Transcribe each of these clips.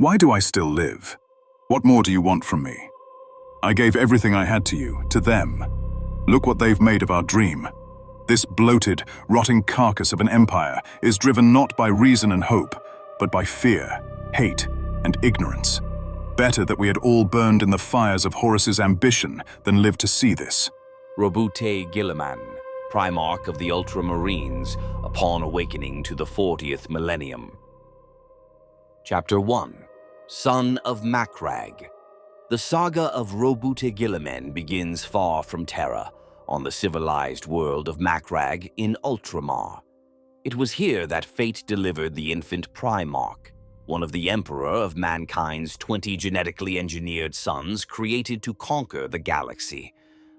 Why do I still live? What more do you want from me? I gave everything I had to you, to them. Look what they've made of our dream. This bloated, rotting carcass of an empire is driven not by reason and hope, but by fear, hate, and ignorance. Better that we had all burned in the fires of Horus's ambition than lived to see this. Roboute Guilliman, Primarch of the Ultramarines, upon awakening to the 40th millennium. Chapter 1. Son of Macragge. The saga of Roboute Guilliman begins far from Terra, on the civilized world of Macragge in Ultramar. It was here that fate delivered the infant Primarch, one of the Emperor of mankind's 20 genetically engineered sons created to conquer the galaxy.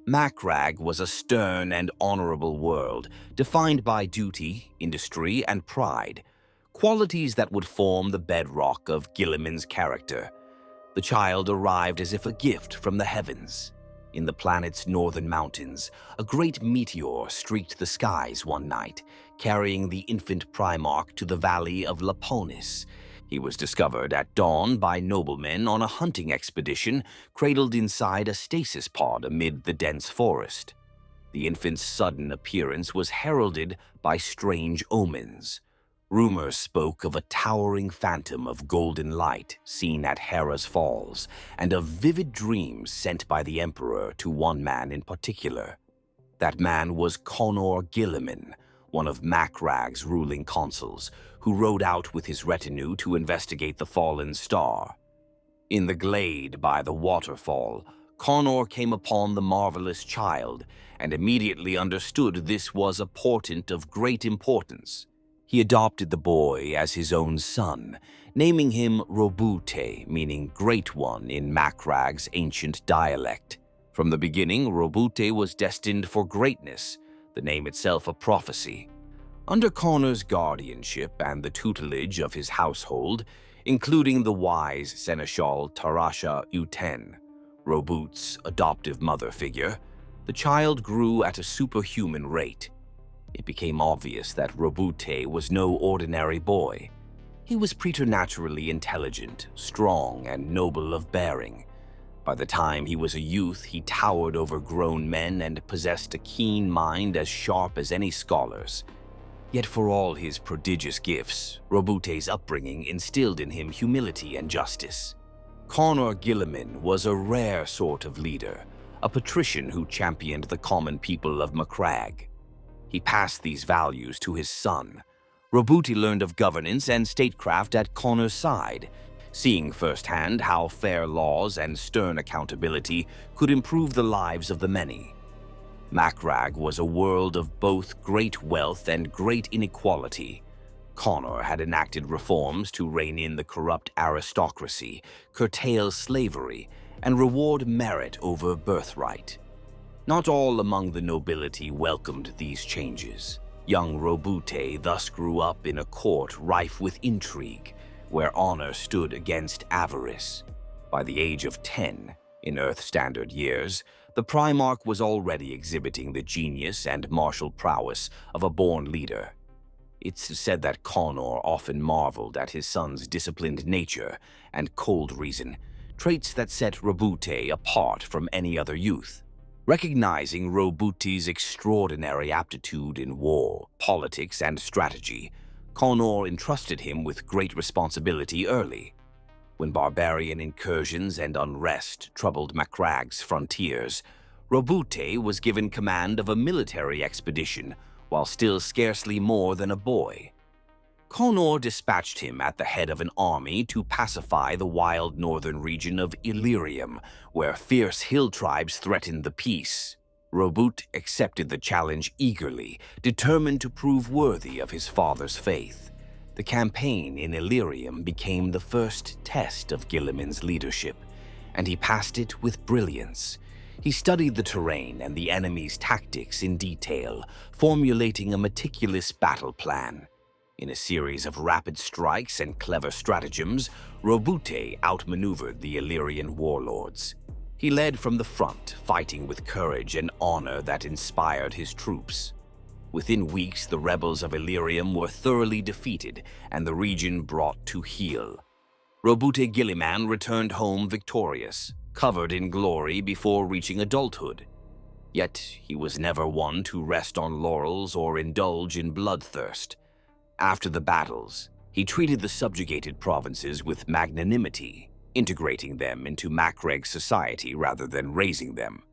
Macragge was a stern and honorable world, defined by duty, industry, and pride, qualities that would form the bedrock of Gilliman's character. The child arrived as if a gift from the heavens. In the planet's northern mountains, a great meteor streaked the skies one night, carrying the infant Primarch to the valley of Laponis. He was discovered at dawn by noblemen on a hunting expedition, cradled inside a stasis pod amid the dense forest. The infant's sudden appearance was heralded by strange omens. Rumors spoke of a towering phantom of golden light seen at Hera's Falls, and of vivid dreams sent by the Emperor to one man in particular. That man was Connor Gilliman, one of Macragge's ruling consuls, who rode out with his retinue to investigate the fallen star. In the glade by the waterfall, Connor came upon the marvelous child, and immediately understood this was a portent of great importance. He adopted the boy as his own son, naming him Roboute, meaning Great One in Macragge's ancient dialect. From the beginning, Roboute was destined for greatness, the name itself a prophecy. Under Connor's guardianship and the tutelage of his household, including the wise Seneschal Tarasha Uten, Roboute's adoptive mother figure, the child grew at a superhuman rate. It became obvious that Roboute was no ordinary boy. He was preternaturally intelligent, strong, and noble of bearing. By the time he was a youth, he towered over grown men and possessed a keen mind as sharp as any scholar's. Yet for all his prodigious gifts, Roboute's upbringing instilled in him humility and justice. Connor Gilliman was a rare sort of leader, a patrician who championed the common people of Macragge. He passed these values to his son. Roboute learned of governance and statecraft at Connor's side, seeing firsthand how fair laws and stern accountability could improve the lives of the many. Macragge was a world of both great wealth and great inequality. Connor had enacted reforms to rein in the corrupt aristocracy, curtail slavery, and reward merit over birthright. Not all among the nobility welcomed these changes. Young Roboute thus grew up in a court rife with intrigue, where honor stood against avarice. By the age of 10, in Earth Standard years, the Primarch was already exhibiting the genius and martial prowess of a born leader. It's said that Connor often marveled at his son's disciplined nature and cold reason, traits that set Roboute apart from any other youth. Recognizing Roboute's extraordinary aptitude in war, politics, and strategy, Connor entrusted him with great responsibility early. When barbarian incursions and unrest troubled Macragge's frontiers, Roboute was given command of a military expedition while still scarcely more than a boy. Connor dispatched him at the head of an army to pacify the wild northern region of Imperium, where fierce hill tribes threatened the peace. Roboute accepted the challenge eagerly, determined to prove worthy of his father's faith. The campaign in Imperium became the first test of Gilliman's leadership, and he passed it with brilliance. He studied the terrain and the enemy's tactics in detail, formulating a meticulous battle plan. In a series of rapid strikes and clever stratagems, Roboute outmaneuvered the Illyrian warlords. He led from the front, fighting with courage and honor that inspired his troops. Within weeks, the rebels of Imperium were thoroughly defeated and the region brought to heel. Roboute Guilliman returned home victorious, covered in glory before reaching adulthood. Yet he was never one to rest on laurels or indulge in bloodthirst. After the battles, he treated the subjugated provinces with magnanimity, integrating them into Macragge society rather than raising them.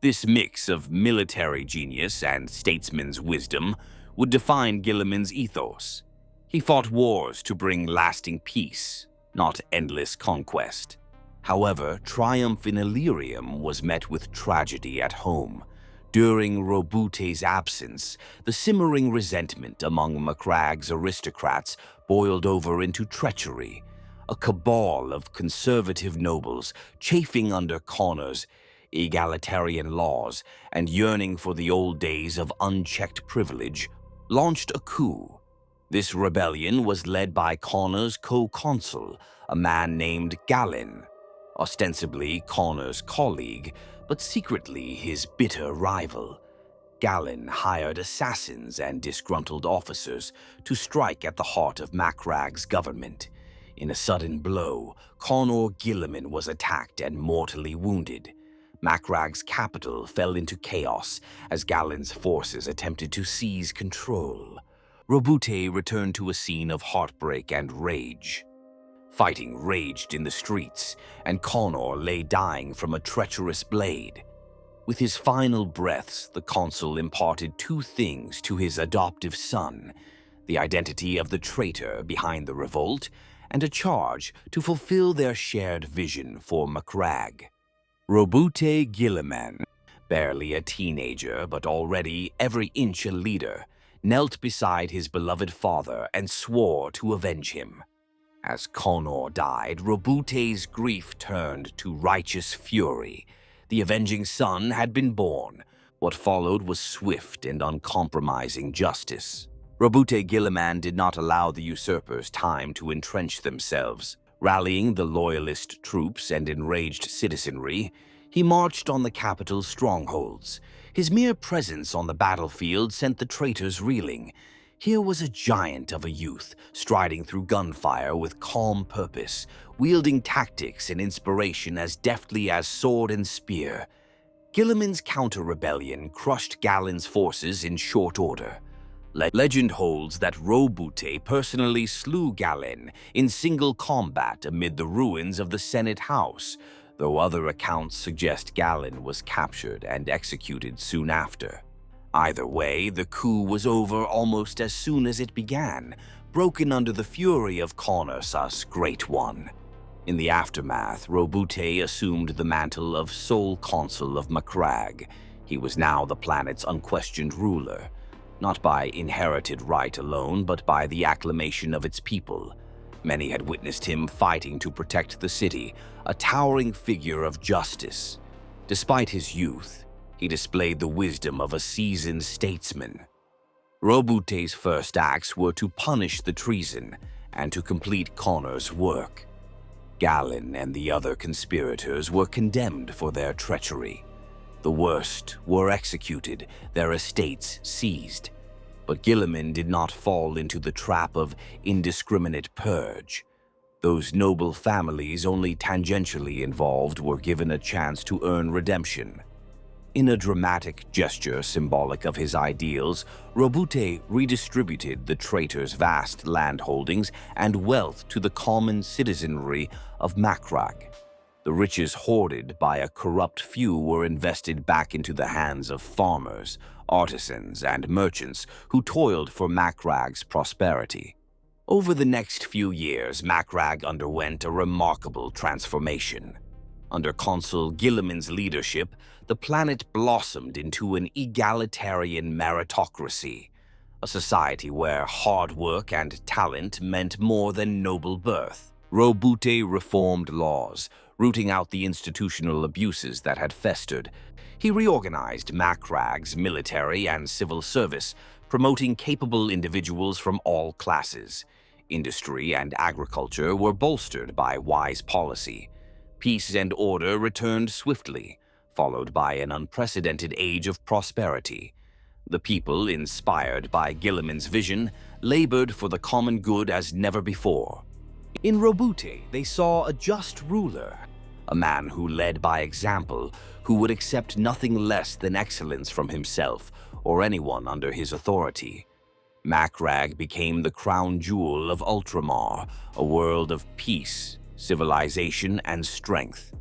This mix of military genius and statesman's wisdom would define Gilliman's ethos. He fought wars to bring lasting peace, not endless conquest. However, triumph in Imperium was met with tragedy at home. During Roboute's absence, the simmering resentment among Macragge's aristocrats boiled over into treachery, a cabal of conservative nobles chafing under Connor's egalitarian laws and yearning for the old days of unchecked privilege, launched a coup. This rebellion was led by Connor's co-consul, a man named Gallin, ostensibly Connor's colleague, but secretly his bitter rival. Gallin hired assassins and disgruntled officers to strike at the heart of Macragge's government. In a sudden blow, Connor Gilliman was attacked and mortally wounded. Macragge's capital fell into chaos as Gallin's forces attempted to seize control. Roboute returned to a scene of heartbreak and rage. Fighting raged in the streets, and Connor lay dying from a treacherous blade. With his final breaths, the consul imparted two things to his adoptive son: the identity of the traitor behind the revolt, and a charge to fulfill their shared vision for Macragge. Roboute Guilliman, barely a teenager but already every inch a leader, knelt beside his beloved father and swore to avenge him. As Connor died, Roboute's grief turned to righteous fury. The avenging son had been born. What followed was swift and uncompromising justice. Roboute Guilliman did not allow the usurpers time to entrench themselves. Rallying the loyalist troops and enraged citizenry, he marched on the capital's strongholds. His mere presence on the battlefield sent the traitors reeling. Here was a giant of a youth, striding through gunfire with calm purpose, wielding tactics and inspiration as deftly as sword and spear. Gilliman's counter-rebellion crushed Gallin's forces in short order. Legend holds that Roboute personally slew Gallin in single combat amid the ruins of the Senate House, though other accounts suggest Gallin was captured and executed soon after. Either way, the coup was over almost as soon as it began, broken under the fury of Connor's Great One. In the aftermath, Roboute assumed the mantle of sole consul of Macragge. He was now the planet's unquestioned ruler, not by inherited right alone, but by the acclamation of its people. Many had witnessed him fighting to protect the city, a towering figure of justice. Despite his youth, he displayed the wisdom of a seasoned statesman. Roboute's first acts were to punish the treason and to complete Connor's work. Gallin and the other conspirators were condemned for their treachery. The worst were executed, their estates seized. But Gilliman did not fall into the trap of indiscriminate purge. Those noble families only tangentially involved were given a chance to earn redemption. In a dramatic gesture symbolic of his ideals, Roboute redistributed the traitors' vast landholdings and wealth to the common citizenry of Macragge. The riches hoarded by a corrupt few were invested back into the hands of farmers, artisans, and merchants who toiled for Macragge's prosperity. Over the next few years, Macragge underwent a remarkable transformation. Under Consul Gilliman's leadership, the planet blossomed into an egalitarian meritocracy, a society where hard work and talent meant more than noble birth. Roboute reformed laws, rooting out the institutional abuses that had festered. He reorganized Macragge's military and civil service, promoting capable individuals from all classes. Industry and agriculture were bolstered by wise policy. Peace and order returned swiftly, followed by an unprecedented age of prosperity. The people, inspired by Gilliman's vision, labored for the common good as never before. In Roboute, they saw a just ruler, a man who led by example, who would accept nothing less than excellence from himself or anyone under his authority. Macragge became the crown jewel of Ultramar, a world of peace, civilization, and strength.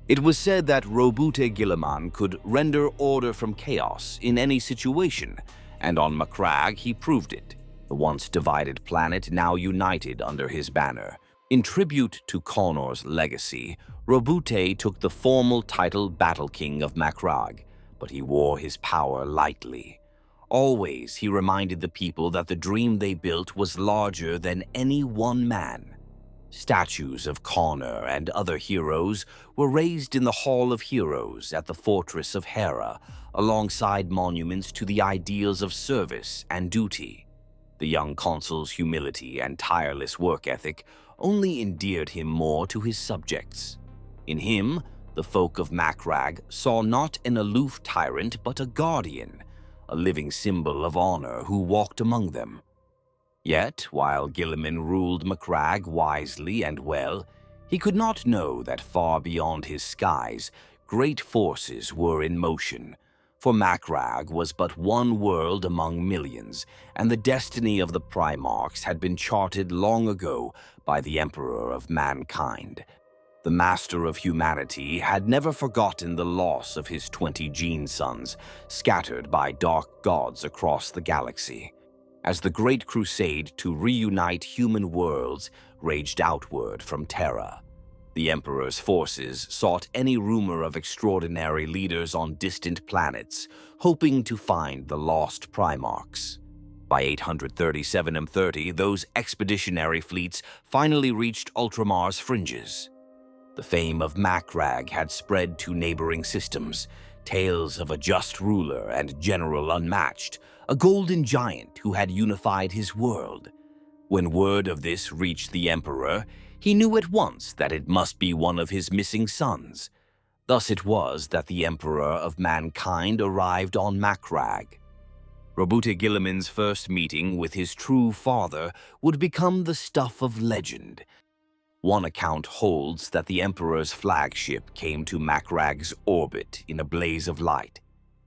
It was said that Roboute Guilliman could render order from chaos in any situation, and on Macragge he proved it, the once divided planet now united under his banner. In tribute to Connor's legacy, Roboute took the formal title Battle King of Macragge, but he wore his power lightly. Always he reminded the people that the dream they built was larger than any one man. Statues of Connor and other heroes were raised in the Hall of Heroes at the Fortress of Hera, alongside monuments to the ideals of service and duty. The young consul's humility and tireless work ethic only endeared him more to his subjects. In him, the folk of Macragge saw not an aloof tyrant but a guardian, a living symbol of honor who walked among them. Yet, while Gilliman ruled Macragge wisely and well, he could not know that far beyond his skies, great forces were in motion. For Macragge was but one world among millions, and the destiny of the Primarchs had been charted long ago by the Emperor of Mankind. The Master of Humanity had never forgotten the loss of his 20 gene sons, scattered by dark gods across the galaxy. As the Great Crusade to reunite human worlds raged outward from Terra, the Emperor's forces sought any rumor of extraordinary leaders on distant planets, hoping to find the lost Primarchs. By 837 M30, those expeditionary fleets finally reached Ultramar's fringes. The fame of Macragge had spread to neighboring systems, tales of a just ruler and general unmatched, a golden giant who had unified his world. When word of this reached the Emperor, he knew at once that it must be one of his missing sons. Thus it was that the Emperor of Mankind arrived on Macragge. Roboute Guilliman's first meeting with his true father would become the stuff of legend. One account holds that the Emperor's flagship came to Macragge's orbit in a blaze of light,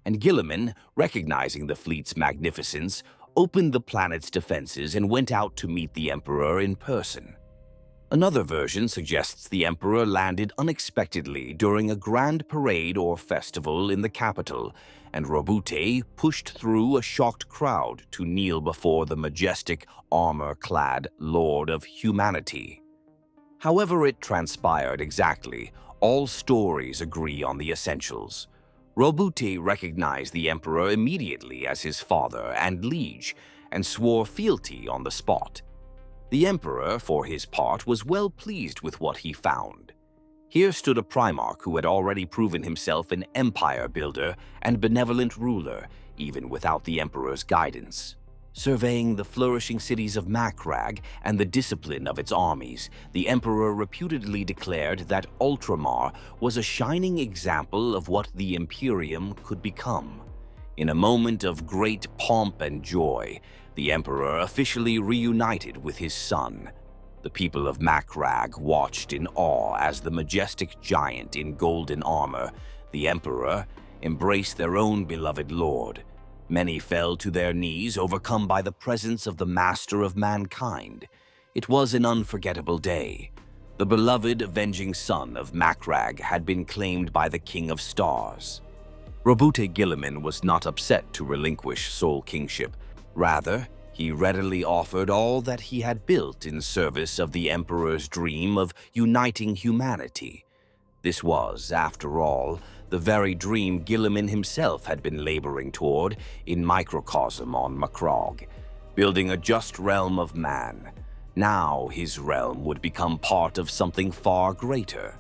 and Gilliman, recognizing the fleet's magnificence, opened the planet's defenses and went out to meet the Emperor in person. Another version suggests the Emperor landed unexpectedly during a grand parade or festival in the capital, and Roboute pushed through a shocked crowd to kneel before the majestic, armor-clad Lord of Humanity. However it transpired exactly, all stories agree on the essentials. Roboute recognized the Emperor immediately as his father and liege, and swore fealty on the spot. The Emperor, for his part, was well pleased with what he found. Here stood a Primarch who had already proven himself an empire builder and benevolent ruler, even without the Emperor's guidance. Surveying the flourishing cities of Macragge and the discipline of its armies, the Emperor reputedly declared that Ultramar was a shining example of what the Imperium could become. In a moment of great pomp and joy, the Emperor officially reunited with his son. The people of Macragge watched in awe as the majestic giant in golden armor, the Emperor, embraced their own beloved lord. Many fell to their knees, overcome by the presence of the Master of Mankind. It was an unforgettable day. The beloved Avenging son of Macragge had been claimed by the King of Stars. Roboute Guilliman was not upset to relinquish sole kingship. Rather, he readily offered all that he had built in service of the Emperor's dream of uniting humanity. This was, after all, the very dream Gilliman himself had been laboring toward in microcosm on Macragge, building a just realm of man. Now his realm would become part of something far greater.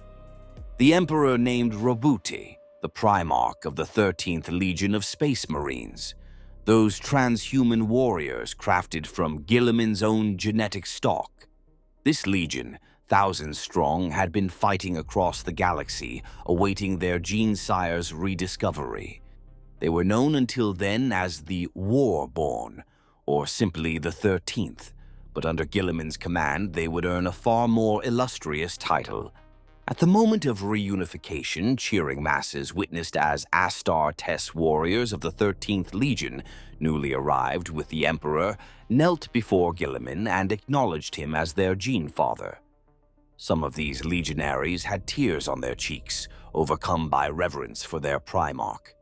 The Emperor named Roboute, the Primarch of the 13th Legion of Space Marines, those transhuman warriors crafted from Gilliman's own genetic stock. This legion, thousands strong, had been fighting across the galaxy, awaiting their gene sire's rediscovery. They were known until then as the Warborn, or simply the 13th, but under Gilliman's command they would earn a far more illustrious title. At the moment of reunification, cheering masses witnessed as Astartes warriors of the 13th Legion, newly arrived with the Emperor, knelt before Gilliman and acknowledged him as their gene father. Some of these legionaries had tears on their cheeks, overcome by reverence for their Primarch.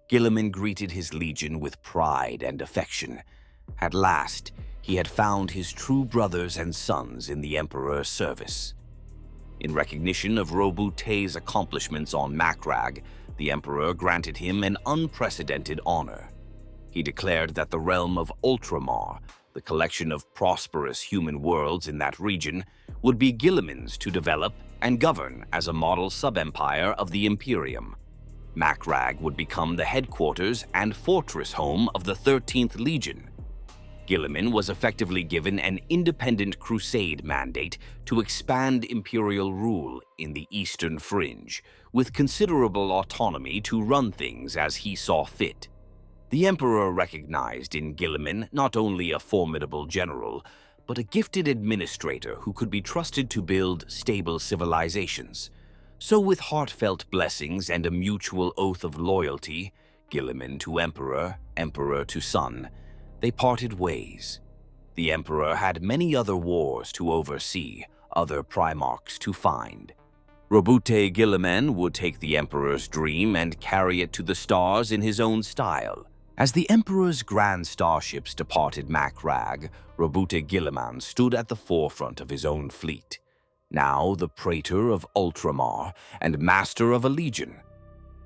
Gilliman greeted his legion with pride and affection. At last, he had found his true brothers and sons in the Emperor's service. In recognition of Roboute's accomplishments on Macragge, the Emperor granted him an unprecedented honor. He declared that the realm of Ultramar, the collection of prosperous human worlds in that region, would be Gilliman's to develop and govern as a model sub-empire of the Imperium. Macragge would become the headquarters and fortress home of the 13th Legion. Gilliman was effectively given an independent crusade mandate to expand imperial rule in the Eastern Fringe, with considerable autonomy to run things as he saw fit. The Emperor recognized in Gilliman not only a formidable general, but a gifted administrator who could be trusted to build stable civilizations. So with heartfelt blessings and a mutual oath of loyalty, Gilliman to Emperor, Emperor to son, they parted ways. The Emperor had many other wars to oversee, other Primarchs to find. Roboute Guilliman would take the Emperor's dream and carry it to the stars in his own style. As the Emperor's grand starships departed Macragge, Roboute Guilliman stood at the forefront of his own fleet. Now the praetor of Ultramar and master of a legion.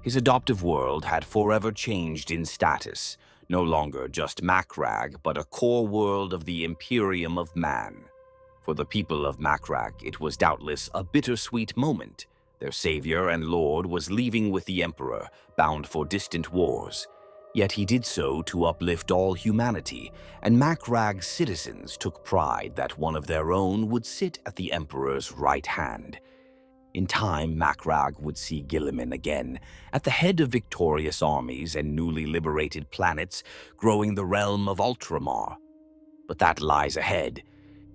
His adoptive world had forever changed in status, no longer just Macragge, but a core world of the Imperium of Man. For the people of Macragge, it was doubtless a bittersweet moment. Their savior and lord was leaving with the Emperor, bound for distant wars. Yet he did so to uplift all humanity, and Macragge's citizens took pride that one of their own would sit at the Emperor's right hand. In time, Macragge would see Gilliman again, at the head of victorious armies and newly liberated planets, growing the realm of Ultramar. But that lies ahead.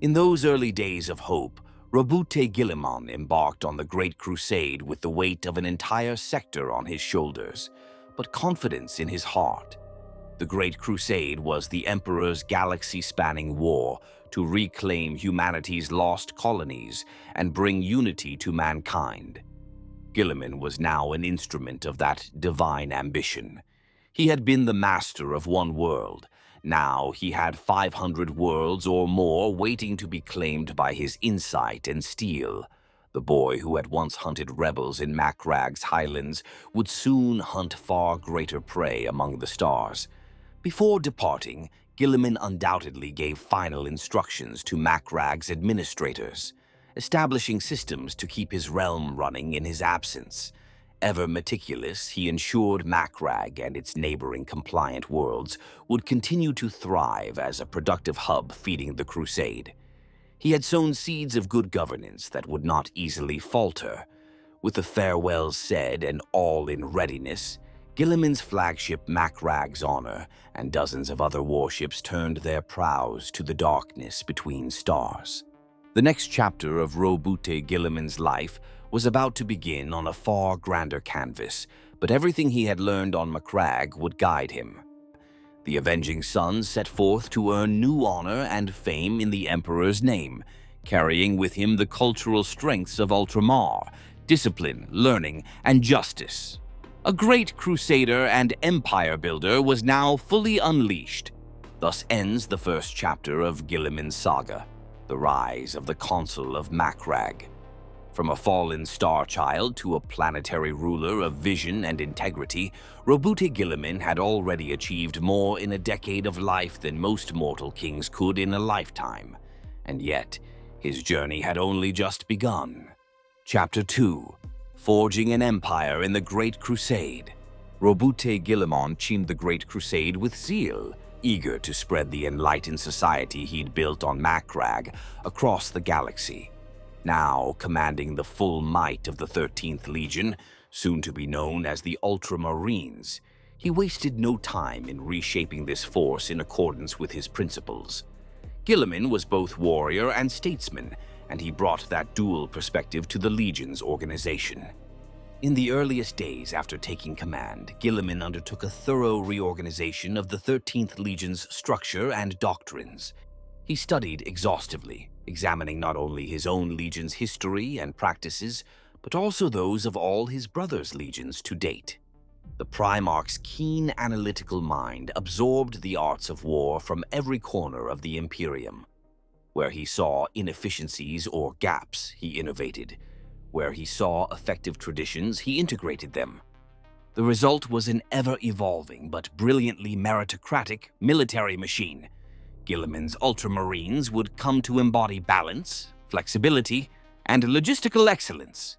In those early days of hope, Roboute Guilliman embarked on the Great Crusade with the weight of an entire sector on his shoulders, but confidence in his heart. The Great Crusade was the Emperor's galaxy-spanning war to reclaim humanity's lost colonies and bring unity to mankind. Gilliman was now an instrument of that divine ambition. He had been the master of one world. Now he had 500 worlds or more waiting to be claimed by his insight and steel. The boy who had once hunted rebels in Macragge's highlands would soon hunt far greater prey among the stars. Before departing, Gilliman undoubtedly gave final instructions to Macragge's administrators, establishing systems to keep his realm running in his absence. Ever meticulous, he ensured Macragge and its neighboring compliant worlds would continue to thrive as a productive hub feeding the crusade. He had sown seeds of good governance that would not easily falter. With the farewells said and all in readiness, Gilliman's flagship Macragge's honor and dozens of other warships turned their prows to the darkness between stars. The next chapter of Roboute Guilliman's life was about to begin on a far grander canvas, but everything he had learned on Macragge would guide him. The Avenging Son set forth to earn new honor and fame in the Emperor's name, carrying with him the cultural strengths of Ultramar, discipline, learning, and justice. A great crusader and empire builder was now fully unleashed. Thus ends the first chapter of Gilliman's saga, the rise of the Consul of Macragge. From a fallen star child to a planetary ruler of vision and integrity, Roboute Guilliman had already achieved more in a decade of life than most mortal kings could in a lifetime. And yet, his journey had only just begun. Chapter 2: Forging an Empire in the Great Crusade. Roboute Guilliman teamed the Great Crusade with zeal, eager to spread the enlightened society he'd built on Macragge across the galaxy. Now commanding the full might of the 13th Legion, soon to be known as the Ultramarines, he wasted no time in reshaping this force in accordance with his principles. Gilliman was both warrior and statesman, and he brought that dual perspective to the Legion's organization. In the earliest days after taking command, Gilliman undertook a thorough reorganization of the 13th Legion's structure and doctrines. He studied exhaustively, examining not only his own legion's history and practices, but also those of all his brothers' legions to date. The Primarch's keen analytical mind absorbed the arts of war from every corner of the Imperium. Where he saw inefficiencies or gaps, he innovated. Where he saw effective traditions, he integrated them. The result was an ever-evolving but brilliantly meritocratic military machine. Gilliman's Ultramarines would come to embody balance, flexibility, and logistical excellence.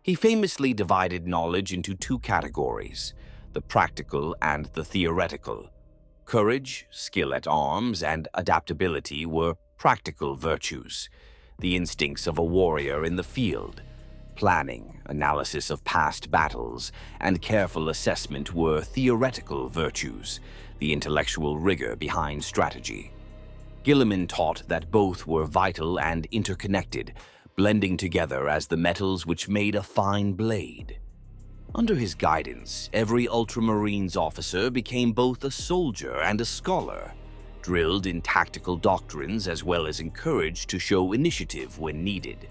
He famously divided knowledge into two categories, the practical and the theoretical. Courage, skill at arms, and adaptability were practical virtues, the instincts of a warrior in the field. Planning, analysis of past battles, and careful assessment were theoretical virtues, the intellectual rigor behind strategy. Gilliman taught that both were vital and interconnected, blending together as the metals which made a fine blade. Under his guidance, every Ultramarines officer became both a soldier and a scholar, drilled in tactical doctrines as well as encouraged to show initiative when needed.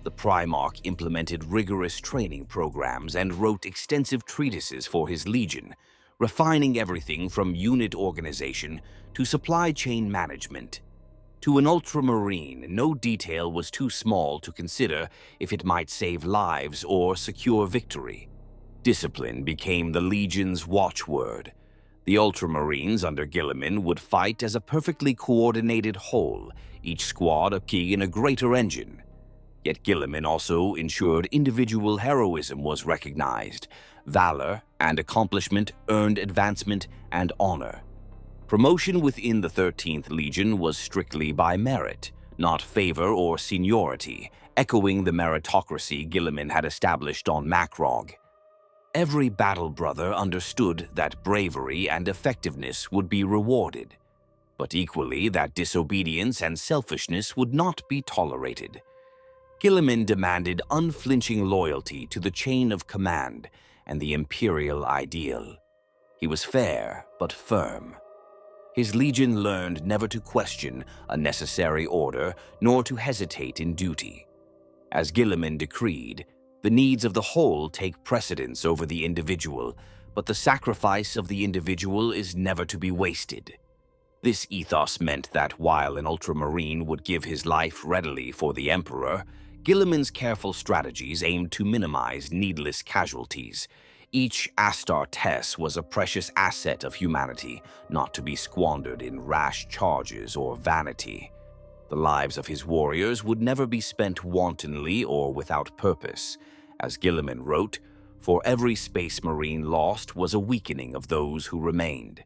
The Primarch implemented rigorous training programs and wrote extensive treatises for his legion, refining everything from unit organization to supply chain management. To an Ultramarine, no detail was too small to consider if it might save lives or secure victory. Discipline became the Legion's watchword. The Ultramarines under Gilliman would fight as a perfectly coordinated whole, each squad a key in a greater engine. Yet Gilliman also ensured individual heroism was recognized. Valor and accomplishment earned advancement and honor. Promotion within the 13th Legion was strictly by merit, not favor or seniority, echoing the meritocracy Gilliman had established on Macragge. Every battle brother understood that bravery and effectiveness would be rewarded, but equally that disobedience and selfishness would not be tolerated. Gilliman demanded unflinching loyalty to the chain of command and the imperial ideal. He was fair but firm. His legion learned never to question a necessary order nor to hesitate in duty. As Gilliman decreed, the needs of the whole take precedence over the individual, but the sacrifice of the individual is never to be wasted. This ethos meant that while an Ultramarine would give his life readily for the Emperor, Gilliman's careful strategies aimed to minimize needless casualties. Each Astartes was a precious asset of humanity, not to be squandered in rash charges or vanity. The lives of his warriors would never be spent wantonly or without purpose. As Gilliman wrote, for every Space Marine lost was a weakening of those who remained.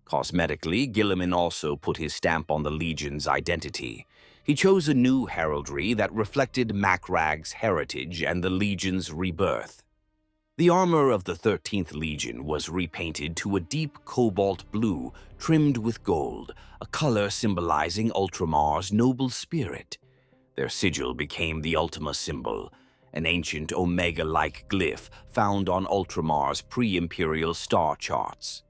Cosmetically, Gilliman also put his stamp on the Legion's identity. He chose a new heraldry that reflected Macragge's heritage and the Legion's rebirth. The armor of the 13th Legion was repainted to a deep cobalt blue trimmed with gold, a color symbolizing Ultramar's noble spirit. Their sigil became the Ultima symbol, an ancient Omega-like glyph found on Ultramar's pre-imperial star charts.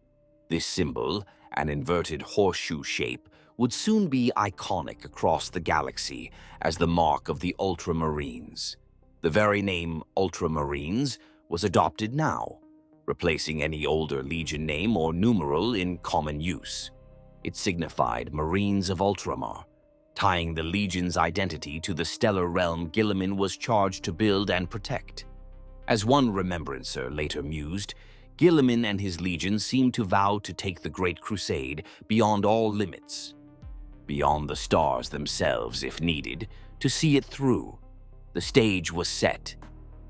This symbol, an inverted horseshoe shape, would soon be iconic across the galaxy as the mark of the Ultramarines. The very name Ultramarines was adopted now, replacing any older Legion name or numeral in common use. It signified Marines of Ultramar, tying the Legion's identity to the stellar realm Gilliman was charged to build and protect. As one remembrancer later mused, Gilliman and his Legion seemed to vow to take the Great Crusade beyond all limits, beyond the stars themselves if needed, to see it through. The stage was set.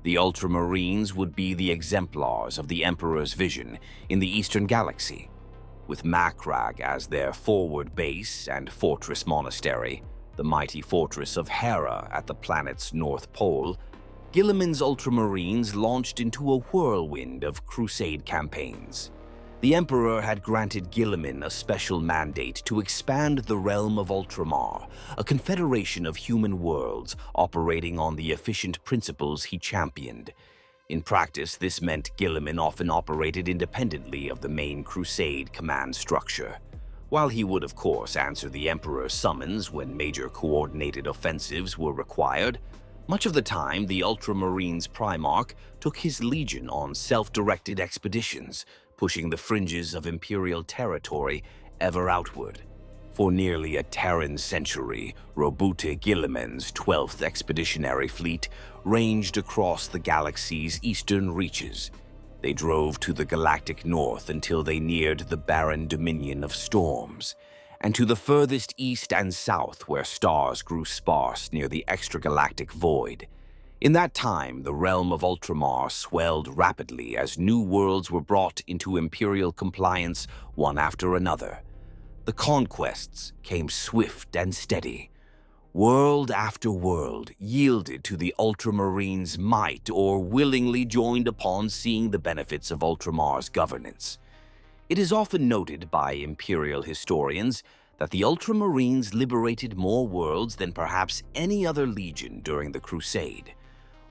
The Ultramarines would be the exemplars of the Emperor's vision in the Eastern Galaxy. With Macragge as their forward base and fortress monastery, the mighty fortress of Hera at the planet's North Pole, Gilliman's Ultramarines launched into a whirlwind of Crusade campaigns. The Emperor had granted Gilliman a special mandate to expand the realm of Ultramar, a confederation of human worlds operating on the efficient principles he championed. In practice, this meant Gilliman often operated independently of the main Crusade command structure. While he would, of course, answer the Emperor's summons when major coordinated offensives were required, much of the time the Ultramarines Primarch took his legion on self-directed expeditions, pushing the fringes of Imperial territory ever outward. For nearly a Terran century, Roboute Guilliman's 12th Expeditionary Fleet ranged across the galaxy's eastern reaches. They drove to the galactic north until they neared the barren dominion of storms, and to the furthest east and south where stars grew sparse near the extragalactic void. In that time, the realm of Ultramar swelled rapidly as new worlds were brought into Imperial compliance one after another. The conquests came swift and steady. World after world yielded to the Ultramarines' might or willingly joined upon seeing the benefits of Ultramar's governance. It is often noted by Imperial historians that the Ultramarines liberated more worlds than perhaps any other legion during the Crusade.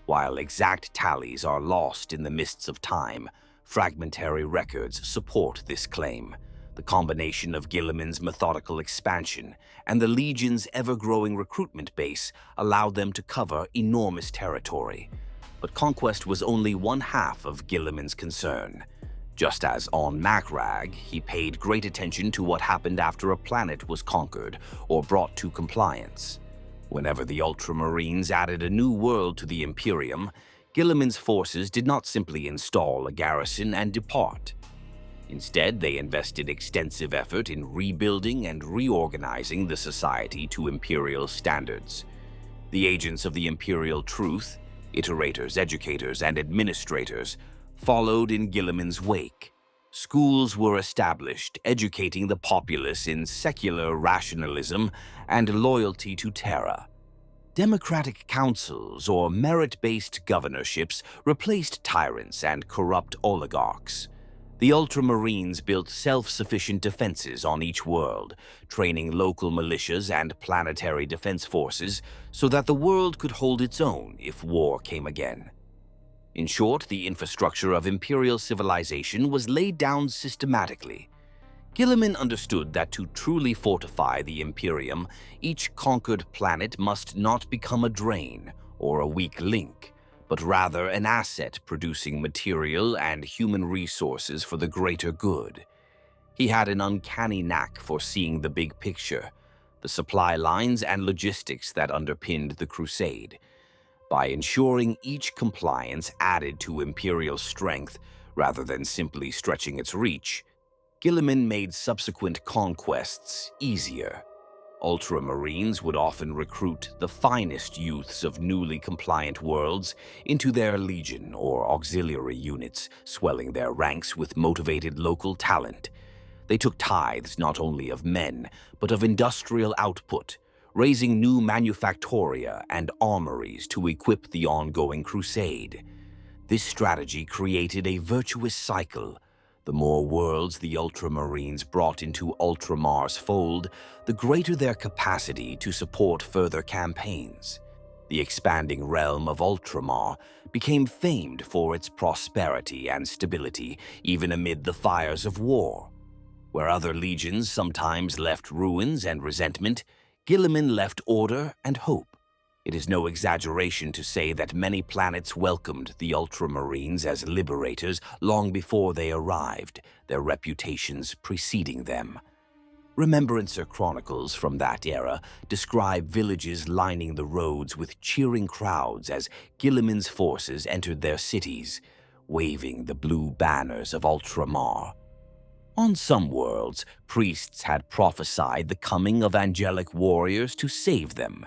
While exact tallies are lost in the mists of time, fragmentary records support this claim. The combination of Gilliman's methodical expansion and the Legion's ever-growing recruitment base allowed them to cover enormous territory. But conquest was only one half of Gilliman's concern. Just as on Macragge, he paid great attention to what happened after a planet was conquered or brought to compliance. Whenever the Ultramarines added a new world to the Imperium, Gilliman's forces did not simply install a garrison and depart. Instead, they invested extensive effort in rebuilding and reorganizing the society to Imperial standards. The agents of the Imperial Truth, iterators, educators, and administrators, followed in Gilliman's wake. Schools were established, educating the populace in secular rationalism and loyalty to Terra. Democratic councils or merit-based governorships replaced tyrants and corrupt oligarchs. The Ultramarines built self-sufficient defenses on each world, training local militias and planetary defense forces so that the world could hold its own if war came again. In short, the infrastructure of Imperial civilization was laid down systematically. Gilliman understood that to truly fortify the Imperium, each conquered planet must not become a drain or a weak link, but rather an asset producing material and human resources for the greater good. He had an uncanny knack for seeing the big picture, the supply lines and logistics that underpinned the Crusade. By ensuring each compliance added to Imperial strength rather than simply stretching its reach, Gilliman made subsequent conquests easier. Ultramarines would often recruit the finest youths of newly compliant worlds into their legion or auxiliary units, swelling their ranks with motivated local talent. They took tithes not only of men, but of industrial output, raising new manufactoria and armories to equip the ongoing crusade. This strategy created a virtuous cycle. The more worlds the Ultramarines brought into Ultramar's fold, the greater their capacity to support further campaigns. The expanding realm of Ultramar became famed for its prosperity and stability, even amid the fires of war. Where other legions sometimes left ruins and resentment, Gilliman left order and hope. It is no exaggeration to say that many planets welcomed the Ultramarines as liberators long before they arrived, their reputations preceding them. Remembrancer chronicles from that era describe villages lining the roads with cheering crowds as Gilliman's forces entered their cities, waving the blue banners of Ultramar. On some worlds, priests had prophesied the coming of angelic warriors to save them,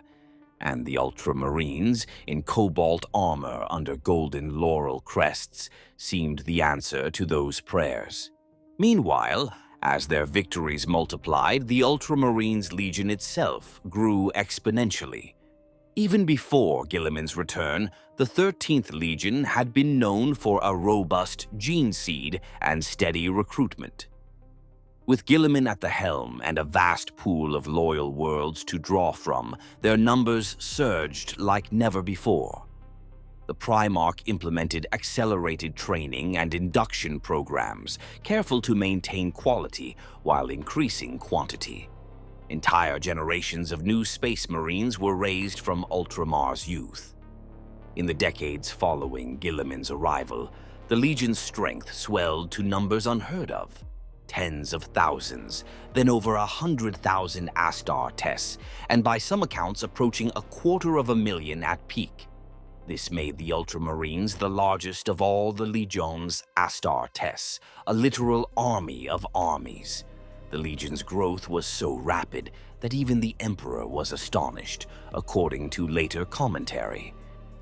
and the Ultramarines, in cobalt armor under golden laurel crests, seemed the answer to those prayers. Meanwhile, as their victories multiplied, the Ultramarines' legion itself grew exponentially. Even before Gilliman's return, the 13th Legion had been known for a robust gene seed and steady recruitment. With Gilliman at the helm and a vast pool of loyal worlds to draw from, their numbers surged like never before. The Primarch implemented accelerated training and induction programs, careful to maintain quality while increasing quantity. Entire generations of new Space Marines were raised from Ultramar's youth. In the decades following Gilliman's arrival, the Legion's strength swelled to numbers unheard of. Tens of thousands, then over 100,000 Astartes, and by some accounts approaching 250,000 at peak. This made the Ultramarines the largest of all the Legion's Astartes, a literal army of armies. The Legion's growth was so rapid that even the Emperor was astonished, according to later commentary.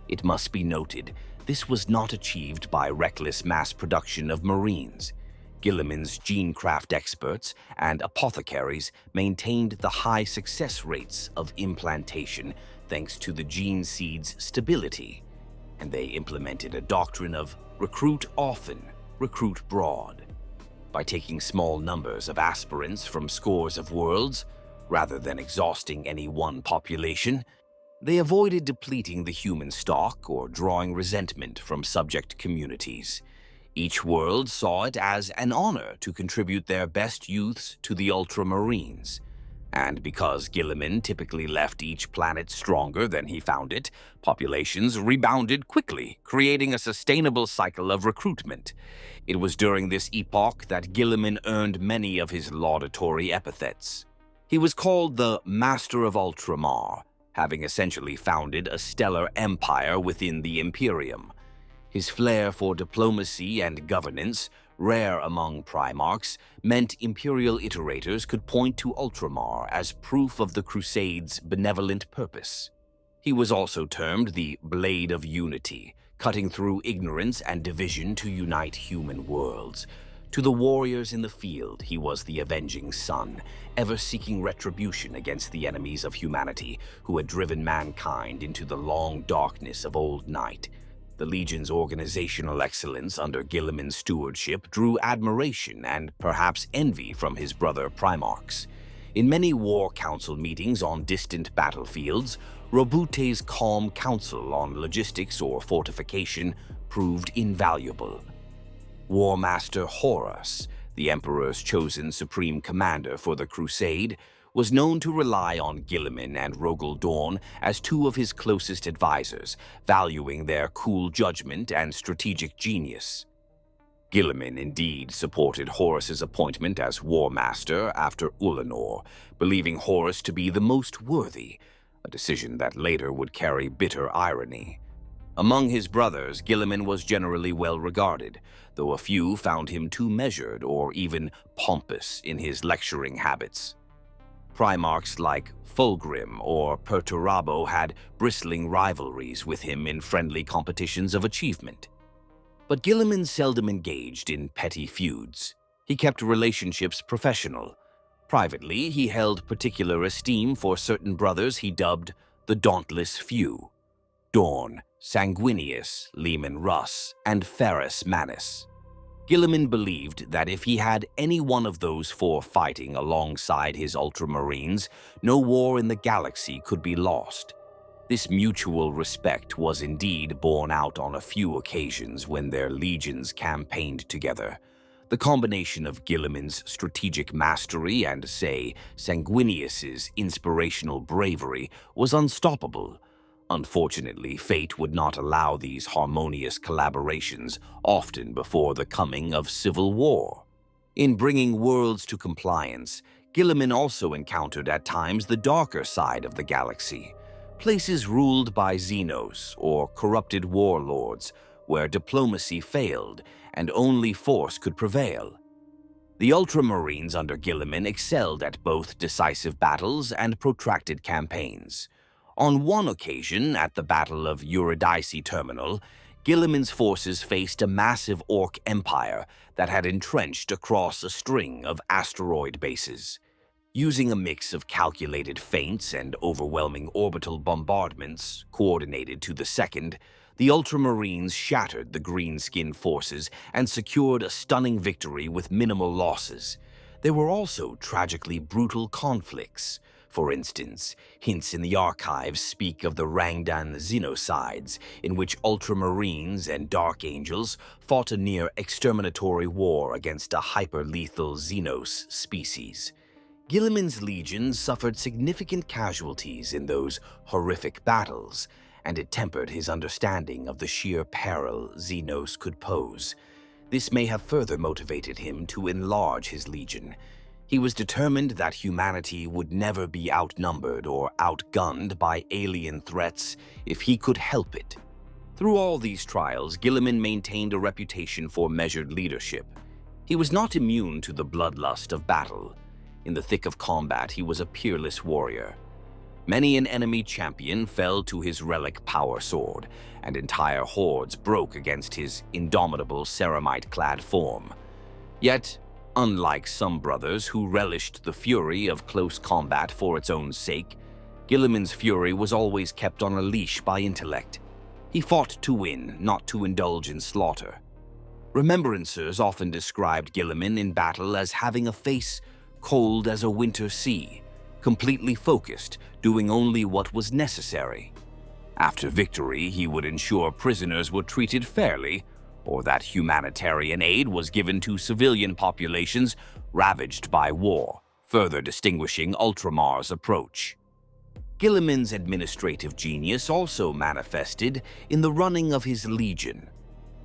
It must be noted, this was not achieved by reckless mass production of Marines. Gilliman's genecraft experts and apothecaries maintained the high success rates of implantation thanks to the gene seed's stability, and they implemented a doctrine of recruit often, recruit broad. By taking small numbers of aspirants from scores of worlds, rather than exhausting any one population, they avoided depleting the human stock or drawing resentment from subject communities. Each world saw it as an honor to contribute their best youths to the Ultramarines. And because Gilliman typically left each planet stronger than he found it, populations rebounded quickly, creating a sustainable cycle of recruitment. It was during this epoch that Gilliman earned many of his laudatory epithets. He was called the Master of Ultramar, having essentially founded a stellar empire within the Imperium. His flair for diplomacy and governance, rare among Primarchs, meant Imperial iterators could point to Ultramar as proof of the Crusade's benevolent purpose. He was also termed the Blade of Unity, cutting through ignorance and division to unite human worlds. To the warriors in the field, he was the Avenging Sun, ever seeking retribution against the enemies of humanity who had driven mankind into the long darkness of old night. The Legion's organizational excellence under Gilliman's stewardship drew admiration and perhaps envy from his brother Primarchs. In many War Council meetings on distant battlefields, Roboute's calm counsel on logistics or fortification proved invaluable. War Master Horus, the Emperor's chosen supreme commander for the Crusade, was known to rely on Gilliman and Rogel Dorn as two of his closest advisors, valuing their cool judgment and strategic genius. Gilliman indeed supported Horus's appointment as War Master after Ulanor, believing Horus to be the most worthy, a decision that later would carry bitter irony. Among his brothers, Gilliman was generally well regarded, though a few found him too measured or even pompous in his lecturing habits. Primarchs like Fulgrim or Perturabo had bristling rivalries with him in friendly competitions of achievement. But Gilliman seldom engaged in petty feuds. He kept relationships professional. Privately, he held particular esteem for certain brothers he dubbed the Dauntless Few: Dorn, Sanguinius, Leman Russ, and Ferrus Manus. Gilliman believed that if he had any one of those four fighting alongside his Ultramarines, no war in the galaxy could be lost. This mutual respect was indeed borne out on a few occasions when their legions campaigned together. The combination of Gilliman's strategic mastery and, say, Sanguinius's inspirational bravery was unstoppable. Unfortunately, fate would not allow these harmonious collaborations, often before the coming of civil war. In bringing worlds to compliance, Gilliman also encountered at times the darker side of the galaxy, places ruled by Xenos or corrupted warlords, where diplomacy failed and only force could prevail. The Ultramarines under Gilliman excelled at both decisive battles and protracted campaigns. On one occasion, at the Battle of Eurydice Terminal, Gilliman's forces faced a massive Orc empire that had entrenched across a string of asteroid bases. Using a mix of calculated feints and overwhelming orbital bombardments, coordinated to the second, the Ultramarines shattered the green-skinned forces and secured a stunning victory with minimal losses. There were also tragically brutal conflicts. For instance, hints in the archives speak of the Rangdan Xenocides, in which Ultramarines and Dark Angels fought a near-exterminatory war against a hyper-lethal Xenos species. Gilliman's legion suffered significant casualties in those horrific battles, and it tempered his understanding of the sheer peril Xenos could pose. This may have further motivated him to enlarge his legion. He was determined that humanity would never be outnumbered or outgunned by alien threats if he could help it. Through all these trials, Gilliman maintained a reputation for measured leadership. He was not immune to the bloodlust of battle. In the thick of combat, he was a peerless warrior. Many an enemy champion fell to his relic power sword, and entire hordes broke against his indomitable ceramite-clad form. Yet, unlike some brothers who relished the fury of close combat for its own sake, Gilliman's fury was always kept on a leash by intellect. He fought to win, not to indulge in slaughter. Remembrancers often described Gilliman in battle as having a face cold as a winter sea, completely focused, doing only what was necessary. After victory, he would ensure prisoners were treated fairly, or that humanitarian aid was given to civilian populations ravaged by war, further distinguishing Ultramar's approach. Gilliman's administrative genius also manifested in the running of his legion.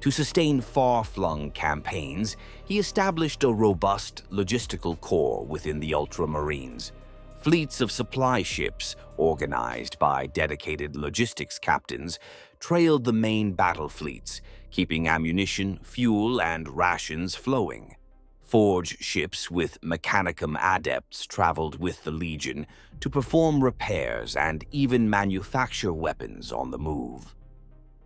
To sustain far-flung campaigns, he established a robust logistical core within the Ultramarines. Fleets of supply ships, organized by dedicated logistics captains, trailed the main battle fleets, keeping ammunition, fuel, and rations flowing. Forge ships with Mechanicum adepts traveled with the Legion to perform repairs and even manufacture weapons on the move.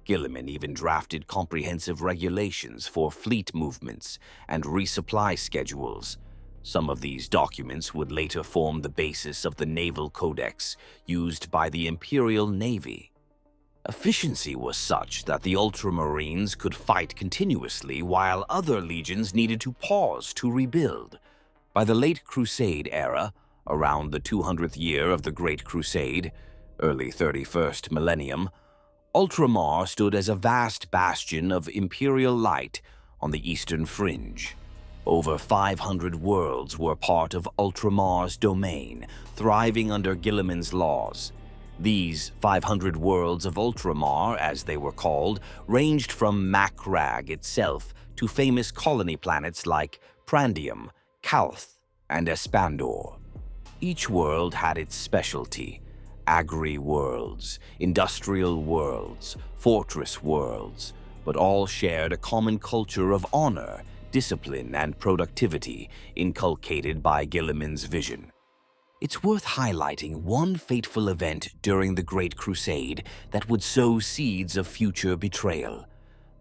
Gilliman even drafted comprehensive regulations for fleet movements and resupply schedules. Some of these documents would later form the basis of the Naval Codex used by the Imperial Navy. Efficiency was such that the Ultramarines could fight continuously while other legions needed to pause to rebuild. By the late Crusade era, around the 200th year of the Great Crusade, early 31st millennium, Ultramar stood as a vast bastion of imperial light on the eastern fringe. Over 500 worlds were part of Ultramar's domain, thriving under Gilliman's laws. These 500 worlds of Ultramar, as they were called, ranged from Macragge itself to famous colony planets like Prandium, Calth, and Espandor. Each world had its specialty: agri-worlds, industrial worlds, fortress worlds, but all shared a common culture of honor, discipline, and productivity inculcated by Gilliman's vision. It's worth highlighting one fateful event during the Great Crusade that would sow seeds of future betrayal: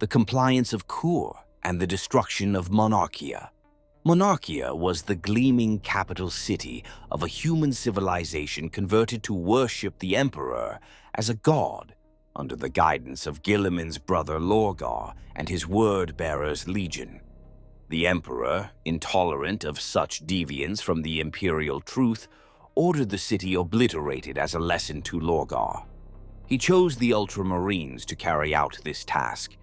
the compliance of Kur and the destruction of Monarchia. Monarchia was the gleaming capital city of a human civilization converted to worship the Emperor as a god under the guidance of Gilliman's brother Lawgiver and his word-bearers Legion. The Emperor, intolerant of such deviance from the imperial truth, ordered the city obliterated as a lesson to Lawgiver. He chose the Ultramarines to carry out this task.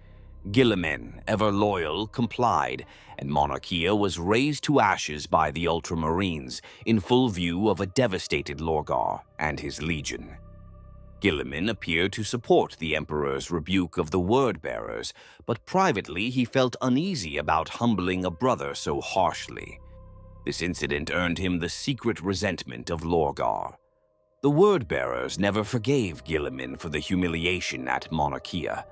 Gilliman, ever loyal, complied, and Monarchia was razed to ashes by the Ultramarines in full view of a devastated Lawgiver and his legion. Gilliman appeared to support the Emperor's rebuke of the word-bearers, but privately he felt uneasy about humbling a brother so harshly. This incident earned him the secret resentment of Lawgiver. The word-bearers never forgave Gilliman for the humiliation at Monarchia.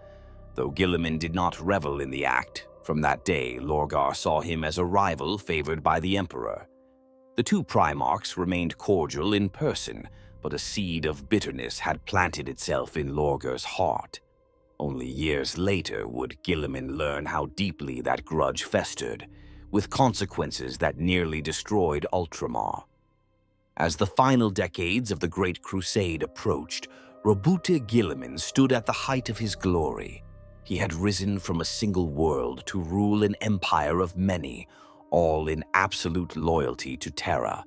Though Gilliman did not revel in the act, from that day Lawgiver saw him as a rival favored by the Emperor. The two Primarchs remained cordial in person, but a seed of bitterness had planted itself in Lawgiver's heart. Only years later would Gilliman learn how deeply that grudge festered, with consequences that nearly destroyed Ultramar. As the final decades of the Great Crusade approached, Roboute Guilliman stood at the height of his glory. He had risen from a single world to rule an empire of many, all in absolute loyalty to Terra.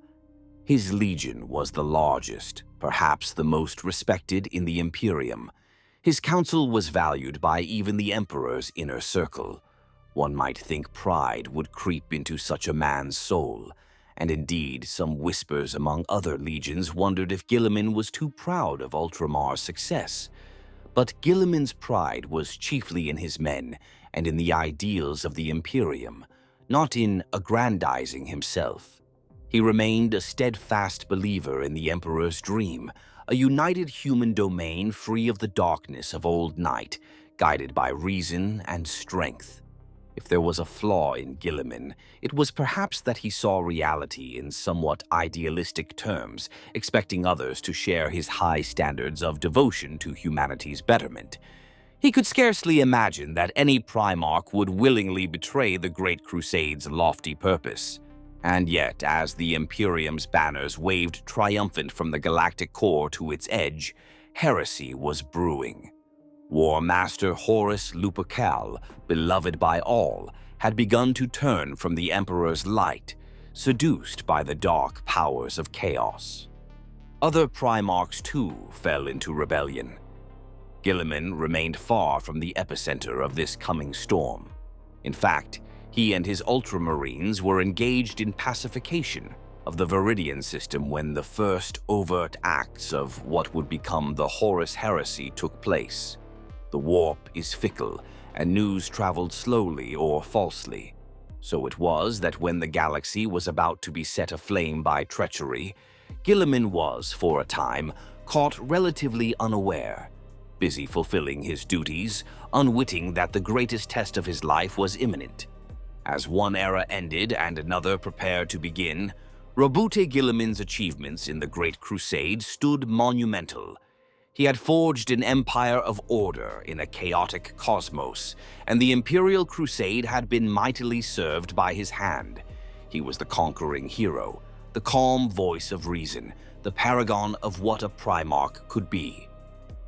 His legion was the largest, perhaps the most respected in the Imperium. His council was valued by even the Emperor's inner circle. One might think pride would creep into such a man's soul, and indeed some whispers among other legions wondered if Gilliman was too proud of Ultramar's success. But Gilliman's pride was chiefly in his men and in the ideals of the Imperium, not in aggrandizing himself. He remained a steadfast believer in the Emperor's dream, a united human domain free of the darkness of old night, guided by reason and strength. If there was a flaw in Gilliman, it was perhaps that he saw reality in somewhat idealistic terms, expecting others to share his high standards of devotion to humanity's betterment. He could scarcely imagine that any Primarch would willingly betray the Great Crusade's lofty purpose. And yet, as the Imperium's banners waved triumphant from the galactic core to its edge, heresy was brewing. War Master Horus Lupercal, beloved by all, had begun to turn from the Emperor's light, seduced by the dark powers of chaos. Other Primarchs, too, fell into rebellion. Gilliman remained far from the epicenter of this coming storm. In fact, he and his Ultramarines were engaged in pacification of the Viridian system when the first overt acts of what would become the Horus Heresy took place. The warp is fickle, and news traveled slowly or falsely. So it was that when the galaxy was about to be set aflame by treachery, Gilliman was, for a time, caught relatively unaware, busy fulfilling his duties, unwitting that the greatest test of his life was imminent. As one era ended and another prepared to begin, Roboute Guilliman's achievements in the Great Crusade stood monumental. He had forged an empire of order in a chaotic cosmos, and the Imperial Crusade had been mightily served by his hand. He was the conquering hero, the calm voice of reason, the paragon of what a Primarch could be.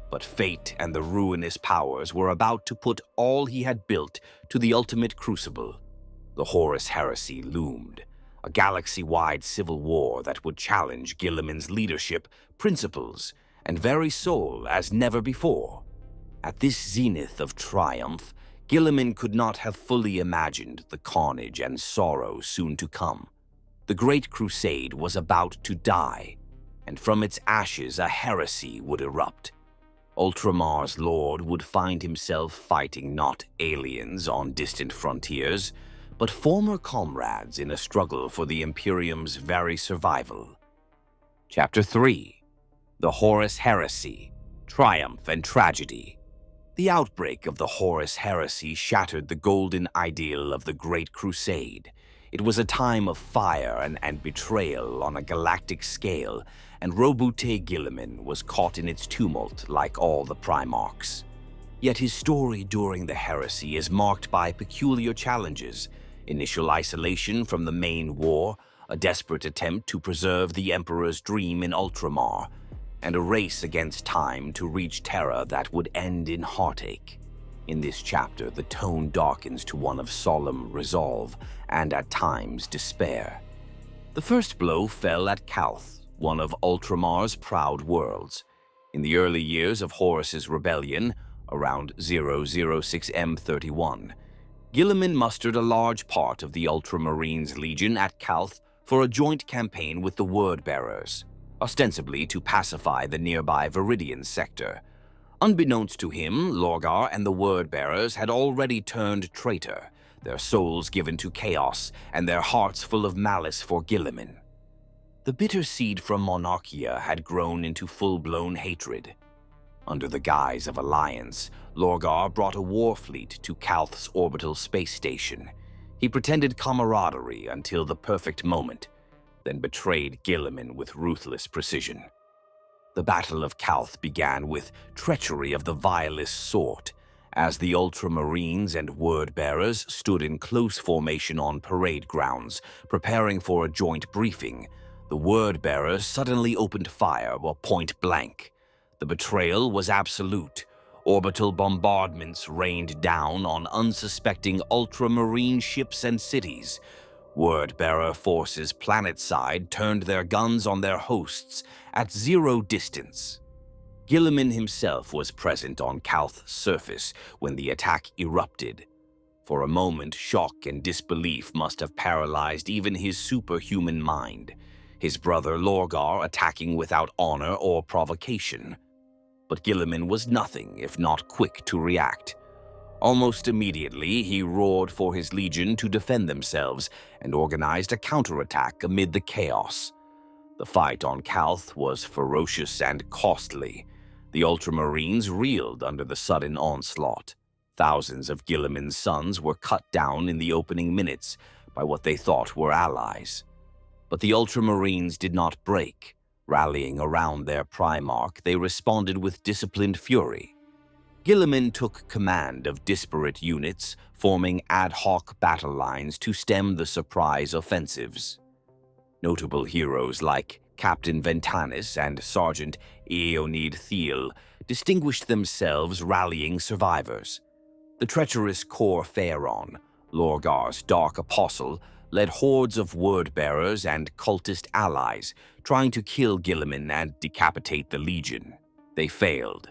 But fate and the ruinous powers were about to put all he had built to the ultimate crucible. The Horus Heresy loomed, a galaxy-wide civil war that would challenge Gilliman's leadership, principles, and very soul as never before. At this zenith of triumph, Gilliman could not have fully imagined the carnage and sorrow soon to come. The Great Crusade was about to die, and from its ashes a heresy would erupt. Ultramar's lord would find himself fighting not aliens on distant frontiers, but former comrades in a struggle for the Imperium's very survival. Chapter 3. The Horus Heresy, Triumph and Tragedy. The outbreak of the Horus Heresy shattered the golden ideal of the Great Crusade. It was a time of fire and betrayal on a galactic scale, and Roboute Guilliman was caught in its tumult like all the Primarchs. Yet his story during the Heresy is marked by peculiar challenges: initial isolation from the main war, a desperate attempt to preserve the Emperor's dream in Ultramar, and a race against time to reach Terra that would end in heartache. In this chapter, the tone darkens to one of solemn resolve and, at times, despair. The first blow fell at Calth, one of Ultramar's proud worlds. In the early years of Horus's rebellion, around 006M31, Gilliman mustered a large part of the Ultramarines Legion at Calth for a joint campaign with the Word-Bearers, ostensibly to pacify the nearby Viridian sector. Unbeknownst to him, Lawgiver and the Word-Bearers had already turned traitor, their souls given to chaos and their hearts full of malice for Gilliman. The bitter seed from Monarchia had grown into full-blown hatred. Under the guise of alliance, Lawgiver brought a war fleet to Calth's orbital space station. He pretended camaraderie until the perfect moment, then betrayed Gilliman with ruthless precision. The Battle of Calth began with treachery of the vilest sort. As the Ultramarines and Word-Bearers stood in close formation on parade grounds, preparing for a joint briefing, The word-bearers suddenly opened fire while point blank. The betrayal was absolute. Orbital bombardments rained down on unsuspecting ultramarine ships and cities. Word-bearer forces planetside turned their guns on their hosts at zero distance. Gilliman himself was present on Calth's surface when the attack erupted. For a moment, shock and disbelief must have paralyzed even his superhuman mind. His brother Lorgar attacking without honor or provocation. But Gilliman was nothing if not quick to react. Almost immediately, he roared for his legion to defend themselves and organized a counterattack amid the chaos. The fight on Calth was ferocious and costly. The Ultramarines reeled under the sudden onslaught. Thousands of Gilliman's sons were cut down in the opening minutes by what they thought were allies. But the Ultramarines did not break. Rallying around their Primarch, they responded with disciplined fury. Gilliman took command of disparate units, forming ad hoc battle lines to stem the surprise offensives. Notable heroes like Captain Ventanis and Sergeant Eonid Thiel distinguished themselves rallying survivors. The treacherous Cor Phaeron, Lorgar's dark apostle, led hordes of word-bearers and cultist allies, trying to kill Gilliman and decapitate the Legion. They failed.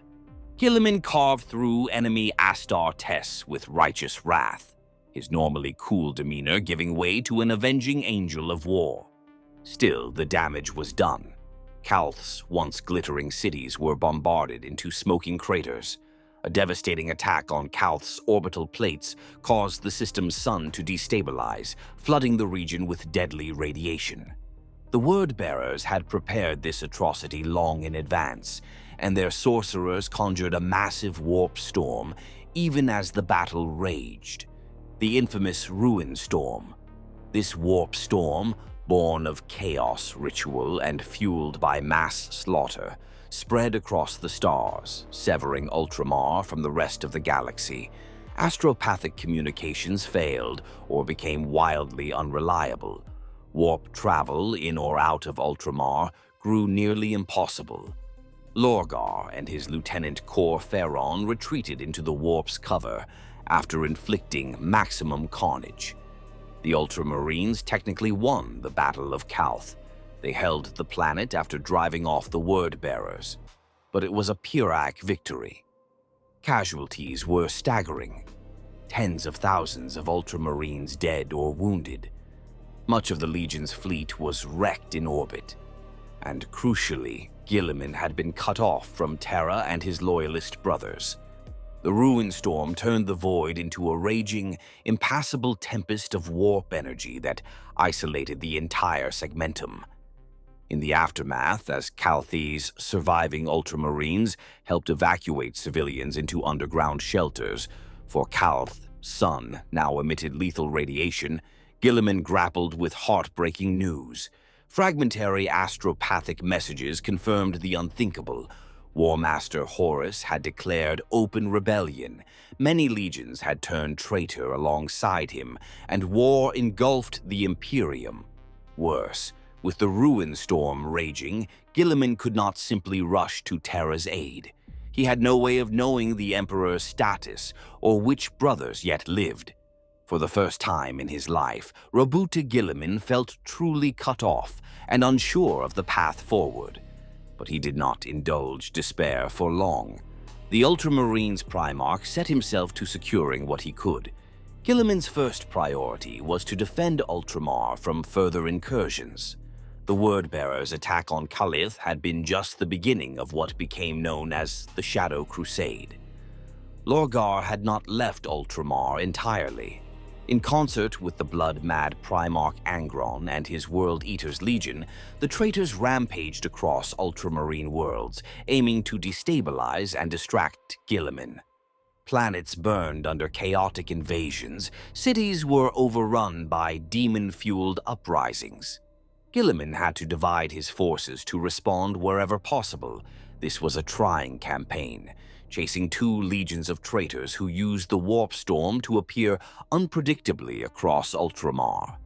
Gilliman carved through enemy Astartes with righteous wrath, his normally cool demeanor giving way to an avenging angel of war. Still, the damage was done. Calth's once glittering cities were bombarded into smoking craters. A devastating attack on Calth's orbital plates caused the system's sun to destabilize, flooding the region with deadly radiation. The word-bearers had prepared this atrocity long in advance, and their sorcerers conjured a massive warp storm even as the battle raged. The infamous Ruin Storm. This warp storm, born of chaos ritual and fueled by mass slaughter, spread across the stars, severing Ultramar from the rest of the galaxy. Astropathic communications failed or became wildly unreliable. Warp travel in or out of Ultramar grew nearly impossible. Lorgar and his Lieutenant Cor Phaeron retreated into the warp's cover after inflicting maximum carnage. The Ultramarines technically won the Battle of Calth. They held the planet after driving off the word-bearers, but it was a Pyrrhic victory. Casualties were staggering. Tens of thousands of Ultramarines dead or wounded. Much of the Legion's fleet was wrecked in orbit. And crucially, Gilliman had been cut off from Terra and his loyalist brothers. The Ruin Storm turned the void into a raging, impassable tempest of warp energy that isolated the entire segmentum. In the aftermath, as Calth's surviving Ultramarines helped evacuate civilians into underground shelters, for Calth's sun now emitted lethal radiation, Gilliman grappled with heartbreaking news. Fragmentary astropathic messages confirmed the unthinkable. War Master Horus had declared open rebellion. Many legions had turned traitor alongside him, and war engulfed the Imperium. Worse, with the Ruin Storm raging, Gilliman could not simply rush to Terra's aid. He had no way of knowing the Emperor's status or which brothers yet lived. For the first time in his life, Roboute Guilliman felt truly cut off and unsure of the path forward. But he did not indulge despair for long. The Ultramarines Primarch set himself to securing what he could. Gilliman's first priority was to defend Ultramar from further incursions. The Word-Bearers' attack on Calith had been just the beginning of what became known as the Shadow Crusade. Lorgar had not left Ultramar entirely. In concert with the blood-mad Primarch Angron and his World Eaters Legion, the traitors rampaged across ultramarine worlds, aiming to destabilize and distract Gilliman. Planets burned under chaotic invasions, cities were overrun by demon-fueled uprisings. Gilliman had to divide his forces to respond wherever possible. This was a trying campaign, chasing two legions of traitors who used the warp storm to appear unpredictably across Ultramar.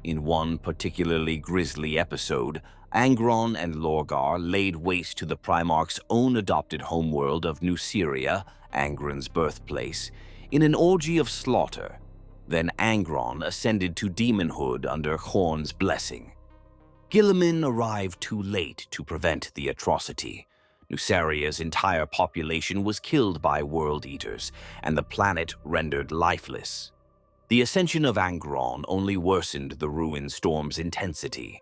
In one particularly grisly episode, Angron and Lorgar laid waste to the Primarch's own adopted homeworld of Nuceria, Angron's birthplace, in an orgy of slaughter. Then Angron ascended to demonhood under Khorne's blessing. Gilliman arrived too late to prevent the atrocity. Nuceria's entire population was killed by World Eaters, and the planet rendered lifeless. The ascension of Angron only worsened the ruined storm's intensity.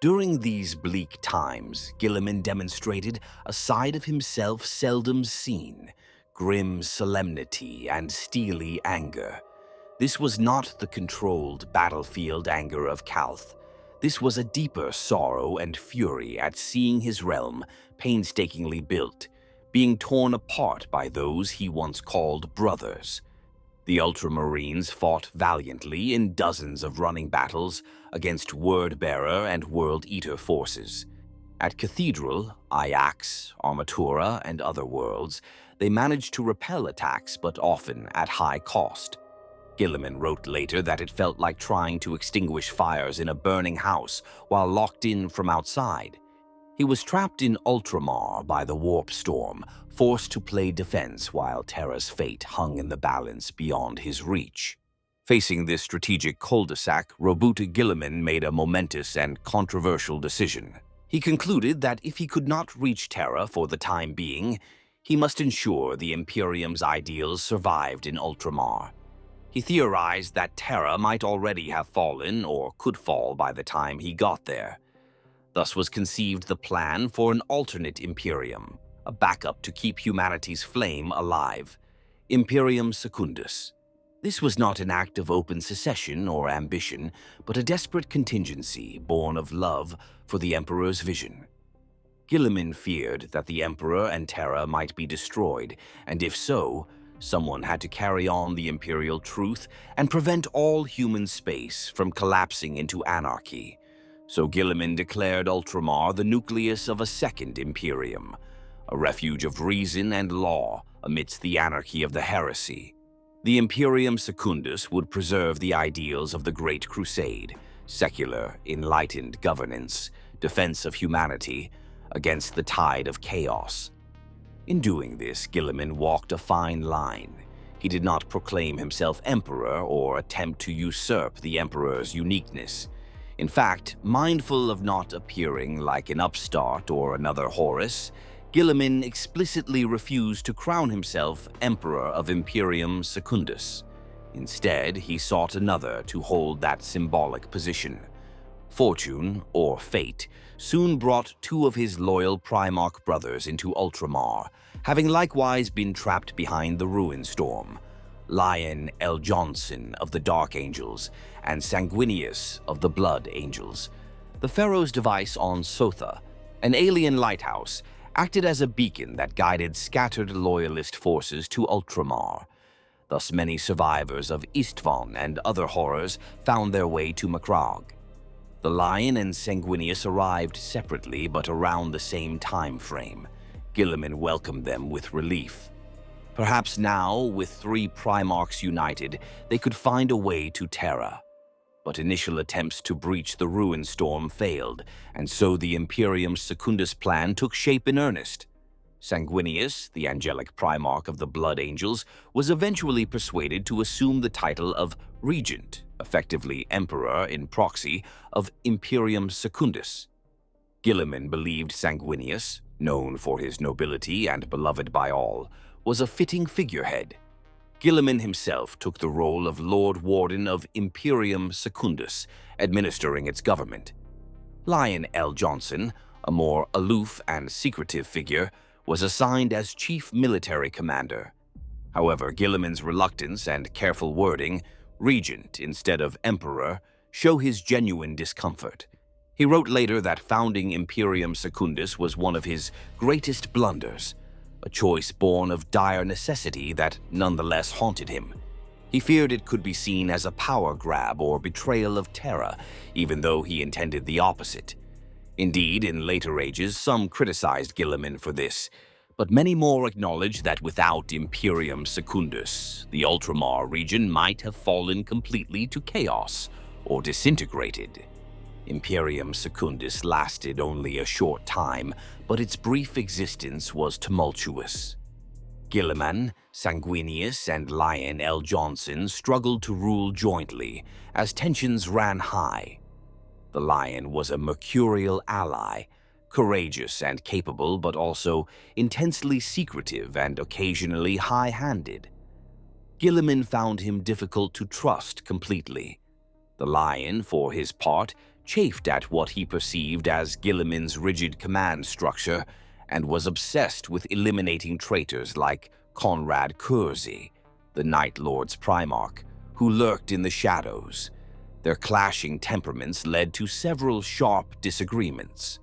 During these bleak times, Gilliman demonstrated a side of himself seldom seen, grim solemnity and steely anger. This was not the controlled battlefield anger of Calth. This was a deeper sorrow and fury at seeing his realm, painstakingly built, being torn apart by those he once called brothers. The Ultramarines fought valiantly in dozens of running battles against Word-Bearer and World Eater forces. At Cathedral, Ajax, Armatura, and other worlds, they managed to repel attacks, but often at high cost. Gilliman wrote later that it felt like trying to extinguish fires in a burning house while locked in from outside. He was trapped in Ultramar by the warp storm, forced to play defense while Terra's fate hung in the balance beyond his reach. Facing this strategic cul-de-sac, Roboute Guilliman made a momentous and controversial decision. He concluded that if he could not reach Terra for the time being, he must ensure the Imperium's ideals survived in Ultramar. He theorized that Terra might already have fallen or could fall by the time he got there. Thus was conceived the plan for an alternate Imperium, a backup to keep humanity's flame alive, Imperium Secundus. This was not an act of open secession or ambition, but a desperate contingency born of love for the Emperor's vision. Gilliman feared that the Emperor and Terra might be destroyed, and if so, someone had to carry on the Imperial truth and prevent all human space from collapsing into anarchy. So Gilliman declared Ultramar the nucleus of a second Imperium, a refuge of reason and law amidst the anarchy of the Heresy. The Imperium Secundus would preserve the ideals of the Great Crusade, secular, enlightened governance, defense of humanity, against the tide of chaos. In doing this, Gilliman walked a fine line. He did not proclaim himself emperor or attempt to usurp the emperor's uniqueness. In fact, mindful of not appearing like an upstart or another Horus, Gilliman explicitly refused to crown himself Emperor of Imperium Secundus. Instead, he sought another to hold that symbolic position. Fortune, or fate, soon brought two of his loyal Primarch brothers into Ultramar, having likewise been trapped behind the Ruin Storm. Lion L. Johnson of the Dark Angels and Sanguinius of the Blood Angels. The Pharaoh's device on Sotha, an alien lighthouse, acted as a beacon that guided scattered loyalist forces to Ultramar. Thus many survivors of Isstvan and other horrors found their way to Macragge. The Lion and Sanguinius arrived separately but around the same time frame. Gilliman welcomed them with relief. Perhaps now, with three Primarchs united, they could find a way to Terra. But initial attempts to breach the Ruin Storm failed, and so the Imperium Secundus plan took shape in earnest. Sanguinius, the angelic Primarch of the Blood Angels, was eventually persuaded to assume the title of Regent, effectively Emperor in proxy, of Imperium Secundus. Gilliman believed Sanguinius, known for his nobility and beloved by all, was a fitting figurehead. Gilliman himself took the role of Lord Warden of Imperium Secundus, administering its government. Lion L. Johnson, a more aloof and secretive figure, was assigned as Chief Military Commander. However, Gilliman's reluctance and careful wording, Regent instead of Emperor, show his genuine discomfort. He wrote later that founding Imperium Secundus was one of his greatest blunders, a choice born of dire necessity that nonetheless haunted him. He feared it could be seen as a power grab or betrayal of Terra, even though he intended the opposite. Indeed, in later ages, some criticized Gilliman for this, but many more acknowledged that without Imperium Secundus, the Ultramar region might have fallen completely to chaos, or disintegrated. Imperium Secundus lasted only a short time, but its brief existence was tumultuous. Gilliman, Sanguinius, and Lion L. Johnson struggled to rule jointly as tensions ran high. The Lion was a mercurial ally, courageous and capable, but also intensely secretive and occasionally high-handed. Gilliman found him difficult to trust completely. The Lion, for his part, chafed at what he perceived as Gilliman's rigid command structure and was obsessed with eliminating traitors like Conrad Curzy, the Night Lord's Primarch, who lurked in the shadows. Their clashing temperaments led to several sharp disagreements.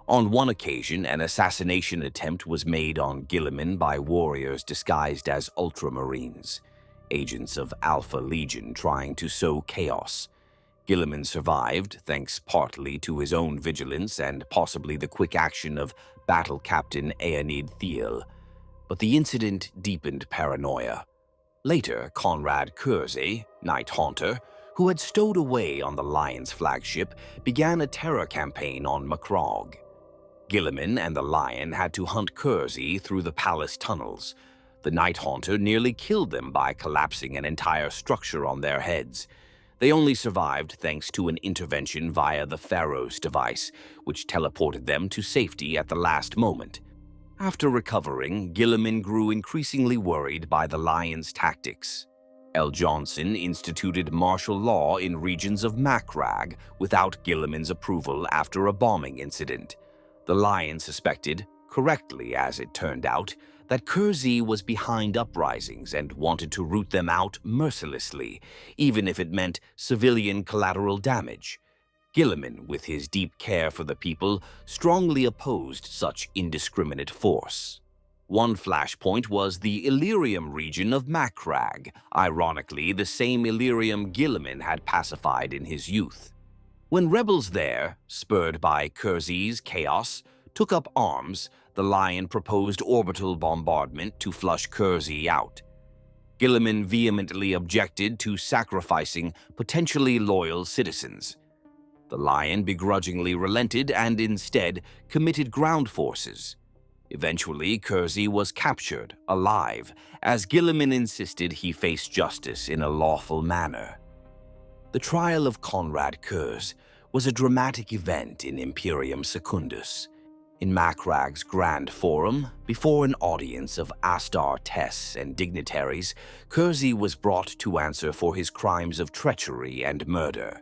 On one occasion, an assassination attempt was made on Gilliman by warriors disguised as Ultramarines, agents of Alpha Legion trying to sow chaos. Gilliman survived, thanks partly to his own vigilance and possibly the quick action of Battle Captain Aenid Thiel, but the incident deepened paranoia. Later, Conrad Curzy, Night Haunter, who had stowed away on the Lion's flagship, began a terror campaign on Macragge. Gilliman and the Lion had to hunt Curzy through the palace tunnels. The Night Haunter nearly killed them by collapsing an entire structure on their heads. They only survived thanks to an intervention via the Pharaoh's device, which teleported them to safety at the last moment. After recovering, Gilliman grew increasingly worried by the Lion's tactics. L. Johnson instituted martial law in regions of Macragge without Gilliman's approval after a bombing incident. The Lion suspected, correctly as it turned out, that Curzy was behind uprisings and wanted to root them out mercilessly, even if it meant civilian collateral damage. Gilliman, with his deep care for the people, strongly opposed such indiscriminate force. One flashpoint was the Illyrium region of Macragge, ironically the same Illyrium Gilliman had pacified in his youth. When rebels there, spurred by Curzy's chaos, took up arms, the Lion proposed orbital bombardment to flush Curzy out. Gilliman vehemently objected to sacrificing potentially loyal citizens. The Lion begrudgingly relented and instead committed ground forces. Eventually, Curzy was captured, alive, as Gilliman insisted he face justice in a lawful manner. The trial of Conrad Curzy was a dramatic event in Imperium Secundus. In Macragge's Grand Forum, before an audience of Astar Tess and dignitaries, Curzy was brought to answer for his crimes of treachery and murder.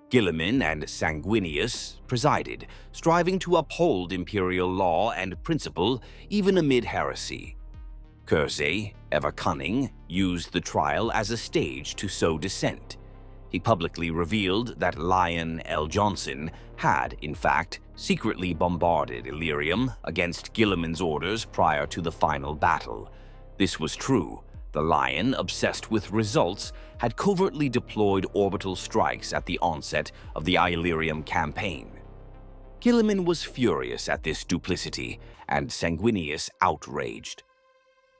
Gilliman and Sanguinius presided, striving to uphold imperial law and principle even amid heresy. Curzy, ever cunning, used the trial as a stage to sow dissent. He publicly revealed that Lion L. Johnson had, in fact, secretly bombarded Illyrium against Gilliman's orders prior to the final battle. This was true. The Lion, obsessed with results, had covertly deployed orbital strikes at the onset of the Illyrium campaign. Gilliman was furious at this duplicity, and Sanguinius outraged.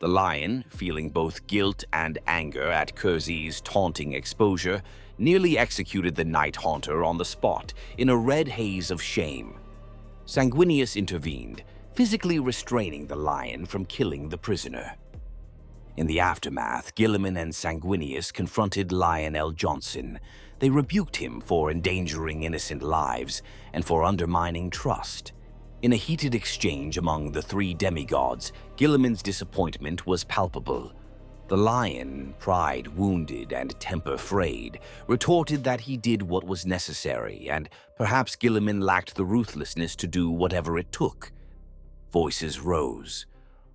The Lion, feeling both guilt and anger at Curzy's taunting exposure, nearly executed the Night Haunter on the spot in a red haze of shame. Sanguinius intervened, physically restraining the Lion from killing the prisoner. In the aftermath, Gilliman and Sanguinius confronted Lion L. Johnson. They rebuked him for endangering innocent lives and for undermining trust. In a heated exchange among the three demigods, Gilliman's disappointment was palpable. The Lion, pride wounded and temper frayed, retorted that he did what was necessary, and perhaps Gilliman lacked the ruthlessness to do whatever it took. Voices rose.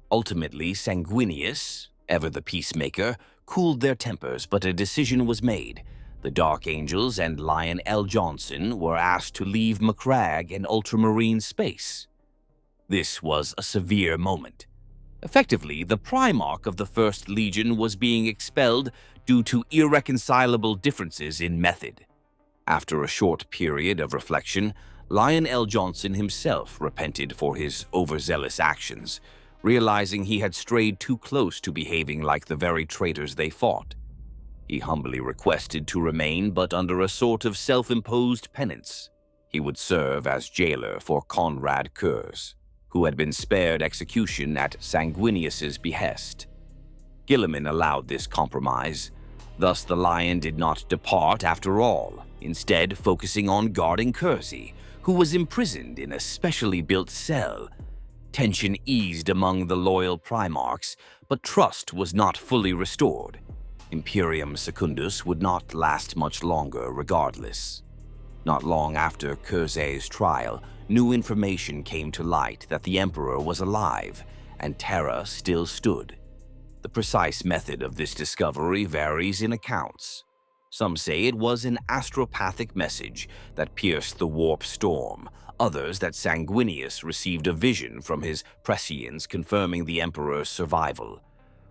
Ultimately, Sanguinius, ever the peacemaker, cooled their tempers, but a decision was made. The Dark Angels and Lion L. Johnson were asked to leave Macragge and Ultramarine space. This was a severe moment. Effectively, the Primarch of the First Legion was being expelled due to irreconcilable differences in method. After a short period of reflection, Lion L. Johnson himself repented for his overzealous actions, realizing he had strayed too close to behaving like the very traitors they fought. He humbly requested to remain, but under a sort of self-imposed penance. He would serve as jailer for Conrad Kurz, who had been spared execution at Sanguinius's behest. Gilliman allowed this compromise. Thus the Lion did not depart after all, instead focusing on guarding Kersey, who was imprisoned in a specially built cell. Tension eased among the loyal Primarchs, but trust was not fully restored. Imperium Secundus would not last much longer regardless. Not long after Kersey's trial, new information came to light that the Emperor was alive, and Terra still stood. The precise method of this discovery varies in accounts. Some say it was an astropathic message that pierced the warp storm, others that Sanguinius received a vision from his prescience confirming the Emperor's survival.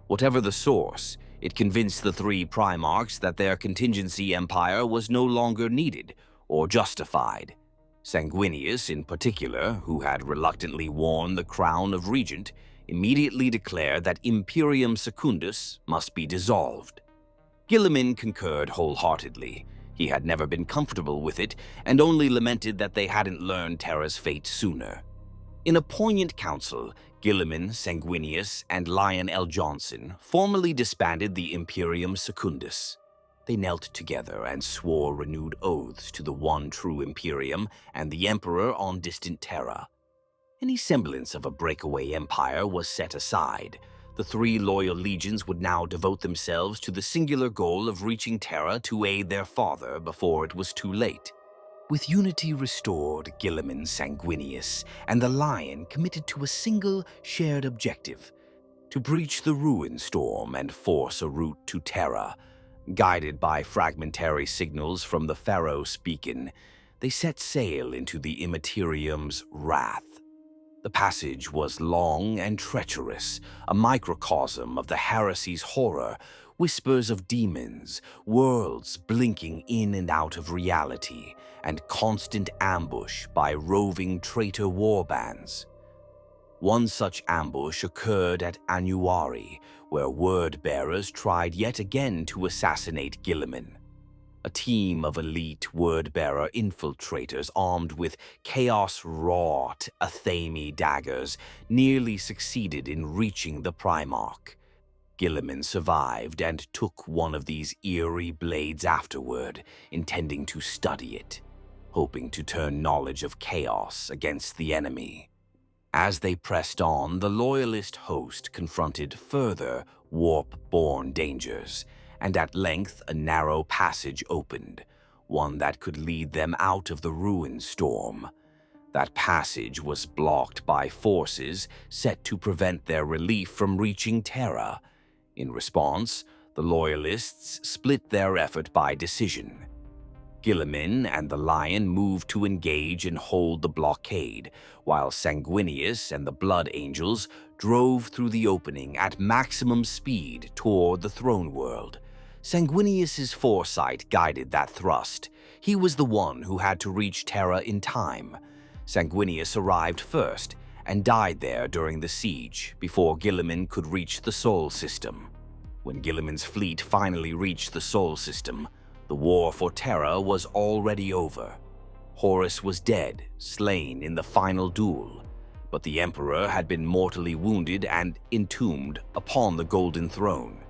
Whatever the source, it convinced the three Primarchs that their contingency empire was no longer needed or justified. Sanguinius, in particular, who had reluctantly worn the crown of regent, immediately declared that Imperium Secundus must be dissolved. Gilliman concurred wholeheartedly. He had never been comfortable with it and only lamented that they hadn't learned Terra's fate sooner. In a poignant council, Gilliman, Sanguinius, and Lion L. Johnson formally disbanded the Imperium Secundus. They knelt together and swore renewed oaths to the one true Imperium and the Emperor on distant Terra. Any semblance of a breakaway empire was set aside. The three loyal legions would now devote themselves to the singular goal of reaching Terra to aid their father before it was too late. With unity restored, Gilliman, Sanguinius, and the Lion committed to a single shared objective: to breach the ruin storm and force a route to Terra. Guided by fragmentary signals from the Pharos beacon, they set sail into the Immaterium's wrath. The passage was long and treacherous, a microcosm of the Heresy's horror, whispers of demons, worlds blinking in and out of reality, and constant ambush by roving traitor warbands. One such ambush occurred at Annuari, where word-bearers tried yet again to assassinate Gilliman. A team of elite word-bearer infiltrators armed with chaos-wrought Athame daggers nearly succeeded in reaching the Primarch. Gilliman survived and took one of these eerie blades afterward, intending to study it, hoping to turn knowledge of chaos against the enemy. As they pressed on, the Loyalist host confronted further warp-born dangers, and at length a narrow passage opened, one that could lead them out of the ruin storm. That passage was blocked by forces set to prevent their relief from reaching Terra. In response, the Loyalists split their effort by decision. Gilliman and the Lion moved to engage and hold the blockade, while Sanguinius and the Blood Angels drove through the opening at maximum speed toward the throne world. Sanguinius's foresight guided that thrust. He was the one who had to reach Terra in time. Sanguinius arrived first and died there during the siege before Gilliman could reach the Sol System. When Gilliman's fleet finally reached the Sol System, the war for Terra was already over. Horus was dead, slain in the final duel, but the Emperor had been mortally wounded and entombed upon the Golden Throne.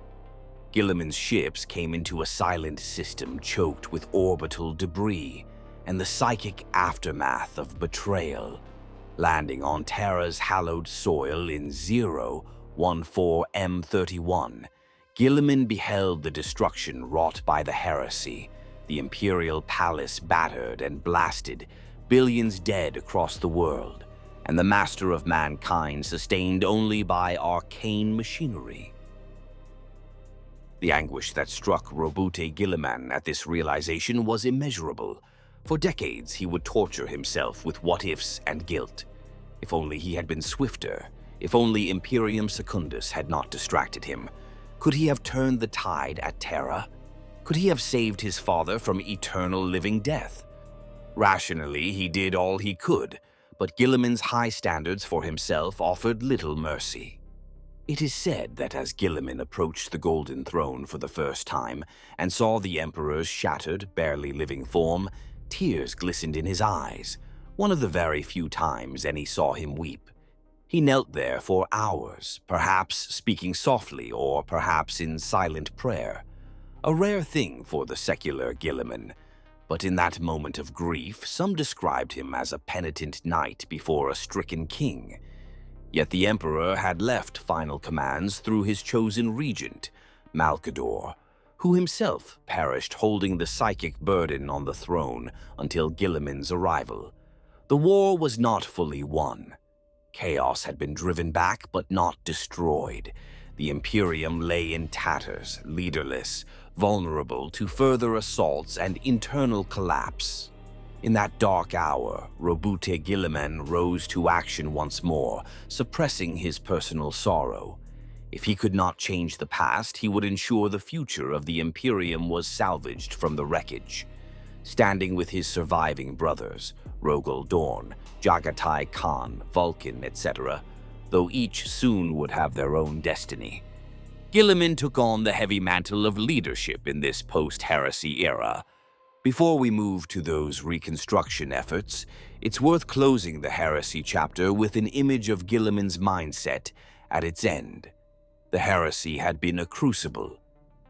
Gilliman's ships came into a silent system choked with orbital debris and the psychic aftermath of betrayal. Landing on Terra's hallowed soil in 014M31, Gilliman beheld the destruction wrought by the Heresy, the Imperial Palace battered and blasted, billions dead across the world, and the master of mankind sustained only by arcane machinery. The anguish that struck Roboute Guilliman at this realization was immeasurable. For decades, he would torture himself with what-ifs and guilt. If only he had been swifter, if only Imperium Secundus had not distracted him. Could he have turned the tide at Terra? Could he have saved his father from eternal living death? Rationally, he did all he could, but Gilliman's high standards for himself offered little mercy. It is said that as Gilliman approached the Golden Throne for the first time and saw the Emperor's shattered, barely living form, tears glistened in his eyes, one of the very few times any saw him weep. He knelt there for hours, perhaps speaking softly or perhaps in silent prayer. A rare thing for the secular Gilliman, but in that moment of grief, some described him as a penitent knight before a stricken king. Yet the Emperor had left final commands through his chosen regent, Malcador, who himself perished holding the psychic burden on the throne until Gilliman's arrival. The war was not fully won. Chaos had been driven back but not destroyed. The Imperium lay in tatters, leaderless, vulnerable to further assaults and internal collapse. In that dark hour, Roboute Guilliman rose to action once more, suppressing his personal sorrow. If he could not change the past, he would ensure the future of the Imperium was salvaged from the wreckage. Standing with his surviving brothers, Rogel Dorn, Jagatai Khan, Vulcan, etc., though each soon would have their own destiny, Gilliman took on the heavy mantle of leadership in this post-Heresy era. Before we move to those reconstruction efforts, it's worth closing the Heresy chapter with an image of Gilliman's mindset at its end. The Heresy had been a crucible.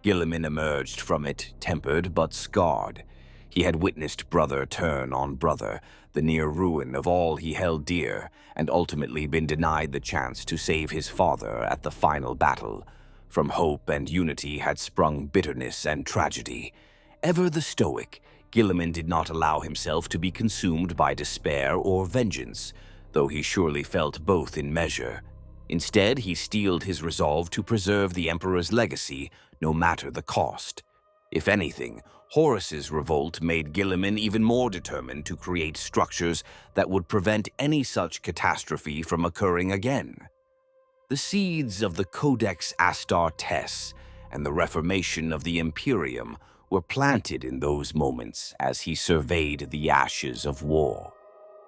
Gilliman emerged from it tempered but scarred. He had witnessed brother turn on brother, the near ruin of all he held dear, and ultimately been denied the chance to save his father at the final battle. From hope and unity had sprung bitterness and tragedy. Ever the stoic, Gilliman did not allow himself to be consumed by despair or vengeance, though he surely felt both in measure. Instead, he steeled his resolve to preserve the Emperor's legacy, no matter the cost. If anything, Horus's revolt made Gilliman even more determined to create structures that would prevent any such catastrophe from occurring again. The seeds of the Codex Astartes and the reformation of the Imperium were planted in those moments as he surveyed the ashes of war.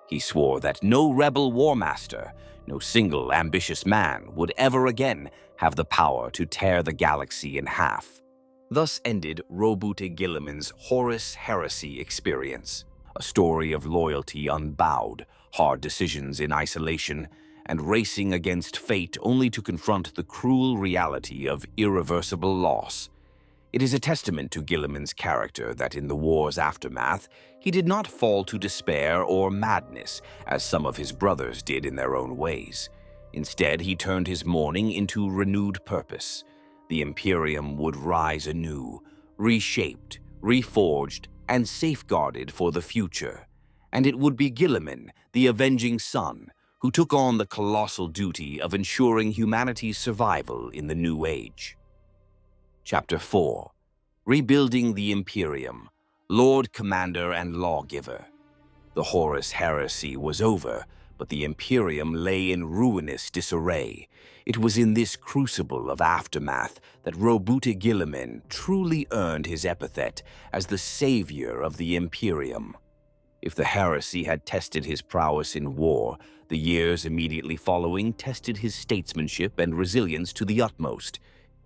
He swore that no rebel warmaster, no single ambitious man would ever again have the power to tear the galaxy in half. Thus ended Roboute Guilliman's Horus Heresy experience, a story of loyalty unbowed, hard decisions in isolation, and racing against fate only to confront the cruel reality of irreversible loss. It is a testament to Gilliman's character that in the war's aftermath, he did not fall to despair or madness, as some of his brothers did in their own ways. Instead, he turned his mourning into renewed purpose. The Imperium would rise anew, reshaped, reforged, and safeguarded for the future. And it would be Gilliman, the Avenging Son, who took on the colossal duty of ensuring humanity's survival in the new age. Chapter 4. Rebuilding the Imperium, Lord Commander and Lawgiver. The Horus Heresy was over, but the Imperium lay in ruinous disarray. It was in this crucible of aftermath that Roboute Guilliman truly earned his epithet as the savior of the Imperium. If the Heresy had tested his prowess in war, the years immediately following tested his statesmanship and resilience to the utmost.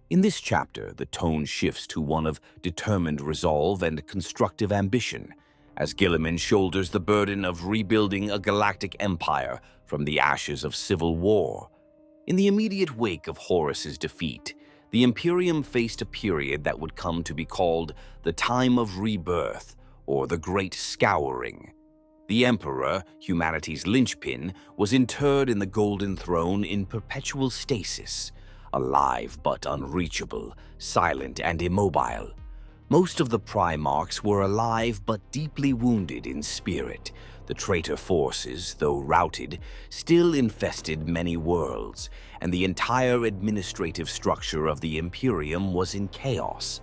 In this chapter, the tone shifts to one of determined resolve and constructive ambition, as Gilliman shoulders the burden of rebuilding a galactic empire from the ashes of civil war. In the immediate wake of Horus's defeat, the Imperium faced a period that would come to be called the Time of Rebirth, or the Great Scouring. The Emperor, humanity's linchpin, was interred in the Golden Throne in perpetual stasis, alive but unreachable, silent and immobile. Most of the Primarchs were alive but deeply wounded in spirit. The traitor forces, though routed, still infested many worlds, and the entire administrative structure of the Imperium was in chaos.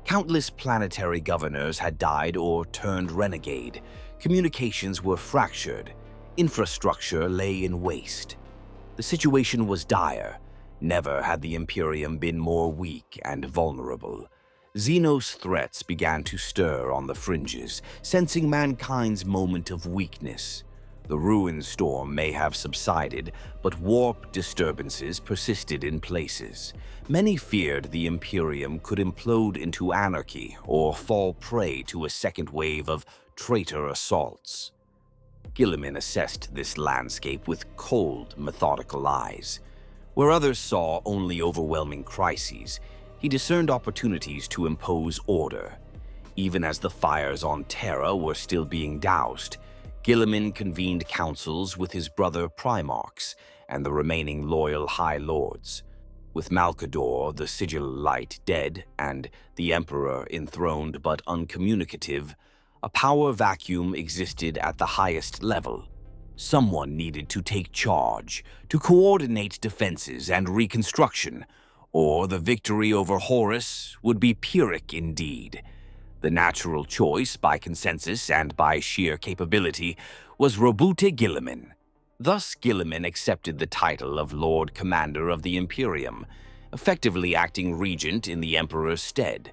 Countless planetary governors had died or turned renegade. Communications were fractured. Infrastructure lay in waste. The situation was dire. Never had the Imperium been more weak and vulnerable. Xenos threats began to stir on the fringes, sensing mankind's moment of weakness. The ruin storm may have subsided, but warp disturbances persisted in places. Many feared the Imperium could implode into anarchy or fall prey to a second wave of traitor assaults. Gilliman assessed this landscape with cold, methodical eyes. Where others saw only overwhelming crises, he discerned opportunities to impose order. Even as the fires on Terra were still being doused, Gilliman convened councils with his brother Primarchs and the remaining loyal High Lords. With Malcador, the Sigil Light, dead and the Emperor enthroned but uncommunicative, a power vacuum existed at the highest level. Someone needed to take charge, to coordinate defenses and reconstruction, or the victory over Horus would be Pyrrhic indeed. The natural choice, by consensus and by sheer capability, was Roboute Guilliman. Thus, Gilliman accepted the title of Lord Commander of the Imperium, effectively acting regent in the Emperor's stead.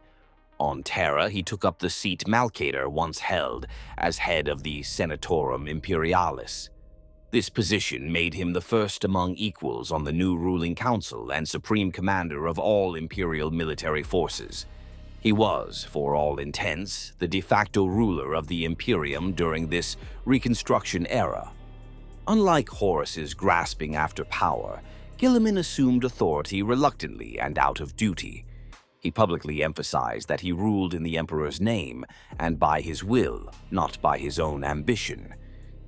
On Terra, he took up the seat Malcador once held as head of the Senatorum Imperialis. This position made him the first among equals on the new ruling council and supreme commander of all imperial military forces. He was, for all intents, the de facto ruler of the Imperium during this Reconstruction era. Unlike Horus's grasping after power, Gilliman assumed authority reluctantly and out of duty. He publicly emphasized that he ruled in the Emperor's name and by his will, not by his own ambition.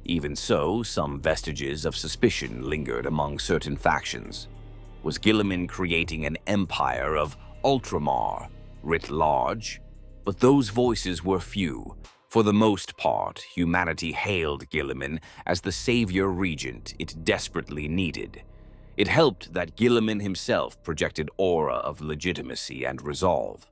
Even so, some vestiges of suspicion lingered among certain factions. Was Gilliman creating an empire of Ultramar, writ large? But those voices were few. For the most part, humanity hailed Gilliman as the savior regent it desperately needed. It helped that Gilliman himself projected aura of legitimacy and resolve.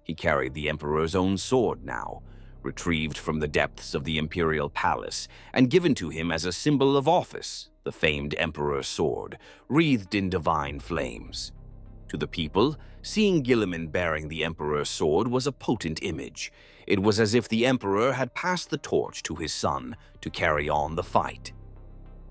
He carried the Emperor's own sword now, retrieved from the depths of the Imperial Palace and given to him as a symbol of office, the famed Emperor's sword, wreathed in divine flames. To the people, seeing Gilliman bearing the Emperor's sword was a potent image. It was as if the Emperor had passed the torch to his son to carry on the fight.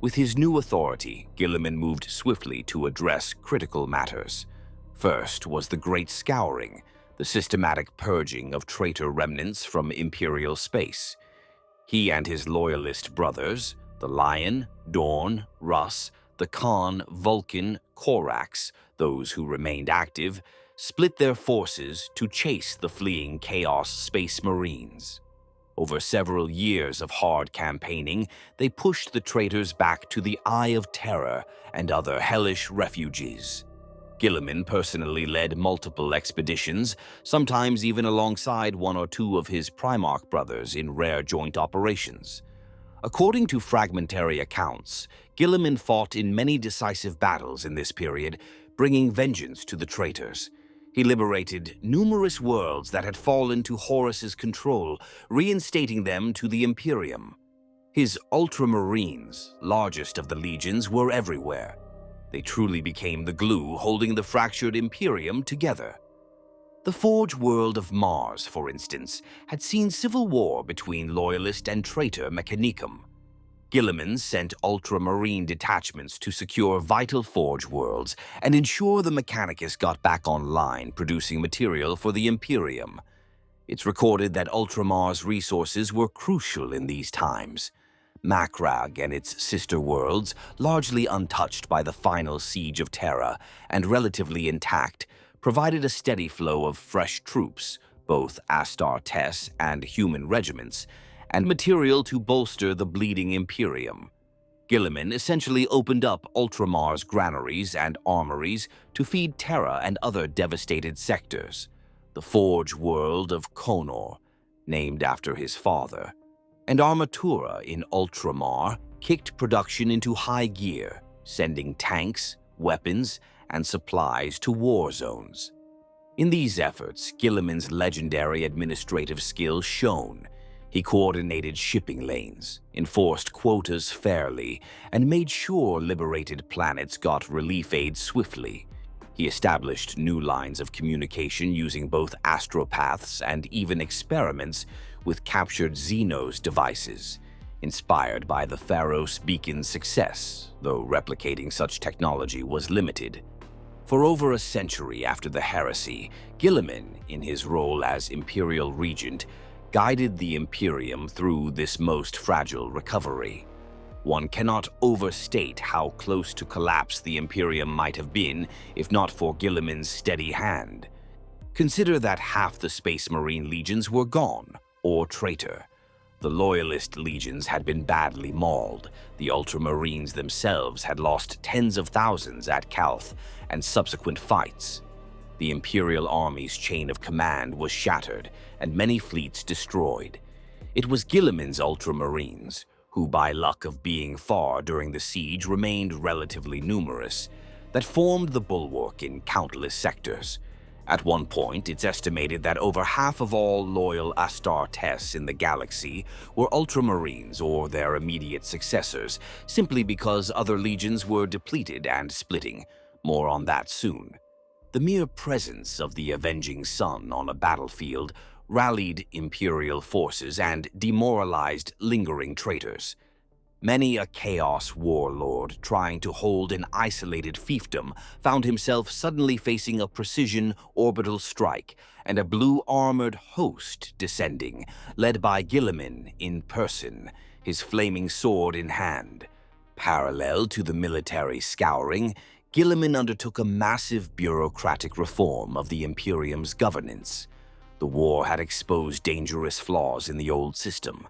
With his new authority, Gilliman moved swiftly to address critical matters. First was the Great Scouring, the systematic purging of traitor remnants from Imperial space. He and his loyalist brothers, the Lion, Dorn, Russ, the Khan, Vulcan, Corax, those who remained active, split their forces to chase the fleeing Chaos Space Marines. Over several years of hard campaigning, they pushed the traitors back to the Eye of Terror and other hellish refuges. Gilliman personally led multiple expeditions, sometimes even alongside one or two of his Primarch brothers in rare joint operations. According to fragmentary accounts, Gilliman fought in many decisive battles in this period, bringing vengeance to the traitors. He liberated numerous worlds that had fallen to Horus's control, reinstating them to the Imperium. His Ultramarines, largest of the legions, were everywhere. They truly became the glue holding the fractured Imperium together. The Forge world of Mars, for instance, had seen civil war between loyalist and traitor Mechanicum. Gilliman sent Ultramarine detachments to secure vital Forge worlds and ensure the Mechanicus got back online, producing material for the Imperium. It's recorded that Ultramar's resources were crucial in these times. Macragge and its sister worlds, largely untouched by the final siege of Terra and relatively intact, provided a steady flow of fresh troops, both Astartes and human regiments, and material to bolster the bleeding Imperium. Gilliman essentially opened up Ultramar's granaries and armories to feed Terra and other devastated sectors. The Forge world of Conor, named after his father, and Armatura in Ultramar kicked production into high gear, sending tanks, weapons, and supplies to war zones. In these efforts, Gilliman's legendary administrative skills shone. He coordinated shipping lanes, enforced quotas fairly, and made sure liberated planets got relief aid swiftly. He established new lines of communication using both astropaths and even experiments with captured Xenos devices. inspired by the Pharos beacon's success, though replicating such technology was limited. For over a century after the Heresy, Gilliman, in his role as Imperial Regent, guided the Imperium through this most fragile recovery. One cannot overstate how close to collapse the Imperium might have been if not for Gilliman's steady hand. Consider that half the Space Marine legions were gone, or traitor. The Loyalist legions had been badly mauled. The Ultramarines themselves had lost tens of thousands at Calth and subsequent fights. The Imperial Army's chain of command was shattered and many fleets destroyed. It was Gilliman's Ultramarines, who by luck of being far during the siege remained relatively numerous, that formed the bulwark in countless sectors. At one point, it's estimated that over half of all loyal Astartes in the galaxy were Ultramarines or their immediate successors, simply because other legions were depleted and splitting. More on that soon. The mere presence of the Avenging Sun on a battlefield rallied Imperial forces and demoralized lingering traitors. Many a Chaos warlord trying to hold an isolated fiefdom found himself suddenly facing a precision orbital strike and a blue-armored host descending, led by Gilliman in person, his flaming sword in hand. Parallel to the military scouring, Gilliman undertook a massive bureaucratic reform of the Imperium's governance. The war had exposed dangerous flaws in the old system,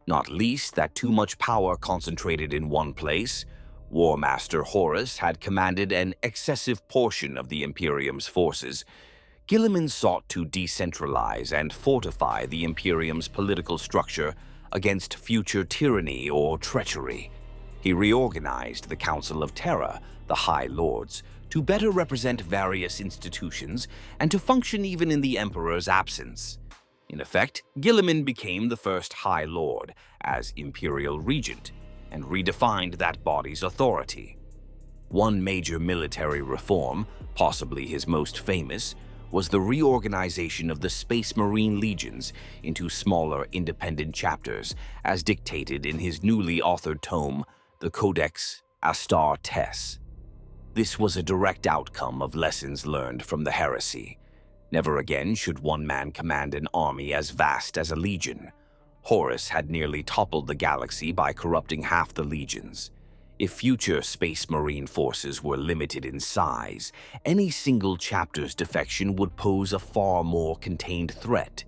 not least that too much power concentrated in one place. War Master Horus had commanded an excessive portion of the Imperium's forces. Gilliman sought to decentralize and fortify the Imperium's political structure against future tyranny or treachery. He reorganized the Council of Terra, the High Lords, to better represent various institutions and to function even in the Emperor's absence. In effect, Gilliman became the first High Lord as Imperial Regent and redefined that body's authority. One major military reform, possibly his most famous, was the reorganization of the Space Marine legions into smaller independent chapters, as dictated in his newly authored tome, the Codex Astartes. This was a direct outcome of lessons learned from the Heresy. Never again should one man command an army as vast as a legion. Horus had nearly toppled the galaxy by corrupting half the legions. If future Space Marine forces were limited in size, any single chapter's defection would pose a far more contained threat.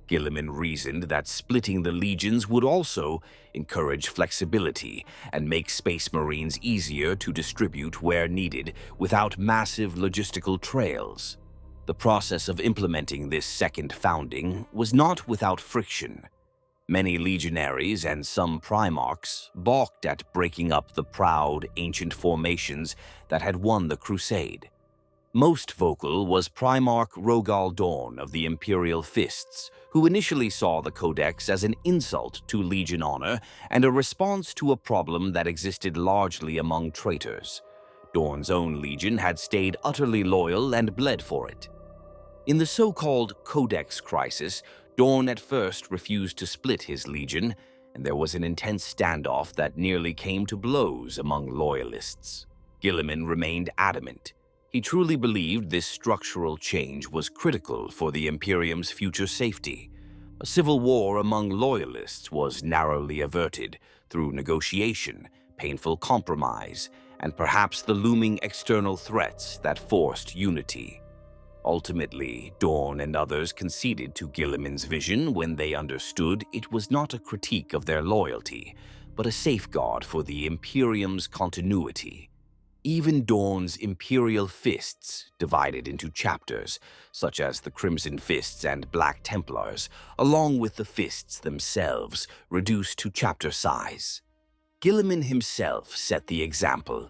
Gilliman reasoned that splitting the legions would also encourage flexibility and make Space Marines easier to distribute where needed without massive logistical trails. The process of implementing this second founding was not without friction. Many legionaries and some primarchs balked at breaking up the proud, ancient formations that had won the Crusade. Most vocal was Primarch Rogal Dorn of the Imperial Fists, who initially saw the Codex as an insult to Legion honor and a response to a problem that existed largely among traitors. Dorn's own legion had stayed utterly loyal and bled for it. In the so-called Codex crisis, Dorn at first refused to split his legion, and there was an intense standoff that nearly came to blows among loyalists. Gilliman remained adamant. He truly believed this structural change was critical for the Imperium's future safety. A civil war among loyalists was narrowly averted through negotiation, painful compromise, and perhaps the looming external threats that forced unity. Ultimately, Dorn and others conceded to Gilliman's vision when they understood it was not a critique of their loyalty, but a safeguard for the Imperium's continuity. Even Dorn's Imperial Fists divided into chapters, such as the Crimson Fists and Black Templars, along with the Fists themselves, reduced to chapter size. Gilliman himself set the example.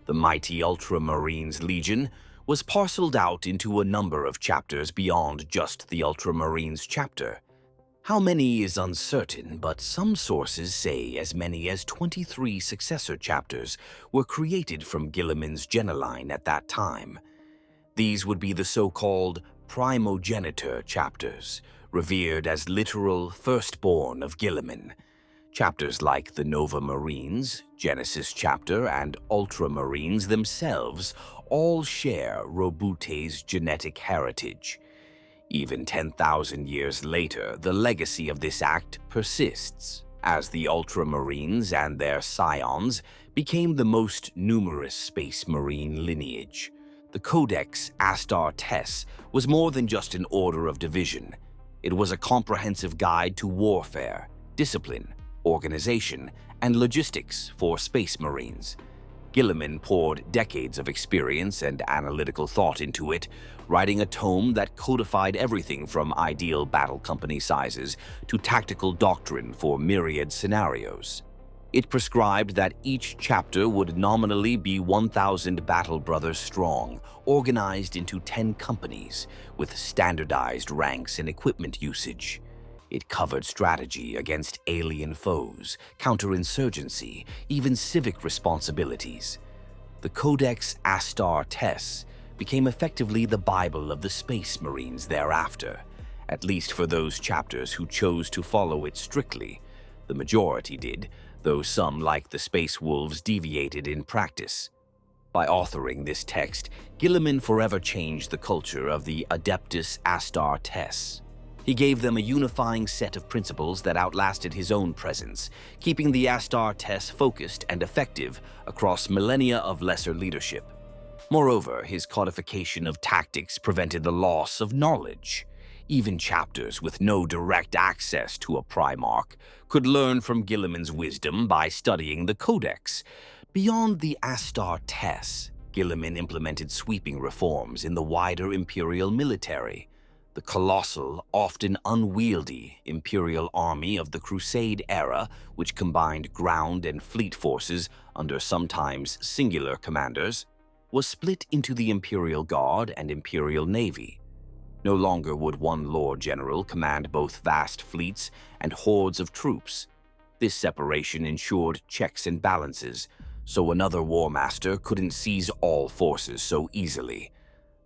The mighty Ultramarines Legion was parceled out into a number of chapters beyond just the Ultramarines chapter. How many is uncertain, but some sources say as many as 23 successor chapters were created from Gilliman's Geneline at that time. These would be the so-called primogenitor chapters, revered as literal firstborn of Gilliman. Chapters like the Nova Marines, Genesis chapter, and Ultramarines themselves all share Roboute's genetic heritage. Even 10,000 years later, the legacy of this act persists, as the Ultramarines and their scions became the most numerous Space Marine lineage. The Codex Astartes was more than just an order of division. It was a comprehensive guide to warfare, discipline, organization, and logistics for Space Marines. Gilliman poured decades of experience and analytical thought into it, writing a tome that codified everything from ideal battle company sizes to tactical doctrine for myriad scenarios. It prescribed that each chapter would nominally be 1,000 battle brothers strong, organized into 10 companies, with standardized ranks and equipment usage. It covered strategy against alien foes, counterinsurgency, even civic responsibilities. The Codex Astartes became effectively the Bible of the Space Marines thereafter, at least for those chapters who chose to follow it strictly. The majority did, though some, like the Space Wolves, deviated in practice. By authoring this text, Gilliman forever changed the culture of the Adeptus Astartes. He gave them a unifying set of principles that outlasted his own presence, keeping the Astartes focused and effective across millennia of lesser leadership. Moreover, his codification of tactics prevented the loss of knowledge. Even chapters with no direct access to a Primarch could learn from Gilliman's wisdom by studying the Codex. Beyond the Astartes, Gilliman implemented sweeping reforms in the wider Imperial military. The colossal, often unwieldy, Imperial army of the Crusade era, which combined ground and fleet forces under sometimes singular commanders, was split into the Imperial Guard and Imperial Navy. No longer would one Lord General command both vast fleets and hordes of troops. This separation ensured checks and balances, so another War Master couldn't seize all forces so easily.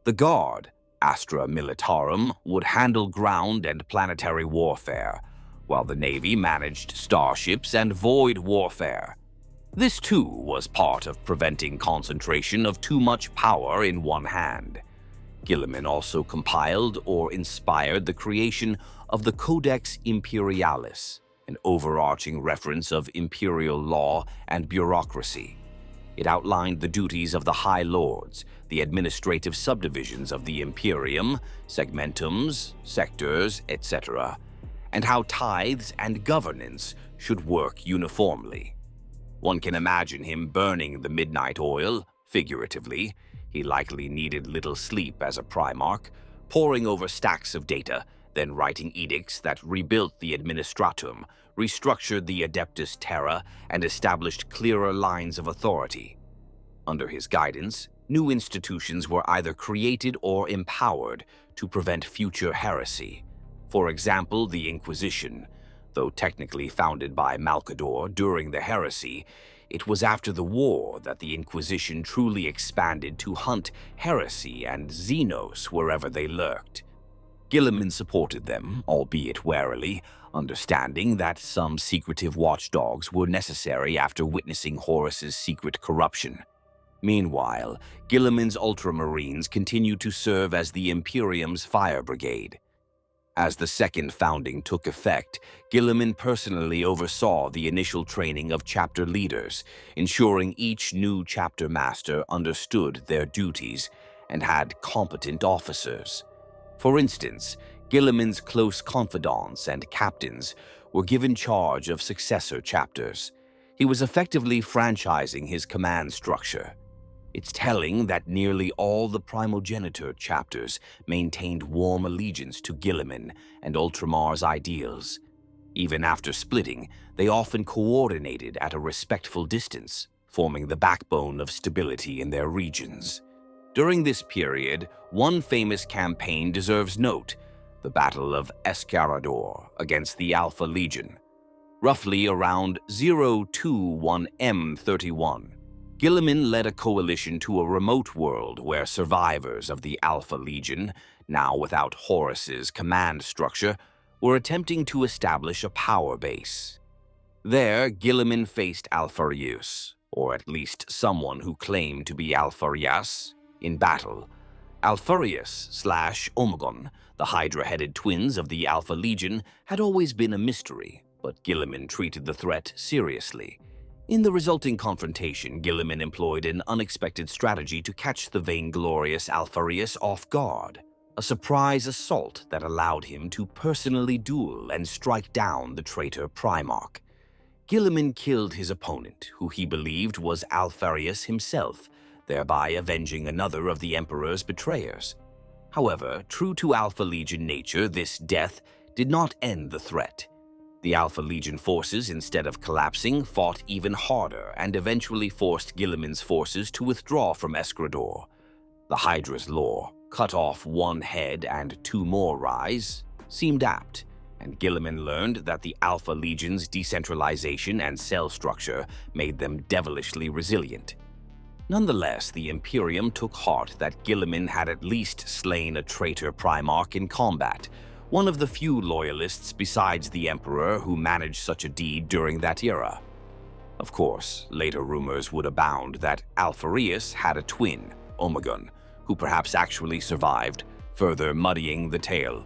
The Guard, Astra Militarum, would handle ground and planetary warfare, while the Navy managed starships and void warfare. This too was part of preventing concentration of too much power in one hand. Gilliman also compiled or inspired the creation of the Codex Imperialis, an overarching reference of imperial law and bureaucracy. It outlined the duties of the High Lords, the administrative subdivisions of the Imperium, segmentums, sectors, etc., and how tithes and governance should work uniformly. One can imagine him burning the midnight oil, figuratively. He likely needed little sleep as a Primarch, poring over stacks of data, then writing edicts that rebuilt the Administratum, restructured the Adeptus Terra, and established clearer lines of authority. Under his guidance, new institutions were either created or empowered to prevent future heresy. For example, the Inquisition. Though technically founded by Malcador during the Heresy, it was after the war that the Inquisition truly expanded to hunt heresy and Xenos wherever they lurked. Gilliman supported them, albeit warily, understanding that some secretive watchdogs were necessary after witnessing Horus's secret corruption. Meanwhile, Gilliman's Ultramarines continued to serve as the Imperium's fire brigade. As the second founding took effect, Gilliman personally oversaw the initial training of chapter leaders, ensuring each new chapter master understood their duties and had competent officers. For instance, Gilliman's close confidants and captains were given charge of successor chapters. He was effectively franchising his command structure. It's telling that nearly all the primogeniture chapters maintained warm allegiance to Gilliman and Ultramar's ideals. Even after splitting, they often coordinated at a respectful distance, forming the backbone of stability in their regions. During this period, one famous campaign deserves note: the Battle of Escarador against the Alpha Legion. Roughly around 021 M31, Gilliman led a coalition to a remote world where survivors of the Alpha Legion, now without Horus's command structure, were attempting to establish a power base. There, Gilliman faced Alfarius, or at least someone who claimed to be Alfarius, in battle. Alfarius/Omegon, the Hydra-headed twins of the Alpha Legion, had always been a mystery, but Gilliman treated the threat seriously. In the resulting confrontation, Gilliman employed an unexpected strategy to catch the vainglorious Alfarius off guard, a surprise assault that allowed him to personally duel and strike down the traitor Primarch. Gilliman killed his opponent, who he believed was Alfarius himself, thereby avenging another of the Emperor's betrayers. However, true to Alpha Legion nature, this death did not end the threat. The Alpha Legion forces, instead of collapsing, fought even harder and eventually forced Gilliman's forces to withdraw from Escrador. The Hydra's lore, cut off one head and two more rise, seemed apt, and Gilliman learned that the Alpha Legion's decentralization and cell structure made them devilishly resilient. Nonetheless, the Imperium took heart that Gilliman had at least slain a traitor Primarch in combat, one of the few loyalists besides the Emperor who managed such a deed during that era. Of course, later rumors would abound that Alfarius had a twin, Omegon, who perhaps actually survived, further muddying the tale.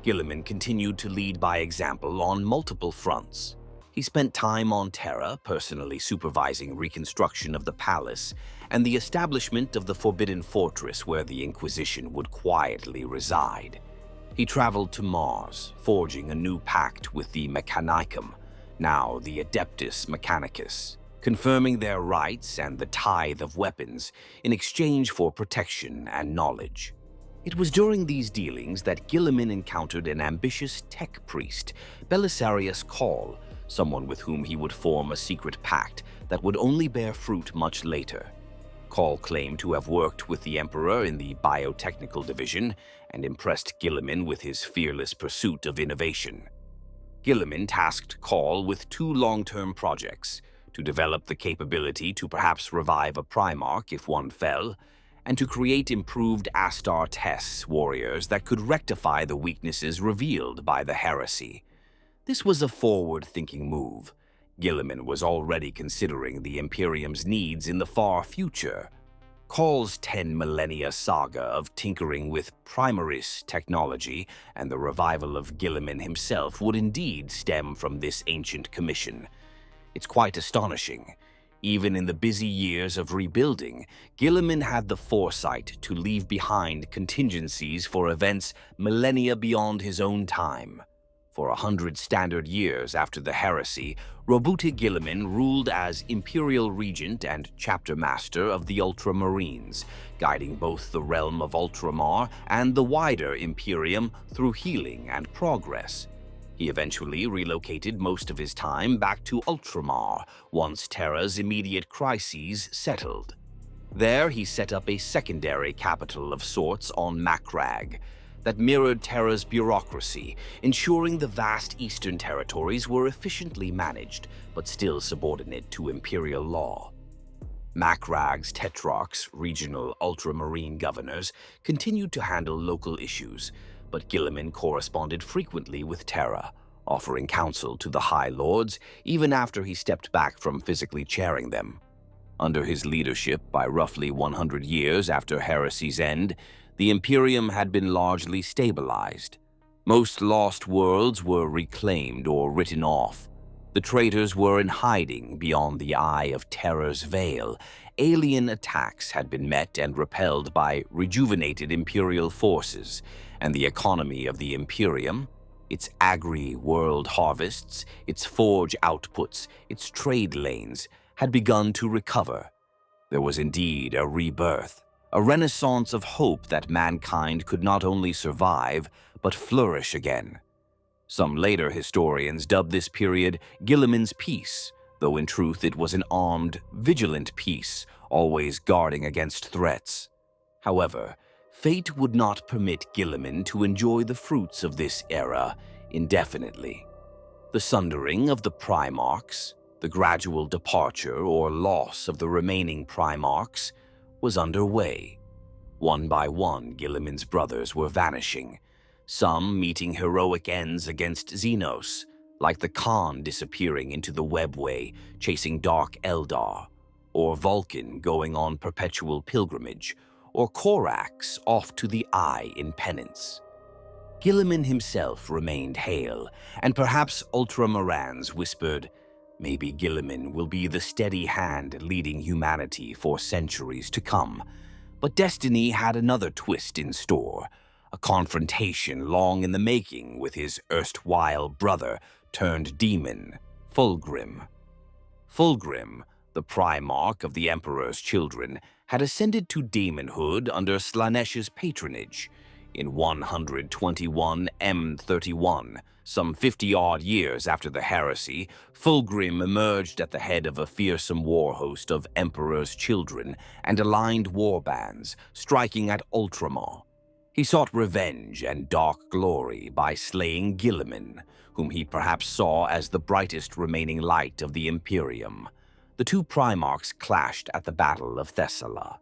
Gilliman continued to lead by example on multiple fronts. He spent time on Terra, personally supervising reconstruction of the palace and the establishment of the Forbidden Fortress where the Inquisition would quietly reside. He traveled to Mars, forging a new pact with the Mechanicum, now the Adeptus Mechanicus, confirming their rights and the tithe of weapons in exchange for protection and knowledge. It was during these dealings that Gilliman encountered an ambitious tech priest, Belisarius Call, someone with whom he would form a secret pact that would only bear fruit much later. Call claimed to have worked with the Emperor in the biotechnical division and impressed Gilliman with his fearless pursuit of innovation. Gilliman tasked Call with two long-term projects: to develop the capability to perhaps revive a Primarch if one fell, and to create improved Astartes warriors that could rectify the weaknesses revealed by the Heresy. This was a forward-thinking move. Gilliman was already considering the Imperium's needs in the far future. Call's 10 millennia saga of tinkering with Primaris technology and the revival of Gilliman himself would indeed stem from this ancient commission. It's quite astonishing. Even in the busy years of rebuilding, Gilliman had the foresight to leave behind contingencies for events millennia beyond his own time. For 100 standard years after the Heresy, Roboute Guilliman ruled as Imperial Regent and Chapter Master of the Ultramarines, guiding both the realm of Ultramar and the wider Imperium through healing and progress. He eventually relocated most of his time back to Ultramar once Terra's immediate crises settled. There, he set up a secondary capital of sorts on Macragge that mirrored Terra's bureaucracy, ensuring the vast eastern territories were efficiently managed but still subordinate to Imperial law. Macragge's tetrarchs, regional ultramarine governors, continued to handle local issues, but Gilliman corresponded frequently with Terra, offering counsel to the High Lords even after he stepped back from physically chairing them. Under his leadership, by roughly 100 years after Heresy's end, the Imperium had been largely stabilized. Most lost worlds were reclaimed or written off. The traitors were in hiding beyond the eye of Terra's veil. Alien attacks had been met and repelled by rejuvenated Imperial forces, and the economy of the Imperium, its agri-world harvests, its forge outputs, its trade lanes, had begun to recover. There was indeed a rebirth, a renaissance of hope that mankind could not only survive, but flourish again. Some later historians dubbed this period Gilliman's Peace, though in truth it was an armed, vigilant peace, always guarding against threats. However, fate would not permit Gilliman to enjoy the fruits of this era indefinitely. The sundering of the Primarchs, the gradual departure or loss of the remaining Primarchs, was underway. One by one, Gilliman's brothers were vanishing, some meeting heroic ends against Xenos, like the Khan disappearing into the webway, chasing Dark Eldar, or Vulcan going on perpetual pilgrimage, or Korax off to the Eye in penance. Gilliman himself remained hale, and perhaps Ultramarines whispered, maybe Gilliman will be the steady hand leading humanity for centuries to come. But destiny had another twist in store, a confrontation long in the making with his erstwhile brother turned demon, Fulgrim. Fulgrim, the Primarch of the Emperor's children, had ascended to demonhood under Slaaneish's patronage in 121 M31. Some 50-odd years after the Heresy, Fulgrim emerged at the head of a fearsome war host of Emperor's children and aligned warbands, striking at Ultramar. He sought revenge and dark glory by slaying Gilliman, whom he perhaps saw as the brightest remaining light of the Imperium. The two Primarchs clashed at the Battle of Thessala.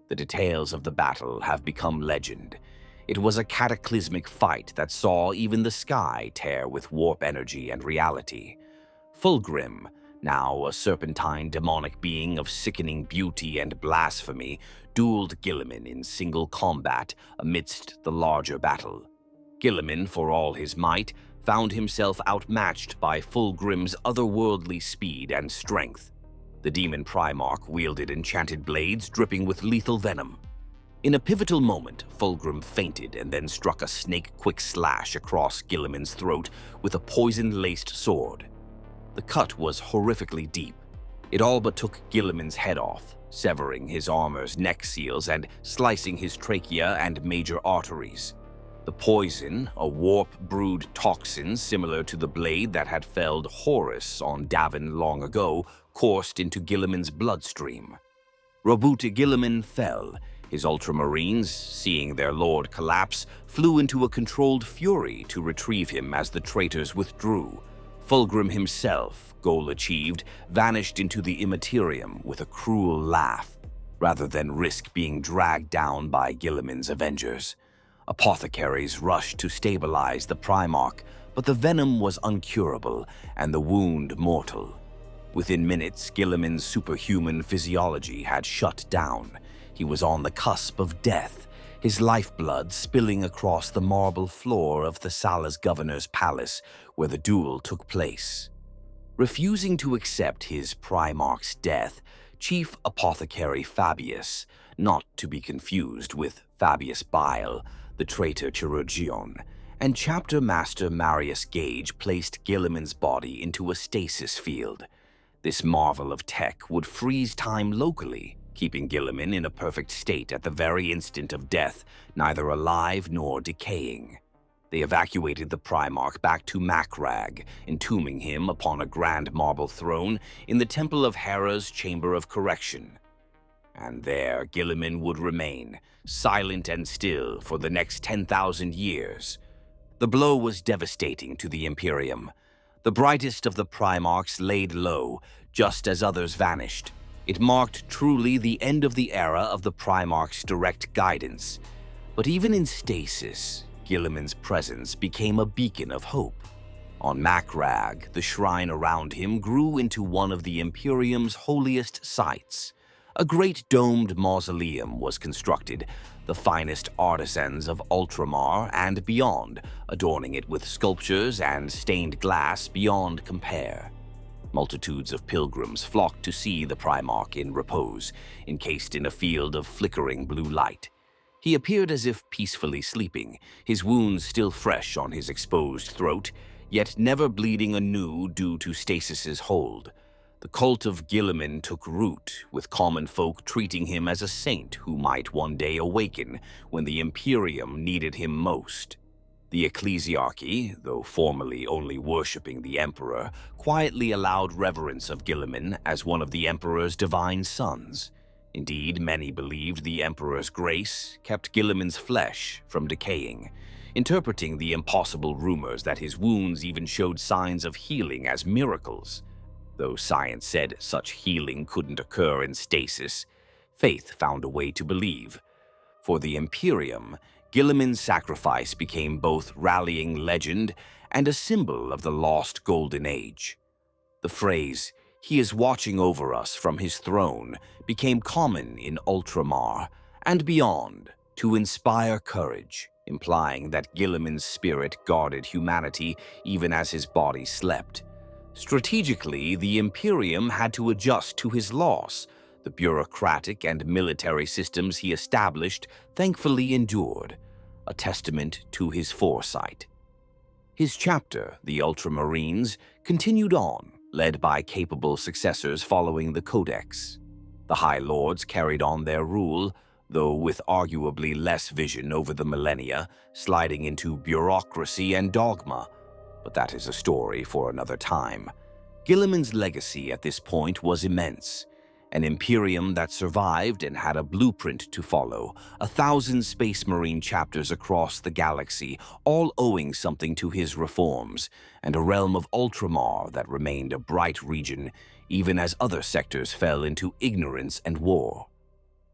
The details of the battle have become legend. It was a cataclysmic fight that saw even the sky tear with warp energy and reality. Fulgrim, now a serpentine demonic being of sickening beauty and blasphemy, dueled Gilliman in single combat amidst the larger battle. Gilliman, for all his might, found himself outmatched by Fulgrim's otherworldly speed and strength. The demon Primarch wielded enchanted blades dripping with lethal venom. In a pivotal moment, Fulgrim fainted and then struck a snake-quick slash across Gilliman's throat with a poison-laced sword. The cut was horrifically deep. It all but took Gilliman's head off, severing his armor's neck seals and slicing his trachea and major arteries. The poison, a warp-brewed toxin similar to the blade that had felled Horus on Davin long ago, coursed into Gilliman's bloodstream. Roboute Guilliman fell. His Ultramarines, seeing their lord collapse, flew into a controlled fury to retrieve him as the traitors withdrew. Fulgrim himself, goal achieved, vanished into the Imperium with a cruel laugh, rather than risk being dragged down by Gilliman's avengers. Apothecaries rushed to stabilize the Primarch, but the venom was uncurable and the wound mortal. Within minutes, Gilliman's superhuman physiology had shut down. He was on the cusp of death, his lifeblood spilling across the marble floor of Thessala's governor's palace where the duel took place. Refusing to accept his Primarch's death, Chief Apothecary Fabius, not to be confused with Fabius Bile, the traitor Chirurgion, and Chapter Master Marius Gage placed Gilliman's body into a stasis field. This marvel of tech would freeze time locally, keeping Gilliman in a perfect state at the very instant of death, neither alive nor decaying. They evacuated the Primarch back to Macragge, entombing him upon a grand marble throne in the Temple of Hera's Chamber of Correction. And there Gilliman would remain, silent and still, for the next 10,000 years. The blow was devastating to the Imperium. The brightest of the Primarchs laid low, just as others vanished. It marked truly the end of the era of the Primarch's direct guidance. But even in stasis, Gilliman's presence became a beacon of hope. On Macragge, the shrine around him grew into one of the Imperium's holiest sites. A great domed mausoleum was constructed, the finest artisans of Ultramar and beyond, adorning it with sculptures and stained glass beyond compare. Multitudes of pilgrims flocked to see the Primarch in repose, encased in a field of flickering blue light. He appeared as if peacefully sleeping, his wounds still fresh on his exposed throat, yet never bleeding anew due to stasis's hold. The cult of Gilliman took root, with common folk treating him as a saint who might one day awaken when the Imperium needed him most. The Ecclesiarchy, though formally only worshipping the Emperor, quietly allowed reverence of Gilliman as one of the Emperor's divine sons. Indeed, many believed the Emperor's grace kept Gilliman's flesh from decaying, interpreting the impossible rumors that his wounds even showed signs of healing as miracles. Though science said such healing couldn't occur in stasis, faith found a way to believe. For the Imperium, Gilliman's sacrifice became both rallying legend and a symbol of the lost Golden Age. The phrase, "He is watching over us from his throne," became common in Ultramar and beyond to inspire courage, implying that Gilliman's spirit guarded humanity even as his body slept. Strategically, the Imperium had to adjust to his loss. The bureaucratic and military systems he established thankfully endured, a testament to his foresight. His chapter, the Ultramarines, continued on, led by capable successors following the Codex. The High Lords carried on their rule, though with arguably less vision over the millennia, sliding into bureaucracy and dogma. But that is a story for another time. Gilliman's legacy at this point was immense. An Imperium that survived and had a blueprint to follow, 1,000 Space Marine chapters across the galaxy, all owing something to his reforms, and a realm of Ultramar that remained a bright region, even as other sectors fell into ignorance and war.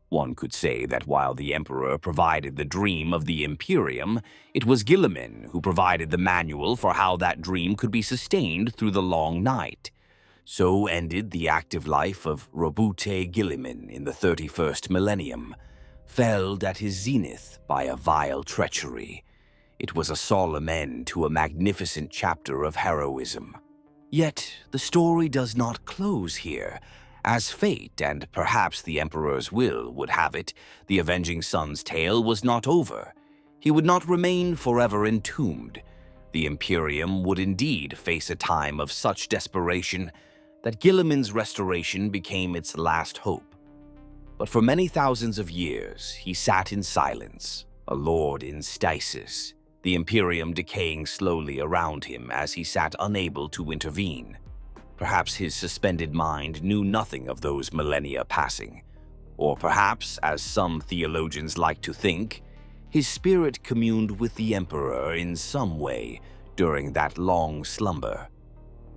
One could say that while the Emperor provided the dream of the Imperium, it was Gilliman who provided the manual for how that dream could be sustained through the long night. So ended the active life of Roboute Guilliman in the 31st millennium, felled at his zenith by a vile treachery. It was a solemn end to a magnificent chapter of heroism. Yet the story does not close here. As fate, and perhaps the Emperor's will, would have it, the Avenging Son's tale was not over. He would not remain forever entombed. The Imperium would indeed face a time of such desperation that Gilliman's restoration became its last hope. But for many thousands of years, he sat in silence, a lord in stasis, the Imperium decaying slowly around him as he sat unable to intervene. Perhaps his suspended mind knew nothing of those millennia passing. Or perhaps, as some theologians like to think, his spirit communed with the Emperor in some way during that long slumber.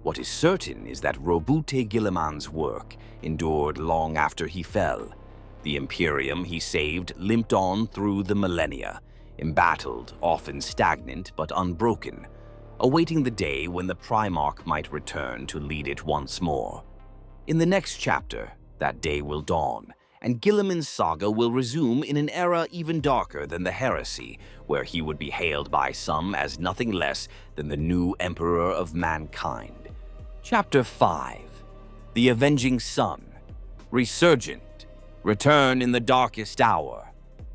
What is certain is that Roboute Guilliman's work endured long after he fell. The Imperium he saved limped on through the millennia, embattled, often stagnant but unbroken, awaiting the day when the Primarch might return to lead it once more. In the next chapter, that day will dawn, and Gilliman's saga will resume in an era even darker than the Heresy, where he would be hailed by some as nothing less than the new Emperor of mankind. Chapter 5. The Avenging Son. Resurgent. Return in the darkest hour.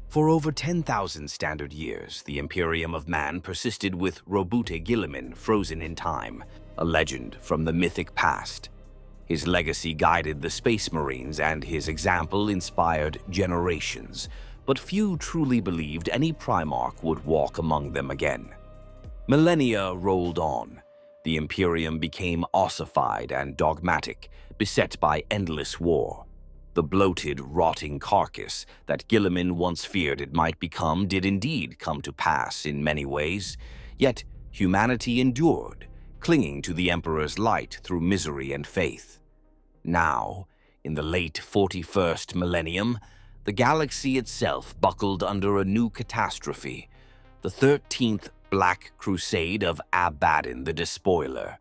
For over 10,000 standard years, the Imperium of Man persisted with Roboute Guilliman frozen in time, a legend from the mythic past. His legacy guided the Space Marines, and his example inspired generations, but few truly believed any Primarch would walk among them again. Millennia rolled on. The Imperium became ossified and dogmatic, beset by endless war. The bloated, rotting carcass that Gilliman once feared it might become did indeed come to pass in many ways, yet humanity endured, clinging to the Emperor's light through misery and faith. Now, in the late 41st millennium, the galaxy itself buckled under a new catastrophe, the 13th Black Crusade of Abaddon the Despoiler.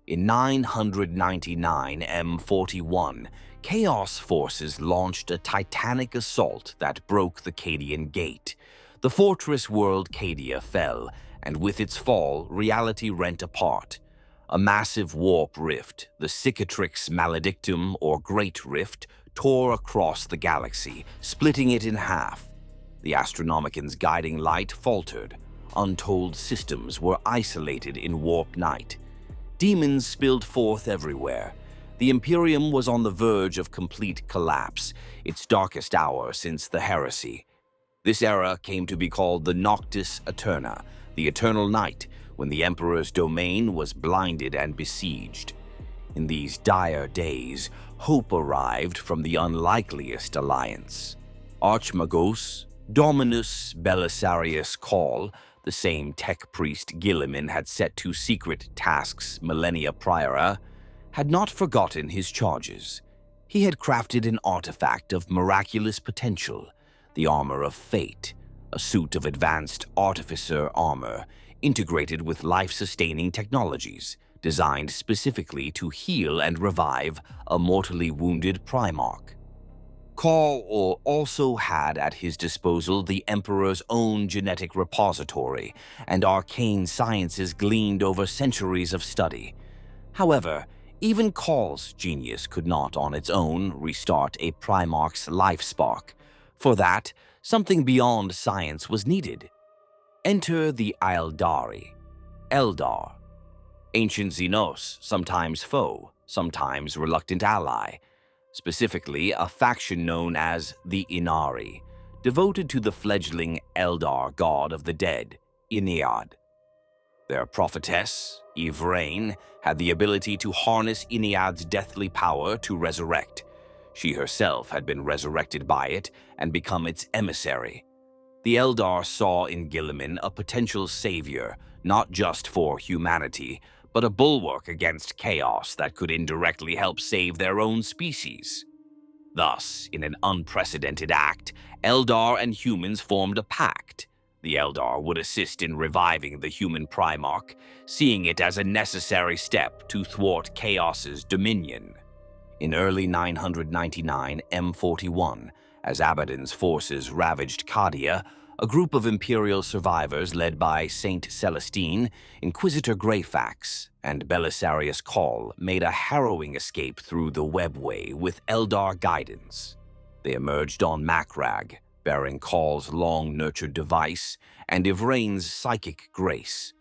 In 999 M41, Chaos forces launched a titanic assault that broke the Cadian Gate. The fortress world Cadia fell, and with its fall, reality rent apart. A massive warp rift, the Cicatrix Maledictum or Great Rift, tore across the galaxy, splitting it in half. The Astronomican's guiding light faltered. Untold systems were isolated in warp night. Demons spilled forth everywhere. The Imperium was on the verge of complete collapse, its darkest hour since the Heresy. This era came to be called the Noctis Aeterna, the Eternal Night, when the Emperor's domain was blinded and besieged. In these dire days, hope arrived from the unlikeliest alliance. Archmagos, Dominus Belisarius Call, the same tech priest Gilliman had set to secret tasks millennia prior, had not forgotten his charges. He had crafted an artifact of miraculous potential, the Armor of Fate, a suit of advanced artificer armor, integrated with life-sustaining technologies designed specifically to heal and revive a mortally wounded Primarch. Karl also had at his disposal the Emperor's own genetic repository and arcane sciences gleaned over centuries of study. However, even Karl's genius could not on its own restart a Primarch's life spark. For that, something beyond science was needed. Enter the Eldari, Eldar, ancient Xenos, sometimes foe, sometimes reluctant ally, specifically a faction known as the Inari, devoted to the fledgling Eldar god of the dead, Ennead. Their prophetess, Yvraine, had the ability to harness Ennead's deathly power to resurrect. She herself had been resurrected by it and become its emissary. The Eldar saw in Gilliman a potential savior, not just for humanity, but a bulwark against chaos that could indirectly help save their own species. Thus, in an unprecedented act, Eldar and humans formed a pact. The Eldar would assist in reviving the human Primarch, seeing it as a necessary step to thwart Chaos's dominion. In early 999 M41, as Abaddon's forces ravaged Cadia, a group of Imperial survivors led by Saint Celestine, Inquisitor Greyfax, and Belisarius Cawl made a harrowing escape through the Webway with Eldar guidance. They emerged on Macragge, bearing Call's long-nurtured device and Yvraine's psychic grace.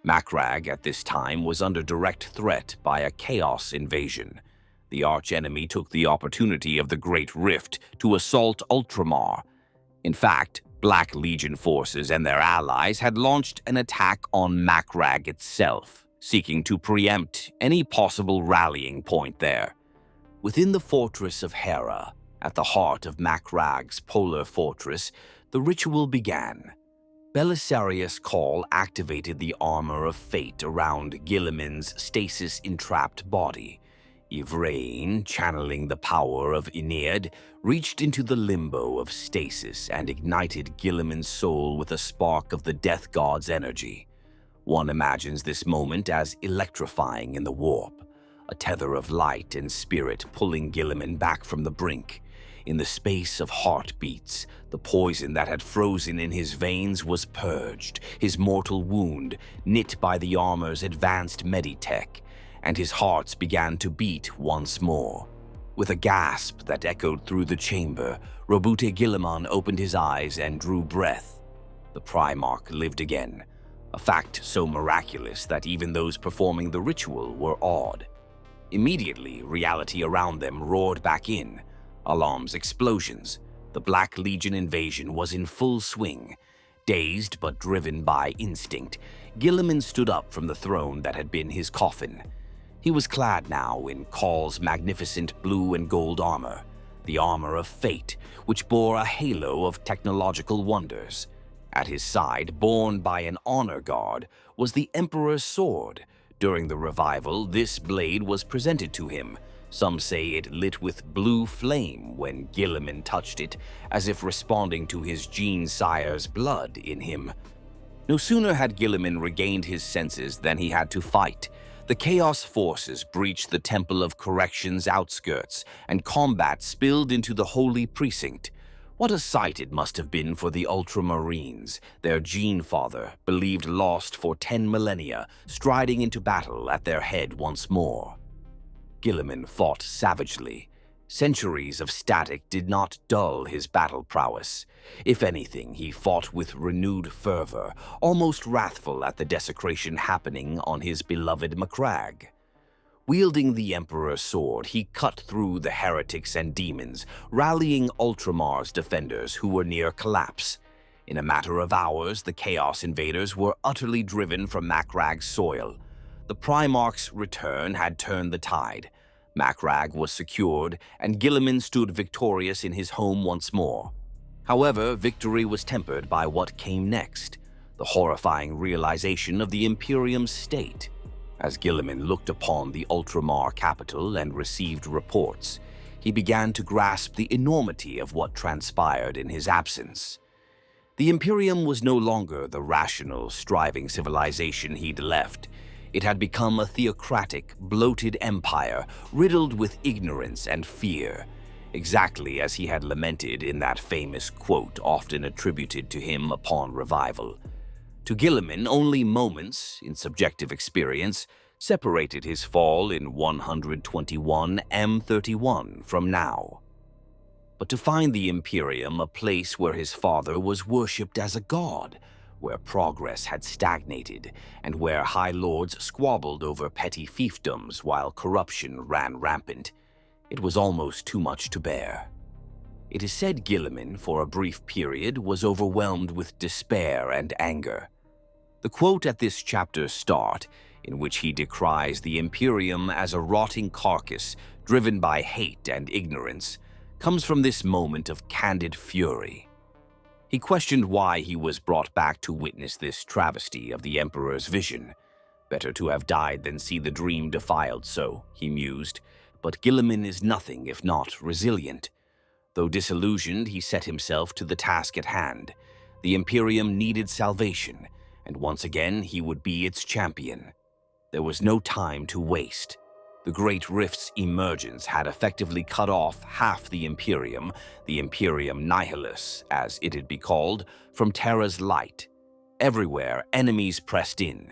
Macragge at this time was under direct threat by a Chaos invasion. The archenemy took the opportunity of the Great Rift to assault Ultramar. In fact, Black Legion forces and their allies had launched an attack on Macragge itself, seeking to preempt any possible rallying point there. Within the fortress of Hera, at the heart of Macragge's polar fortress, the ritual began. Belisarius Cawl activated the armor of fate around Gilliman's stasis-entrapped body. Yvraine, channeling the power of Ennead, reached into the limbo of stasis and ignited Gilliman's soul with a spark of the Death God's energy. One imagines this moment as electrifying in the warp, a tether of light and spirit pulling Gilliman back from the brink. In the space of heartbeats, the poison that had frozen in his veins was purged, his mortal wound knit by the armor's advanced meditech, and his heart began to beat once more. With a gasp that echoed through the chamber, Roboute Guilliman opened his eyes and drew breath. The Primarch lived again, a fact so miraculous that even those performing the ritual were awed. Immediately, reality around them roared back in. Alarms, explosions. The Black Legion invasion was in full swing. Dazed but driven by instinct, Gilliman stood up from the throne that had been his coffin. He was clad now in Call's magnificent blue and gold armor, the armor of fate, which bore a halo of technological wonders. At his side, borne by an honor guard, was the Emperor's sword. During the revival, this blade was presented to him. Some say it lit with blue flame when Gilliman touched it, as if responding to his gene sire's blood in him. No sooner had Gilliman regained his senses than he had to fight. The Chaos forces breached the Temple of Correction's outskirts, and combat spilled into the Holy Precinct. What a sight it must have been for the Ultramarines, their gene father, believed lost for 10 millennia, striding into battle at their head once more. Gilliman fought savagely. Centuries of static did not dull his battle prowess. If anything, he fought with renewed fervor, almost wrathful at the desecration happening on his beloved Macragge. Wielding the Emperor's sword, he cut through the heretics and demons, rallying Ultramar's defenders who were near collapse. In a matter of hours, the Chaos invaders were utterly driven from Macragge's soil. The Primarch's return had turned the tide. Macragge was secured, and Gilliman stood victorious in his home once more. However, victory was tempered by what came next, the horrifying realization of the Imperium's state. As Gilliman looked upon the Ultramar capital and received reports, he began to grasp the enormity of what transpired in his absence. The Imperium was no longer the rational, striving civilization he'd left. It had become a theocratic, bloated empire riddled with ignorance and fear, exactly as he had lamented in that famous quote often attributed to him upon revival. To Gilliman, only moments, in subjective experience, separated his fall in 121 M31 from now. But to find the Imperium a place where his father was worshipped as a god, where progress had stagnated, and where high lords squabbled over petty fiefdoms while corruption ran rampant, it was almost too much to bear. It is said Gilliman, for a brief period, was overwhelmed with despair and anger. The quote at this chapter's start, in which he decries the Imperium as a rotting carcass driven by hate and ignorance, comes from this moment of candid fury. He questioned why he was brought back to witness this travesty of the Emperor's vision. Better to have died than see the dream defiled so, he mused. But Gilliman is nothing if not resilient. Though disillusioned, he set himself to the task at hand. The Imperium needed salvation, and once again he would be its champion. There was no time to waste. The Great Rift's emergence had effectively cut off half the Imperium Nihilus, as it'd be called, from Terra's light. Everywhere, enemies pressed in.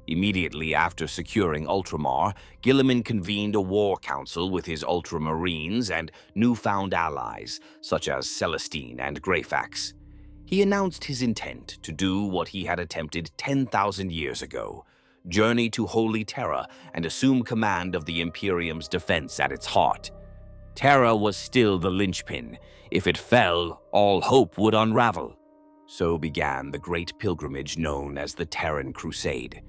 Immediately after securing Ultramar, Gilliman convened a war council with his Ultramarines and newfound allies, such as Celestine and Greyfax. He announced his intent to do what he had attempted 10,000 years ago, journey to Holy Terra and assume command of the Imperium's defense at its heart. Terra was still the linchpin. If it fell, all hope would unravel. So began the great pilgrimage known as the Terran Crusade.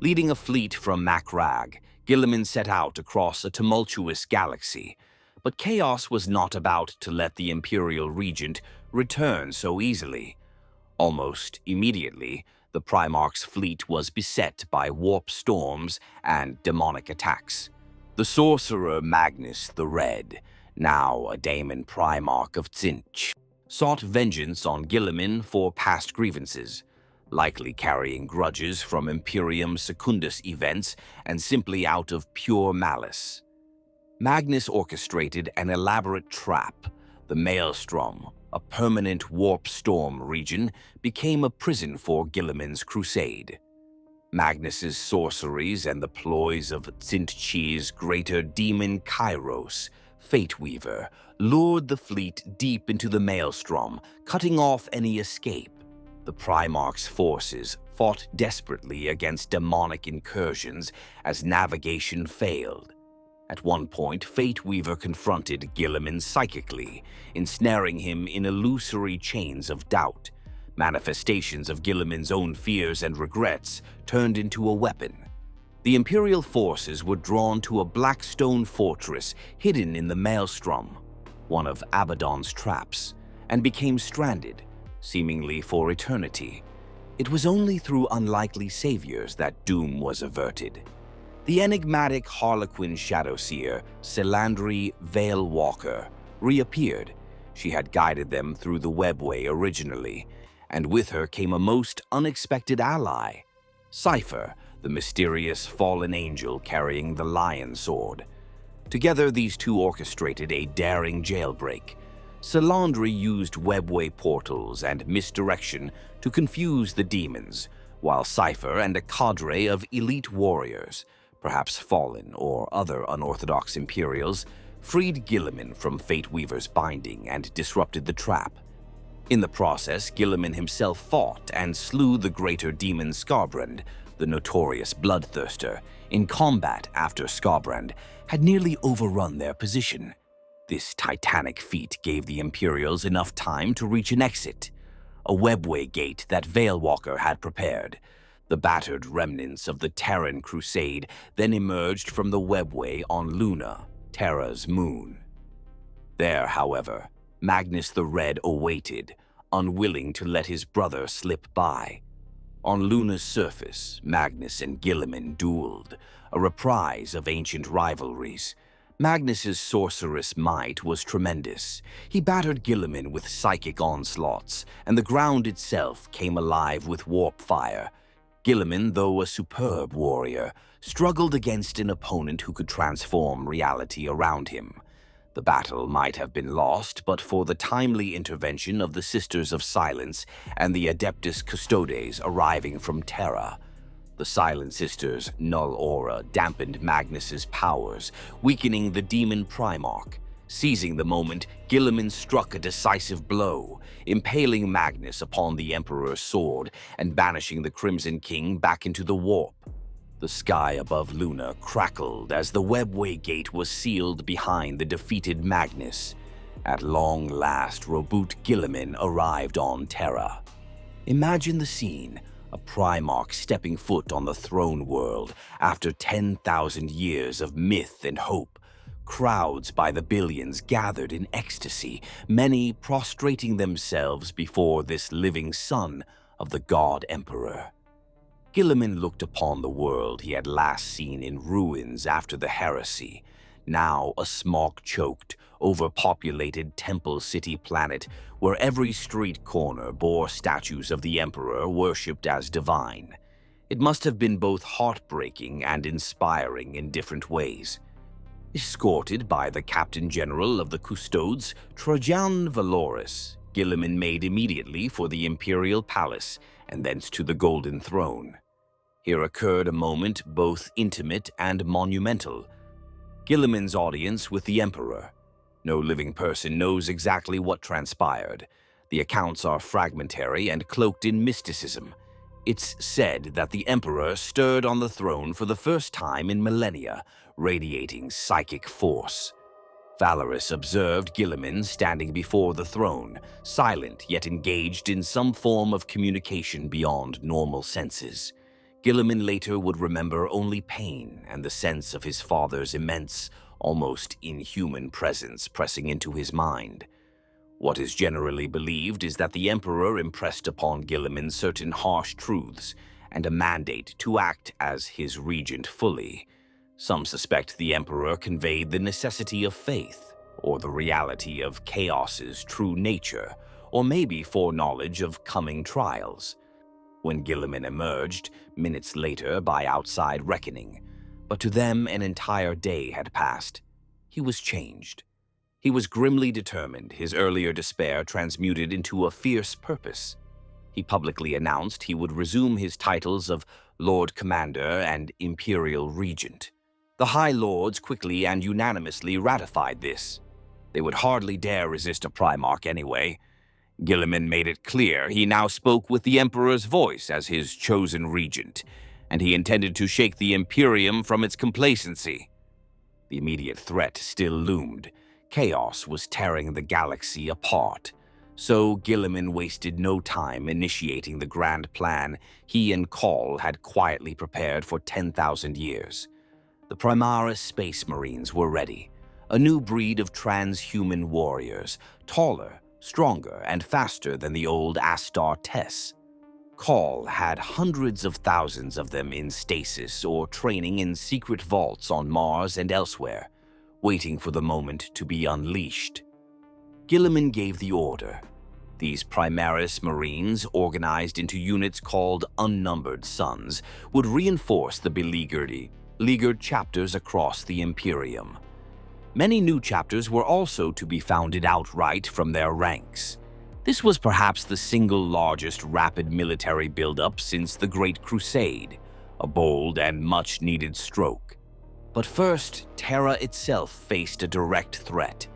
Leading a fleet from Macragge, Gilliman set out across a tumultuous galaxy. But chaos was not about to let the Imperial Regent return so easily. Almost immediately, the Primarch's fleet was beset by warp storms and demonic attacks. The sorcerer Magnus the Red, now a Daemon Primarch of Tzeentch, sought vengeance on Gilliman for past grievances, likely carrying grudges from Imperium Secundus events and simply out of pure malice. Magnus orchestrated an elaborate trap. The Maelstrom, a permanent warp storm region, became a prison for Gilliman's crusade. Magnus's sorceries and the ploys of Tzeentch's greater demon Kairos, Fate Weaver, lured the fleet deep into the Maelstrom, cutting off any escape. The Primarch's forces fought desperately against demonic incursions as navigation failed. At one point, Fate Weaver confronted Gilliman psychically, ensnaring him in illusory chains of doubt. Manifestations of Gilliman's own fears and regrets turned into a weapon. The Imperial forces were drawn to a black stone fortress hidden in the Maelstrom, one of Abaddon's traps, and became stranded, seemingly for eternity. It was only through unlikely saviors that doom was averted. The enigmatic Harlequin Shadowseer, Selandri Veilwalker, reappeared. She had guided them through the webway originally, and with her came a most unexpected ally, Cypher, the mysterious fallen angel carrying the Lion Sword. Together, these two orchestrated a daring jailbreak. Selandri used webway portals and misdirection to confuse the demons, while Cypher and a cadre of elite warriors, perhaps fallen or other unorthodox Imperials, freed Gilliman from Fate Weaver's binding and disrupted the trap. In the process, Gilliman himself fought and slew the greater demon Skarbrand, the notorious bloodthirster, in combat after Skarbrand had nearly overrun their position. This titanic feat gave the Imperials enough time to reach an exit, a webway gate that Veilwalker had prepared. The battered remnants of the Terran Crusade then emerged from the webway on Luna, Terra's moon. There, however, Magnus the Red awaited, unwilling to let his brother slip by. On Luna's surface, Magnus and Gilliman dueled, a reprise of ancient rivalries. Magnus's sorcerous might was tremendous. He battered Gilliman with psychic onslaughts, and the ground itself came alive with warp fire. Gilliman, though a superb warrior, struggled against an opponent who could transform reality around him. The battle might have been lost, but for the timely intervention of the Sisters of Silence and the Adeptus Custodes arriving from Terra. The Silent Sisters' null aura dampened Magnus's powers, weakening the demon Primarch. Seizing the moment, Gilliman struck a decisive blow, impaling Magnus upon the Emperor's sword and banishing the Crimson King back into the warp. The sky above Luna crackled as the webway gate was sealed behind the defeated Magnus. At long last, Roboute Guilliman arrived on Terra. Imagine the scene. A Primarch stepping foot on the throne world after 10,000 years of myth and hope. Crowds by the billions gathered in ecstasy, many prostrating themselves before this living son of the God Emperor. Gilliman looked upon the world he had last seen in ruins after the Heresy, now a smog-choked, overpopulated temple city planet where every street corner bore statues of the Emperor worshipped as divine. It must have been both heartbreaking and inspiring in different ways. Escorted by the Captain General of the Custodes, Trajan Valoris, Gilliman made immediately for the Imperial Palace and thence to the Golden Throne. Here occurred a moment both intimate and monumental. Gilliman's audience with the Emperor. No living person knows exactly what transpired. The accounts are fragmentary and cloaked in mysticism. It's said that the Emperor stirred on the throne for the first time in millennia, radiating psychic force. Valoris observed Gilliman standing before the throne, silent yet engaged in some form of communication beyond normal senses. Gilliman later would remember only pain and the sense of his father's immense, almost inhuman presence pressing into his mind. What is generally believed is that the Emperor impressed upon Gilliman certain harsh truths and a mandate to act as his regent fully. Some suspect the Emperor conveyed the necessity of faith, or the reality of chaos's true nature, or maybe foreknowledge of coming trials. When Gilliman emerged, minutes later by outside reckoning, but to them an entire day had passed. He was changed. He was grimly determined, his earlier despair transmuted into a fierce purpose. He publicly announced he would resume his titles of Lord Commander and Imperial Regent. The High Lords quickly and unanimously ratified this. They would hardly dare resist a Primarch anyway. Gilliman made it clear he now spoke with the Emperor's voice as his chosen regent, and he intended to shake the Imperium from its complacency. The immediate threat still loomed. Chaos was tearing the galaxy apart. So Gilliman wasted no time initiating the grand plan he and Call had quietly prepared for 10,000 years. The Primaris Space Marines were ready, a new breed of transhuman warriors, taller, stronger, and faster than the old Astartes. Call had hundreds of thousands of them in stasis or training in secret vaults on Mars and elsewhere, waiting for the moment to be unleashed. Gilliman gave the order. These Primaris Marines, organized into units called Unnumbered Sons, would reinforce the beleaguered chapters across the Imperium. Many new chapters were also to be founded outright from their ranks. This was perhaps the single largest rapid military buildup since the Great Crusade, a bold and much-needed stroke. But first, Terra itself faced a direct threat.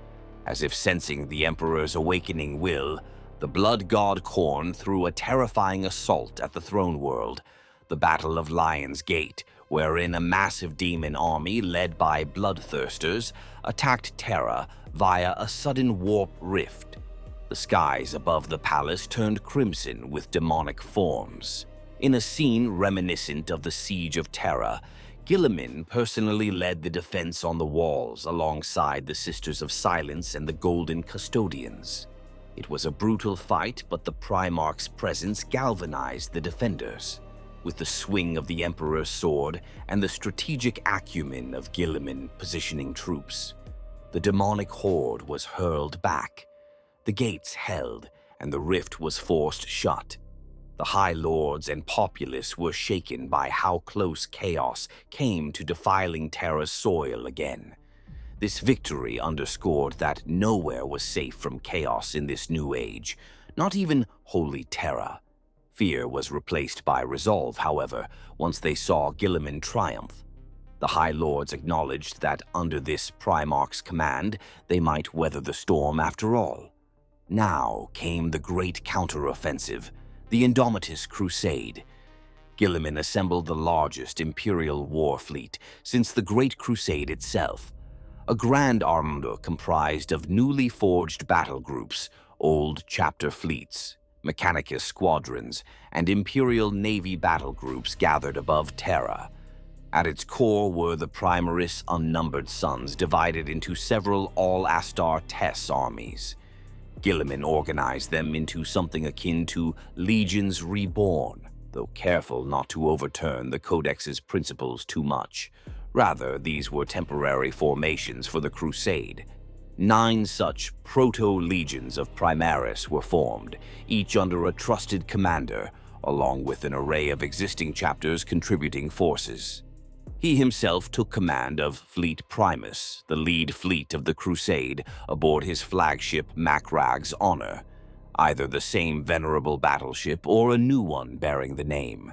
As if sensing the Emperor's awakening will, the blood god Khorne threw a terrifying assault at the throne world, the Battle of Lion's Gate, wherein a massive demon army led by bloodthirsters attacked Terra via a sudden warp rift. The skies above the palace turned crimson with demonic forms. In a scene reminiscent of the Siege of Terra, Gilliman personally led the defense on the walls alongside the Sisters of Silence and the Golden Custodians. It was a brutal fight, but the Primarch's presence galvanized the defenders. with the swing of the Emperor's sword and the strategic acumen of Gilliman positioning troops. The demonic horde was hurled back. The gates held, and the rift was forced shut. The High Lords and populace were shaken by how close chaos came to defiling Terra's soil again. This victory underscored that nowhere was safe from chaos in this new age, not even Holy Terra. Fear was replaced by resolve, however, once they saw Gilliman triumph. The High Lords acknowledged that under this Primarch's command, they might weather the storm after all. Now came the great counteroffensive, the Indomitus Crusade. Gilliman assembled the largest Imperial war fleet since the Great Crusade itself, a grand armada comprised of newly forged battle groups, old chapter fleets, Mechanicus squadrons, and Imperial Navy battle groups gathered above Terra. At its core were the Primaris unnumbered sons divided into several all-Astar Tess armies. Gilliman organized them into something akin to legions reborn, though careful not to overturn the Codex's principles too much. Rather, these were temporary formations for the Crusade. 9 such proto-legions of Primaris were formed, each under a trusted commander, along with an array of existing chapters contributing forces. He himself took command of Fleet Primus, the lead fleet of the Crusade, aboard his flagship Macragge's Honor, either the same venerable battleship or a new one bearing the name.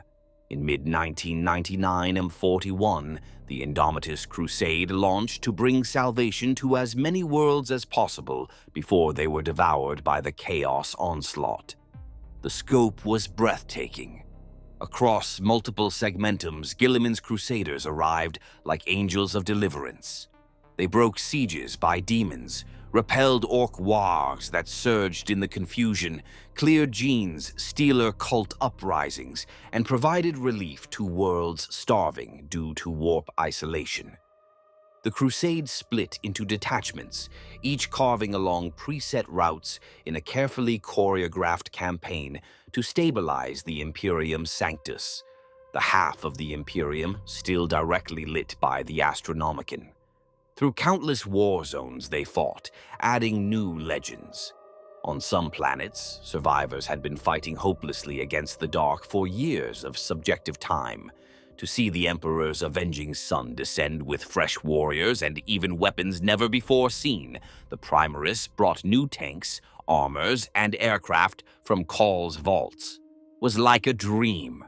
In mid-1999 M41, the Indomitus Crusade launched to bring salvation to as many worlds as possible before they were devoured by the Chaos Onslaught. The scope was breathtaking. Across multiple segmentums, Gilliman's Crusaders arrived like angels of deliverance. They broke sieges by demons, repelled orc wargs that surged in the confusion, cleared Gene's Stealer cult uprisings, and provided relief to worlds starving due to warp isolation. The Crusade split into detachments, each carving along preset routes in a carefully choreographed campaign to stabilize the Imperium Sanctus, the half of the Imperium still directly lit by the Astronomicon. Through countless war zones they fought, adding new legends. On some planets, survivors had been fighting hopelessly against the dark for years of subjective time. To see the Emperor's avenging sun descend with fresh warriors and even weapons never before seen, the Primaris brought new tanks, armors, and aircraft from Call's vaults. Was like a dream.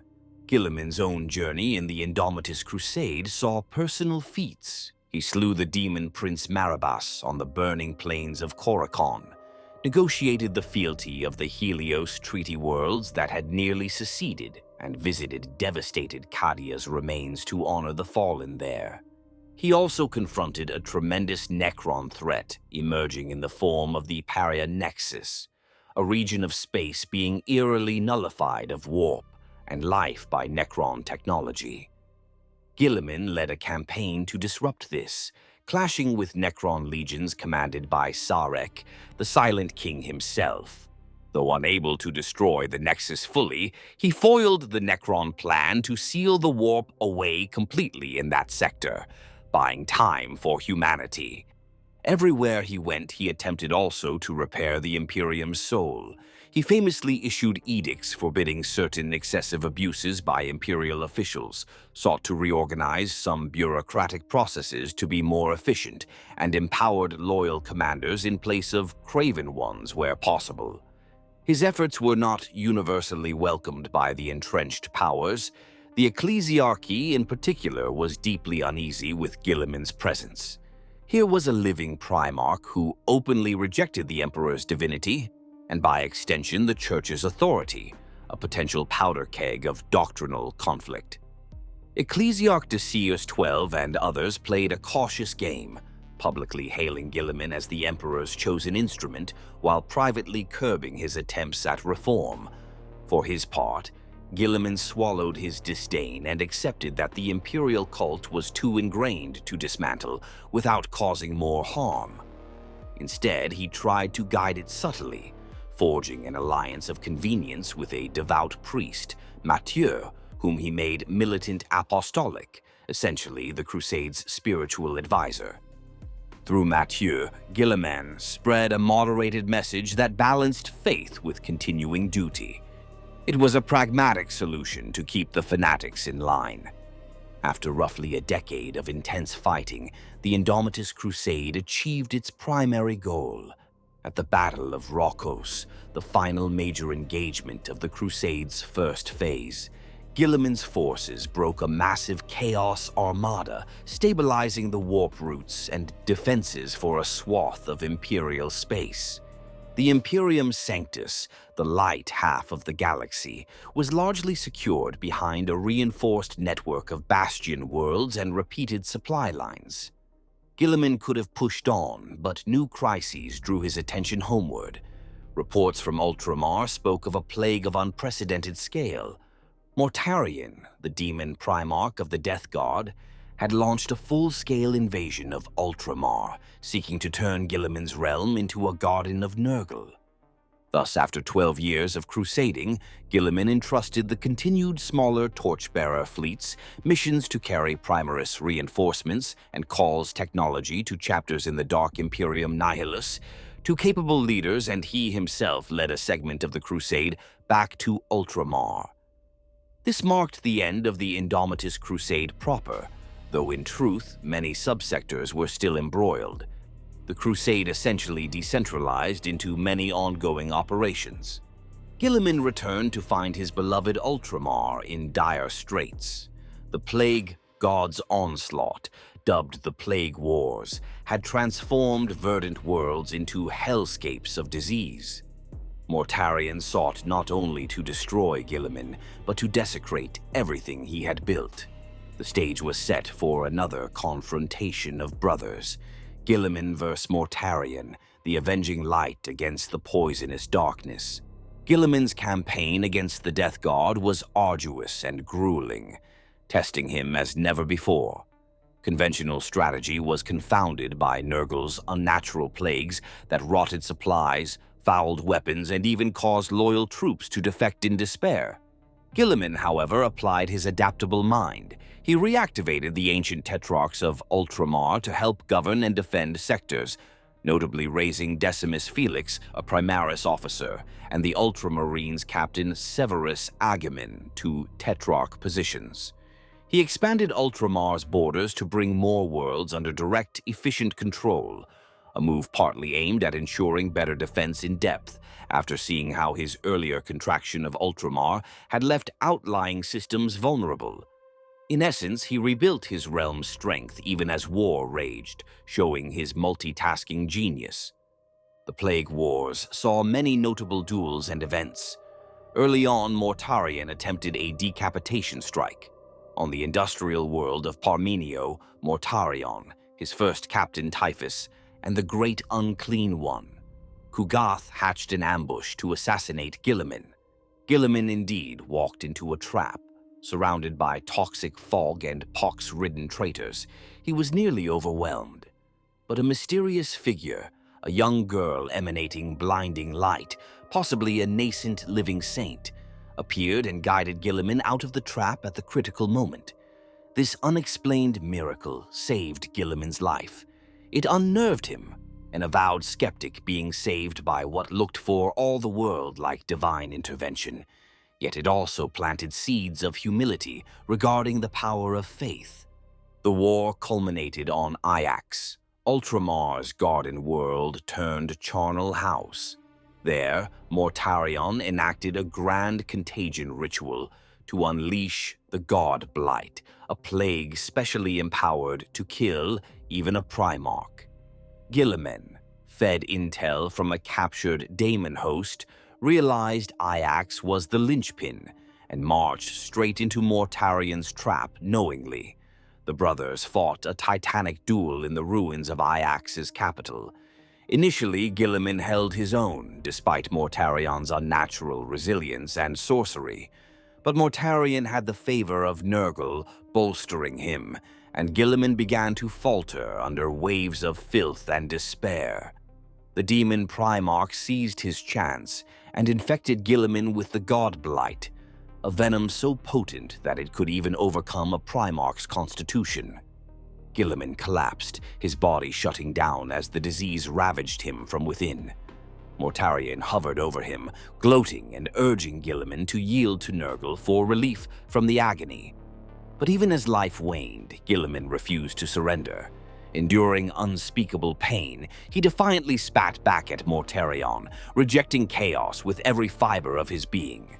Gilliman's own journey in the Indomitus Crusade saw personal feats. He slew the demon Prince Marabas on the burning plains of Coracon, negotiated the fealty of the Helios Treaty Worlds that had nearly seceded, and visited devastated Cadia's remains to honor the fallen there. He also confronted a tremendous Necron threat emerging in the form of the Paria Nexus, a region of space being eerily nullified of warp and life by Necron technology. Gilliman led a campaign to disrupt this, clashing with Necron legions commanded by Sarek, the Silent King himself. Though unable to destroy the Nexus fully, he foiled the Necron plan to seal the warp away completely in that sector, buying time for humanity. Everywhere he went, he attempted also to repair the Imperium's soul. He famously issued edicts forbidding certain excessive abuses by Imperial officials, sought to reorganize some bureaucratic processes to be more efficient, and empowered loyal commanders in place of craven ones where possible. His efforts were not universally welcomed by the entrenched powers. The Ecclesiarchy in particular was deeply uneasy with Gilliman's presence. Here was a living Primarch who openly rejected the Emperor's divinity, and by extension the Church's authority, a potential powder keg of doctrinal conflict. Ecclesiarch Decius XII and others played a cautious game, publicly hailing Gilliman as the Emperor's chosen instrument while privately curbing his attempts at reform. For his part, Gilliman swallowed his disdain and accepted that the Imperial cult was too ingrained to dismantle without causing more harm. Instead, he tried to guide it subtly, forging an alliance of convenience with a devout priest, Mathieu, whom he made militant apostolic, essentially the Crusade's spiritual advisor. Through Mathieu, Gilliman spread a moderated message that balanced faith with continuing duty. It was a pragmatic solution to keep the fanatics in line. After roughly a decade of intense fighting, the Indomitus Crusade achieved its primary goal. At the Battle of Rokos, the final major engagement of the Crusade's first phase, Gilliman's forces broke a massive Chaos Armada, stabilizing the warp routes and defenses for a swath of Imperial space. The Imperium Sanctus, the light half of the galaxy, was largely secured behind a reinforced network of bastion worlds and repeated supply lines. Gilliman could have pushed on, but new crises drew his attention homeward. Reports from Ultramar spoke of a plague of unprecedented scale. Mortarion, the demon Primarch of the Death Guard, had launched a full-scale invasion of Ultramar, seeking to turn Gilliman's realm into a Garden of Nurgle. Thus, after 12 years of crusading, Gilliman entrusted the continued smaller torchbearer fleets missions to carry Primaris reinforcements and calls technology to chapters in the Dark Imperium Nihilus, to capable leaders, and he himself led a segment of the crusade back to Ultramar. This marked the end of the Indomitus Crusade proper, though in truth many subsectors were still embroiled. The crusade essentially decentralized into many ongoing operations. Gilliman returned to find his beloved Ultramar in dire straits. The Plague God's onslaught, dubbed the Plague Wars, had transformed verdant worlds into hellscapes of disease. Mortarion sought not only to destroy Gilliman, but to desecrate everything he had built. The stage was set for another confrontation of brothers, Gilliman vs. Mortarion, the avenging light against the poisonous darkness. Gilliman's campaign against the Death Guard was arduous and grueling, testing him as never before. Conventional strategy was confounded by Nurgle's unnatural plagues that rotted supplies, fouled weapons, and even caused loyal troops to defect in despair. Gilliman, however, applied his adaptable mind. He reactivated the ancient tetrarchs of Ultramar to help govern and defend sectors, notably raising Decimus Felix, a Primaris officer, and the Ultramarines captain Severus Agamemnon to tetrarch positions. He expanded Ultramar's borders to bring more worlds under direct, efficient control, a move partly aimed at ensuring better defense in depth, after seeing how his earlier contraction of Ultramar had left outlying systems vulnerable. In essence, he rebuilt his realm's strength even as war raged, showing his multitasking genius. The Plague Wars saw many notable duels and events. Early on, Mortarion attempted a decapitation strike. On the industrial world of Parmenio, Mortarion, his first captain Typhus, and the Great Unclean One, Kugath hatched an ambush to assassinate Gilliman. Gilliman indeed walked into a trap. Surrounded by toxic fog and pox-ridden traitors, he was nearly overwhelmed. But a mysterious figure, a young girl emanating blinding light, possibly a nascent living saint, appeared and guided Gilliman out of the trap at the critical moment. This unexplained miracle saved Gilliman's life. It unnerved him, an avowed skeptic being saved by what looked for all the world like divine intervention. Yet it also planted seeds of humility regarding the power of faith. The war culminated on Iax, Ultramar's garden world turned charnel house. There, Mortarion enacted a grand contagion ritual to unleash the God Blight, a plague specially empowered to kill even a Primarch. Gilliman, fed intel from a captured daemon host, realized Iax was the linchpin and marched straight into Mortarion's trap knowingly. The brothers fought a titanic duel in the ruins of Iax's capital. Initially, Gilliman held his own, despite Mortarion's unnatural resilience and sorcery. But Mortarion had the favor of Nurgle bolstering him, and Gilliman began to falter under waves of filth and despair. The demon Primarch seized his chance and infected Gilliman with the God Blight. a venom so potent that it could even overcome a Primarch's constitution. Gilliman collapsed, his body shutting down as the disease ravaged him from within. Mortarion hovered over him, gloating and urging Gilliman to yield to Nurgle for relief from the agony. But even as life waned, Gilliman refused to surrender. Enduring unspeakable pain, he defiantly spat back at Mortarion, rejecting chaos with every fiber of his being.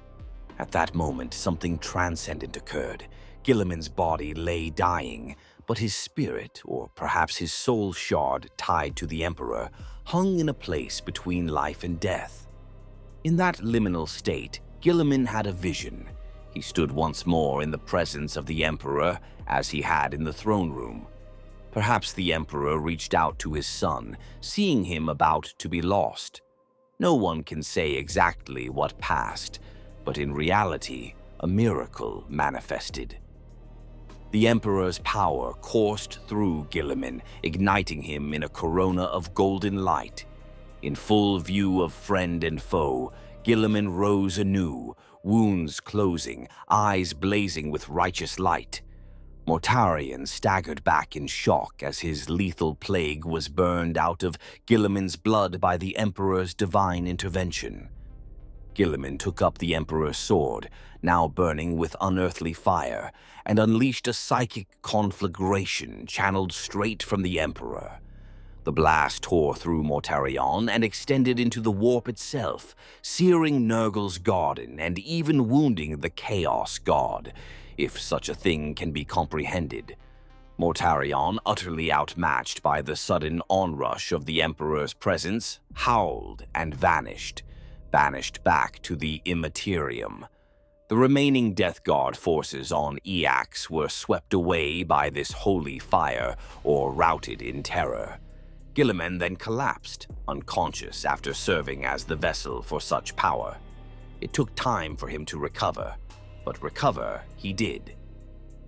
At that moment, something transcendent occurred. Gilliman's body lay dying, but his spirit, or perhaps his soul shard tied to the Emperor, hung in a place between life and death. In that liminal state, Gilliman had a vision. He stood once more in the presence of the Emperor, as he had in the throne room. Perhaps the Emperor reached out to his son, seeing him about to be lost. No one can say exactly what passed, but in reality, a miracle manifested. The Emperor's power coursed through Gilliman, igniting him in a corona of golden light. In full view of friend and foe, Gilliman rose anew, wounds closing, eyes blazing with righteous light. Mortarion staggered back in shock as his lethal plague was burned out of Gilliman's blood by the Emperor's divine intervention. Gilliman took up the Emperor's sword, now burning with unearthly fire, and unleashed a psychic conflagration channeled straight from the Emperor. The blast tore through Mortarion and extended into the warp itself, searing Nurgle's garden and even wounding the Chaos God, if such a thing can be comprehended. Mortarion, utterly outmatched by the sudden onrush of the Emperor's presence, howled and vanished, banished back to the Imperium. The remaining Death Guard forces on Eax were swept away by this holy fire or routed in terror. Gilliman then collapsed, unconscious after serving as the vessel for such power. It took time for him to recover, but recover he did.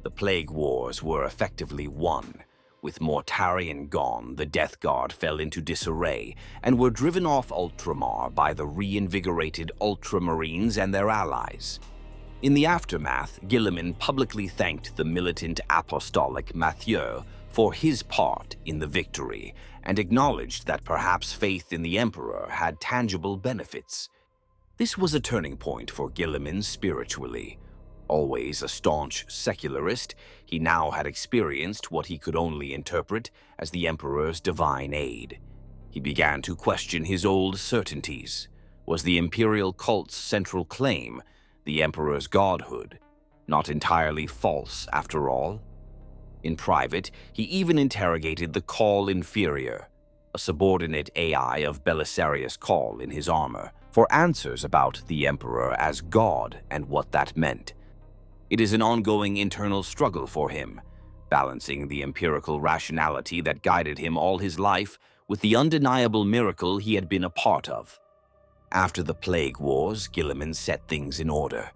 The Plague Wars were effectively won. With Mortarion gone, the Death Guard fell into disarray and were driven off Ultramar by the reinvigorated Ultramarines and their allies. In the aftermath, Gilliman publicly thanked the militant apostolic Mathieu for his part in the victory and acknowledged that perhaps faith in the Emperor had tangible benefits. This was a turning point for Gilliman spiritually. Always a staunch secularist, he now had experienced what he could only interpret as the Emperor's divine aid. He began to question his old certainties. Was the imperial cult's central claim, the Emperor's godhood, not entirely false after all? In private, he even interrogated the Call Inferior, a subordinate AI of Belisarius Call in his armor, for answers about the Emperor as God and what that meant. It is an ongoing internal struggle for him, balancing the empirical rationality that guided him all his life with the undeniable miracle he had been a part of. After the Plague Wars, Gilliman set things in order.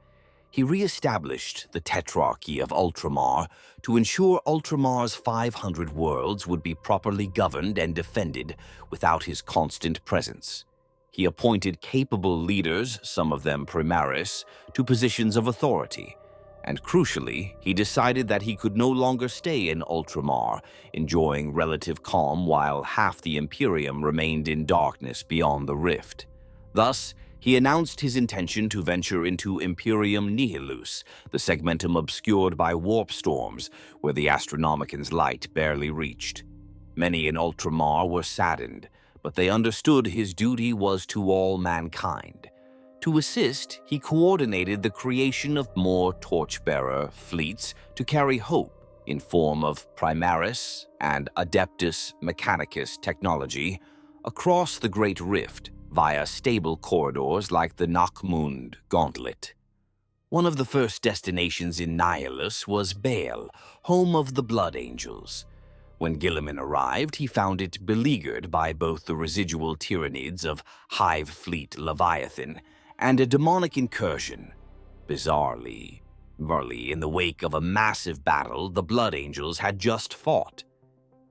He re-established the Tetrarchy of Ultramar to ensure Ultramar's 500 worlds would be properly governed and defended without his constant presence. He appointed capable leaders, some of them Primaris, to positions of authority. And crucially, he decided that he could no longer stay in Ultramar, enjoying relative calm while half the Imperium remained in darkness beyond the rift. Thus, he announced his intention to venture into Imperium Nihilus, the segmentum obscured by warp storms, where the Astronomican's light barely reached. Many in Ultramar were saddened, but they understood his duty was to all mankind. To assist, he coordinated the creation of more torchbearer fleets to carry hope in form of Primaris and Adeptus Mechanicus technology across the Great Rift via stable corridors like the Nakmund Gauntlet. One of the first destinations in Nihilus was Baal, home of the Blood Angels. When Gilliman arrived, he found it beleaguered by both the residual tyrannids of Hive Fleet Leviathan and a demonic incursion. Bizarrely, in the wake of a massive battle the Blood Angels had just fought.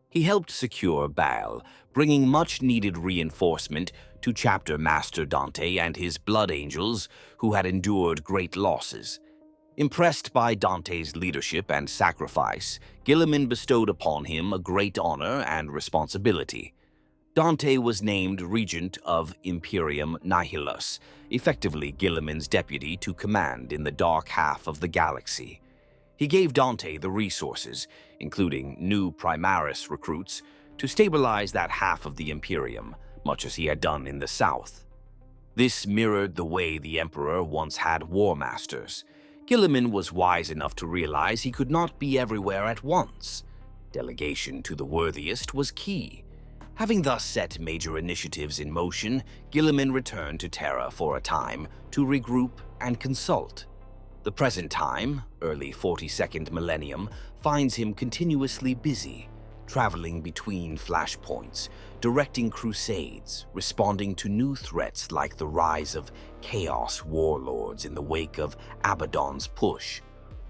He helped secure Baal, bringing much-needed reinforcement to Chapter Master Dante and his Blood Angels, who had endured great losses. Impressed by Dante's leadership and sacrifice, Gilliman bestowed upon him a great honor and responsibility. Dante was named Regent of Imperium Nihilus, effectively Gilliman's deputy to command in the dark half of the galaxy. He gave Dante the resources, including new Primaris recruits, to stabilize that half of the Imperium, much as he had done in the south. This mirrored the way the Emperor once had war masters. Gilliman was wise enough to realize he could not be everywhere at once. Delegation to the worthiest was key. Having thus set major initiatives in motion, Gilliman returned to Terra for a time to regroup and consult. The present time, early 42nd millennium, finds him continuously busy, traveling between flashpoints, directing crusades, responding to new threats like the rise of Chaos warlords in the wake of Abaddon's push,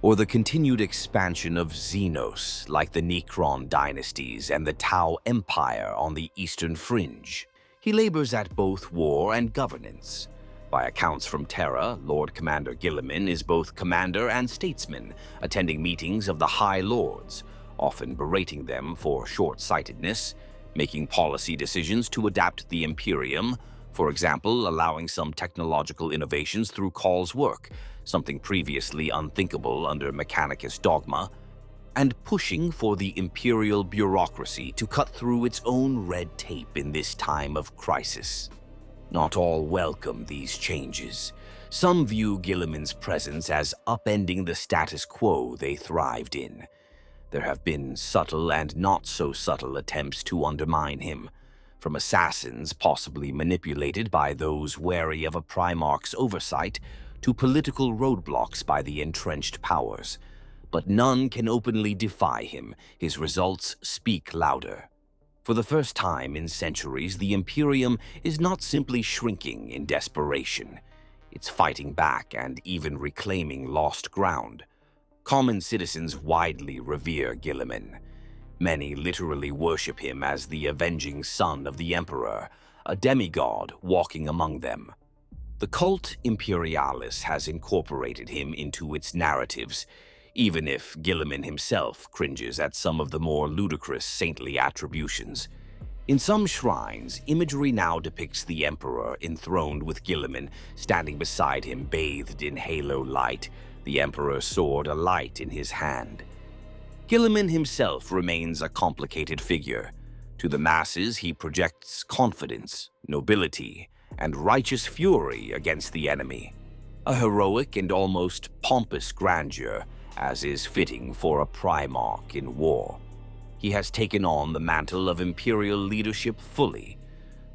or the continued expansion of Xenos like the Necron dynasties and the Tau Empire on the Eastern Fringe. He labors at both war and governance. By accounts from Terra, Lord Commander Gilliman is both commander and statesman, attending meetings of the High Lords, often berating them for short-sightedness, making policy decisions to adapt the Imperium, for example, allowing some technological innovations through Call's work, something previously unthinkable under Mechanicus dogma, and pushing for the imperial bureaucracy to cut through its own red tape in this time of crisis. Not all welcome these changes. Some view Gilliman's presence as upending the status quo they thrived in. There have been subtle and not so subtle attempts to undermine him, from assassins possibly manipulated by those wary of a Primarch's oversight to political roadblocks by the entrenched powers. But none can openly defy him. His results speak louder. For the first time in centuries, the Imperium is not simply shrinking in desperation. It's fighting back and even reclaiming lost ground. Common citizens widely revere Gilliman. Many literally worship him as the avenging son of the Emperor, a demigod walking among them. The cult Imperialis has incorporated him into its narratives, even if Gilliman himself cringes at some of the more ludicrous saintly attributions. In some shrines, imagery now depicts the Emperor enthroned with Gilliman, standing beside him bathed in halo light, the Emperor's sword alight in his hand. Gilliman himself remains a complicated figure. To the masses, he projects confidence, nobility, and righteous fury against the enemy. A heroic and almost pompous grandeur, as is fitting for a Primarch in war. He has taken on the mantle of imperial leadership fully,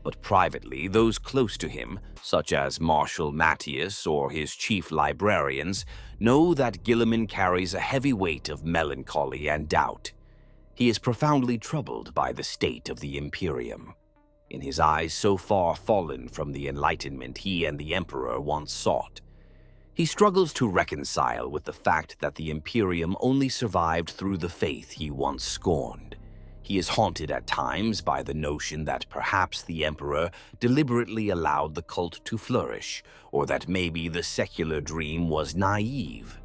but privately those close to him, such as Marshal Matthias or his chief librarians, know that Gilliman carries a heavy weight of melancholy and doubt. He is profoundly troubled by the state of the Imperium. In his eyes so far fallen from the enlightenment he and the Emperor once sought, he struggles to reconcile with the fact that the Imperium only survived through the faith he once scorned. He is haunted at times by the notion that perhaps the Emperor deliberately allowed the cult to flourish, or that maybe the secular dream was naive.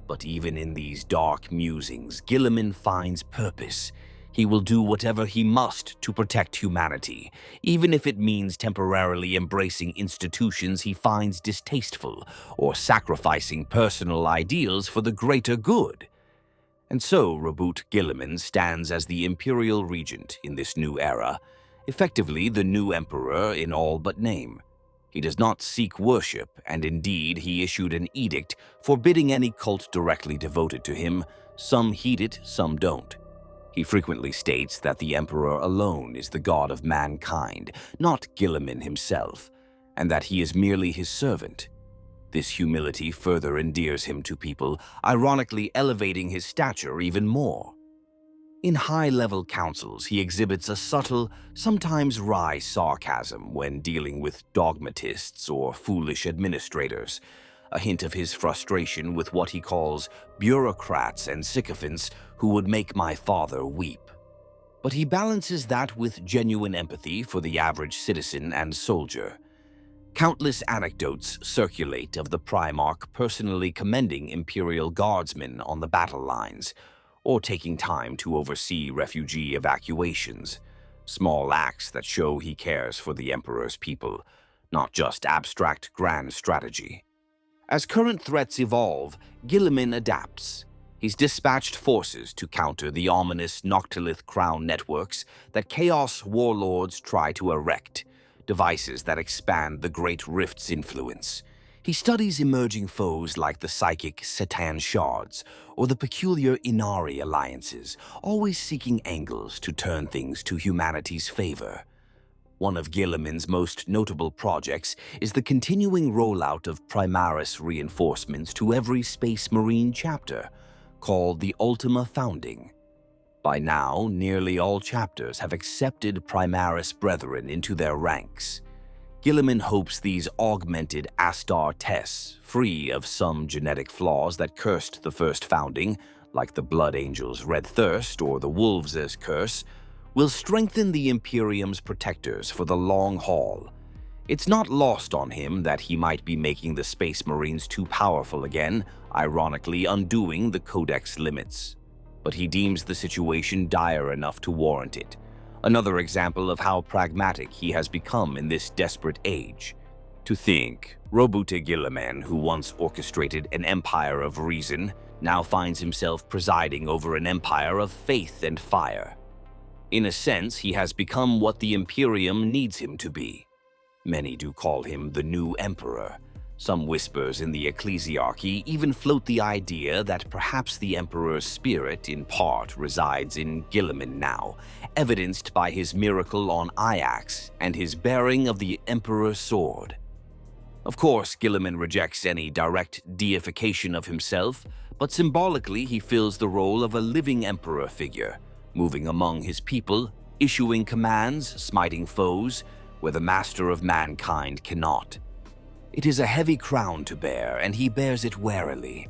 But even in these dark musings, Gilliman finds purpose. He will do whatever he must to protect humanity, even if it means temporarily embracing institutions he finds distasteful or sacrificing personal ideals for the greater good. And so Roboute Guilliman stands as the Imperial Regent in this new era, effectively the new Emperor in all but name. He does not seek worship, and indeed he issued an edict forbidding any cult directly devoted to him. Some heed it, some don't. He frequently states that the Emperor alone is the god of mankind, not Gilliman himself, and that he is merely his servant. This humility further endears him to people, ironically elevating his stature even more. In high-level councils, he exhibits a subtle, sometimes wry sarcasm when dealing with dogmatists or foolish administrators, a hint of his frustration with what he calls bureaucrats and sycophants who would make my father weep. But he balances that with genuine empathy for the average citizen and soldier. Countless anecdotes circulate of the Primarch personally commending Imperial guardsmen on the battle lines, or taking time to oversee refugee evacuations. Small acts that show he cares for the Emperor's people, not just abstract grand strategy. As current threats evolve, Gilliman adapts. He's dispatched forces to counter the ominous Noctilith Crown networks that Chaos warlords try to erect, devices that expand the Great Rift's influence. He studies emerging foes like the psychic Satan Shards or the peculiar Inari alliances, always seeking angles to turn things to humanity's favor. One of Gilliman's most notable projects is the continuing rollout of Primaris reinforcements to every Space Marine chapter, called the Ultima Founding. By now, nearly all chapters have accepted Primaris brethren into their ranks. Gilliman hopes these augmented Astar tests, free of some genetic flaws that cursed the first founding, like the Blood Angel's Red Thirst or the Wolves' Curse, will strengthen the Imperium's protectors for the long haul. It's not lost on him that he might be making the Space Marines too powerful again, ironically undoing the Codex limits. But he deems the situation dire enough to warrant it. Another example of how pragmatic he has become in this desperate age. To think, Roboute Guilliman, who once orchestrated an empire of reason, now finds himself presiding over an empire of faith and fire. In a sense, he has become what the Imperium needs him to be. Many do call him the new Emperor. Some whispers in the Ecclesiarchy even float the idea that perhaps the Emperor's spirit, in part, resides in Gilliman now, evidenced by his miracle on Ajax and his bearing of the Emperor's sword. Of course, Gilliman rejects any direct deification of himself, but symbolically he fills the role of a living Emperor figure, moving among his people, issuing commands, smiting foes, where the master of mankind cannot. It is a heavy crown to bear, and he bears it warily.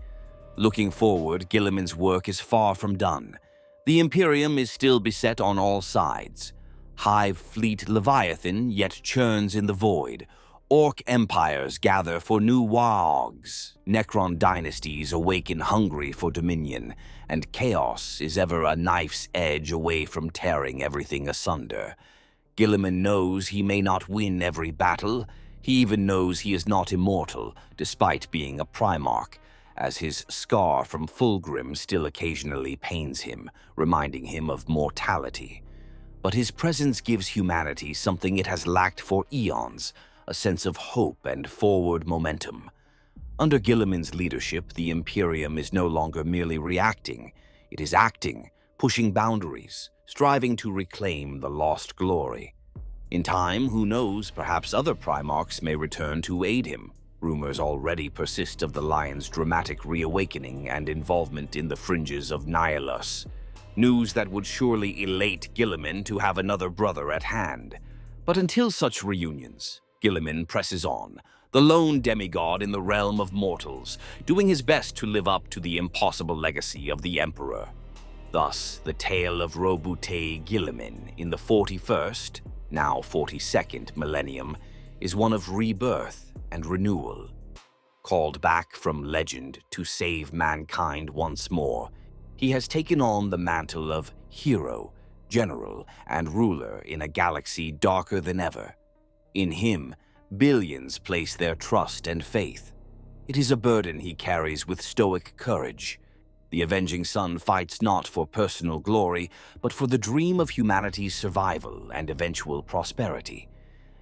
Looking forward, Gilliman's work is far from done. The Imperium is still beset on all sides. Hive fleet Leviathan yet churns in the void. Orc empires gather for new Waags. Necron dynasties awaken hungry for dominion, and chaos is ever a knife's edge away from tearing everything asunder. Gilliman knows he may not win every battle. He even knows he is not immortal, despite being a Primarch, as his scar from Fulgrim still occasionally pains him, reminding him of mortality. But his presence gives humanity something it has lacked for eons, a sense of hope and forward momentum. Under Gilliman's leadership, the Imperium is no longer merely reacting. It is acting, pushing boundaries, striving to reclaim the lost glory. In time, who knows, perhaps other Primarchs may return to aid him. Rumors already persist of the Lion's dramatic reawakening and involvement in the fringes of Nihilus. News that would surely elate Gilliman to have another brother at hand. But until such reunions, Gilliman presses on, the lone demigod in the realm of mortals, doing his best to live up to the impossible legacy of the Emperor. Thus, the tale of Roboute Guilliman in the 41st, now 42nd millennium, is one of rebirth and renewal. Called back from legend to save mankind once more, he has taken on the mantle of hero, general, and ruler in a galaxy darker than ever. In him, billions place their trust and faith. It is a burden he carries with stoic courage. The Avenging Son fights not for personal glory, but for the dream of humanity's survival and eventual prosperity.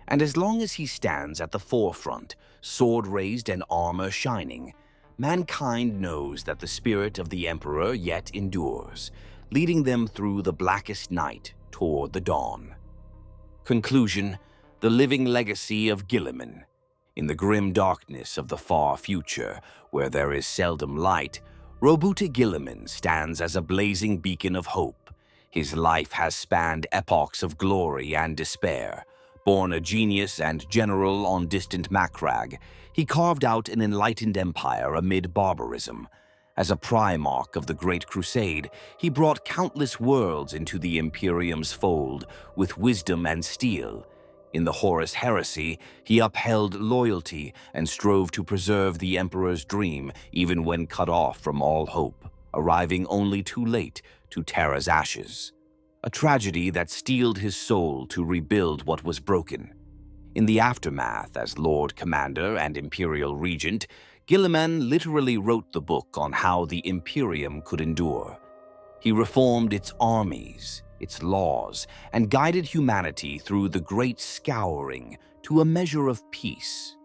And as long as he stands at the forefront, sword raised and armor shining, mankind knows that the spirit of the Emperor yet endures, leading them through the blackest night toward the dawn. Conclusion: the living legacy of Gilliman. In the grim darkness of the far future, where there is seldom light, Roboute Guilliman stands as a blazing beacon of hope. His life has spanned epochs of glory and despair. Born a genius and general on distant Macragge, he carved out an enlightened empire amid barbarism. As a Primarch of the Great Crusade, he brought countless worlds into the Imperium's fold with wisdom and steel. In the Horus Heresy, he upheld loyalty and strove to preserve the Emperor's dream even when cut off from all hope, arriving only too late to Terra's ashes. A tragedy that steeled his soul to rebuild what was broken. In the aftermath, as Lord Commander and Imperial Regent, Gilliman literally wrote the book on how the Imperium could endure. He reformed its armies, its laws, and guided humanity through the Great Scouring to a measure of peace.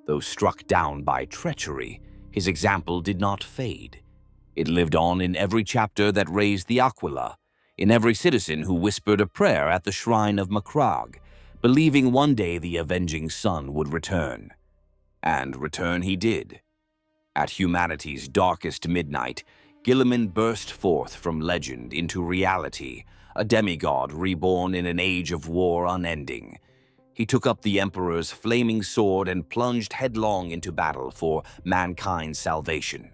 Though struck down by treachery, his example did not fade. It lived on in every chapter that raised the Aquila, in every citizen who whispered a prayer at the shrine of Macragge, believing one day the avenging sun would return. And return he did. At humanity's darkest midnight, Gilliman burst forth from legend into reality, a demigod reborn in an age of war unending. He took up the Emperor's flaming sword and plunged headlong into battle for mankind's salvation.